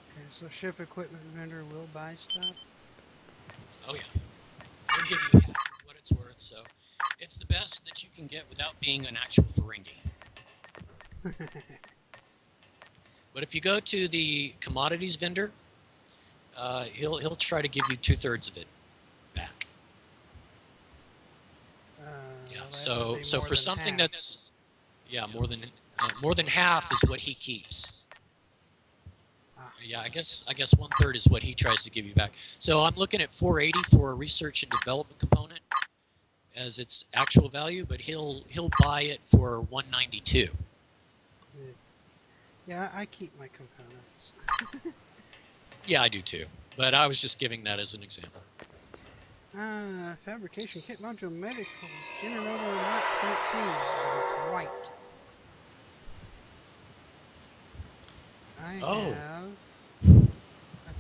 Okay, so ship equipment vendor will buy stuff. Oh yeah, they'll give you half of what it's worth. So it's the best that you can get without being an actual Ferengi. But if you go to the commodities vendor, he'll try to give you 2/3 of it back. Yeah. So for something that's more than half is what he keeps. Yeah, I guess 1/3 is what he tries to give you back. So I'm looking at 480 for a research and development component as its actual value, but he'll buy it for 192. Yeah, I keep my components. Yeah, I do too. But I was just giving that as an example. Fabrication kit module medical Generator Mark 13, but it's white. I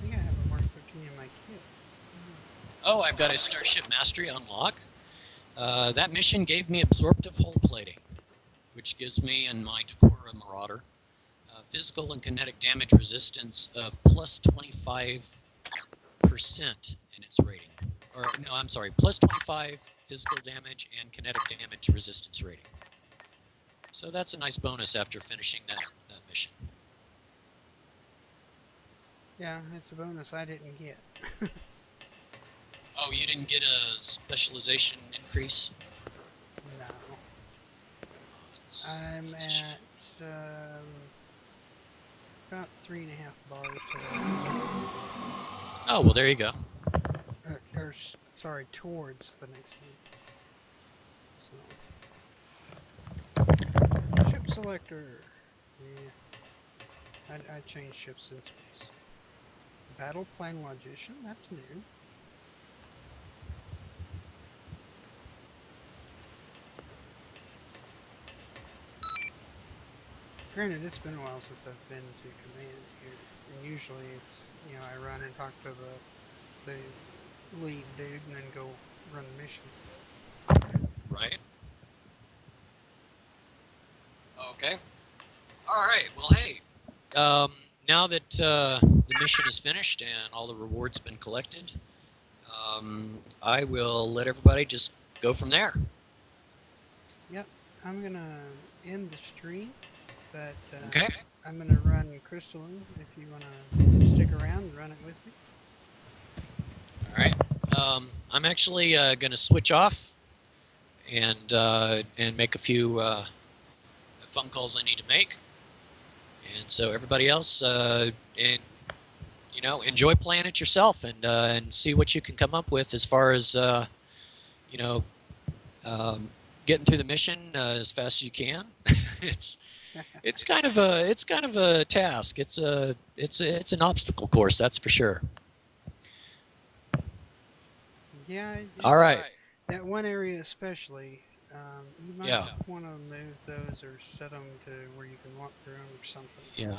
think I have a Mark 13 in my kit. Oh, I've got a Starship Mastery unlock. That mission gave me absorptive hull plating, which gives me and my Decora Marauder physical and kinetic damage resistance of plus 25% in its rating. Or, no, I'm sorry, plus 25 physical damage and kinetic damage resistance rating. So that's a nice bonus after finishing that mission. Yeah, it's a bonus I didn't get. Oh, you didn't get a specialization increase? No. That's I'm a shame. at about 3.5 bars today. Oh, well, there you go. Or sorry, towards the next one. So, ship selector. Yeah, I changed ships in space. Battle plan logician. That's new. Granted, it's been a while since I've been to command here, and usually it's I run and talk to the lead dude and then go run the mission. Right. Okay. All right. Well, hey. Now that the mission is finished and all the rewards been collected, I will let everybody just go from there. Yep, I'm gonna end the stream, but Okay. I'm gonna run Crystalline if you wanna stick around and run it with me. All right. I'm actually going to switch off and make a few phone calls I need to make. And so everybody else, enjoy playing it yourself and see what you can come up with as far as getting through the mission as fast as you can. it's kind of a task. It's an obstacle course, that's for sure. Yeah. All right. That one area especially, you might Yeah. want to move those or set them to where you can walk through them or something. Yeah.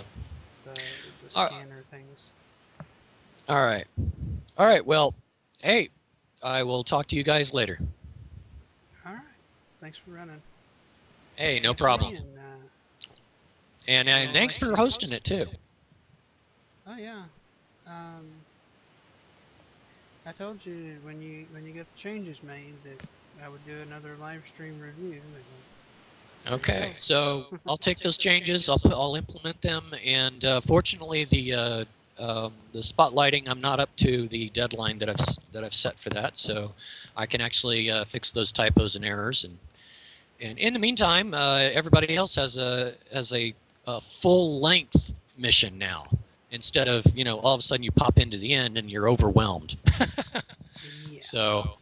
The All- scanner things. All right. All right. Well, hey, I will talk to you guys later. All right. Thanks for running. Hey, no problem. And, And thanks for hosting it too. oh yeah. I told you when you get the changes made that I would do another live stream review. Okay, so I'll take those changes. I'll implement them, and fortunately, the spotlighting, I'm not up to the deadline that I've set for that, so I can actually fix those typos and errors. And in the meantime, everybody else has a full length mission now, instead of all of a sudden you pop into the end and you're overwhelmed. Yeah. So,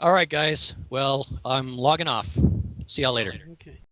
all right, guys. Well, I'm logging off. See y'all later. Okay.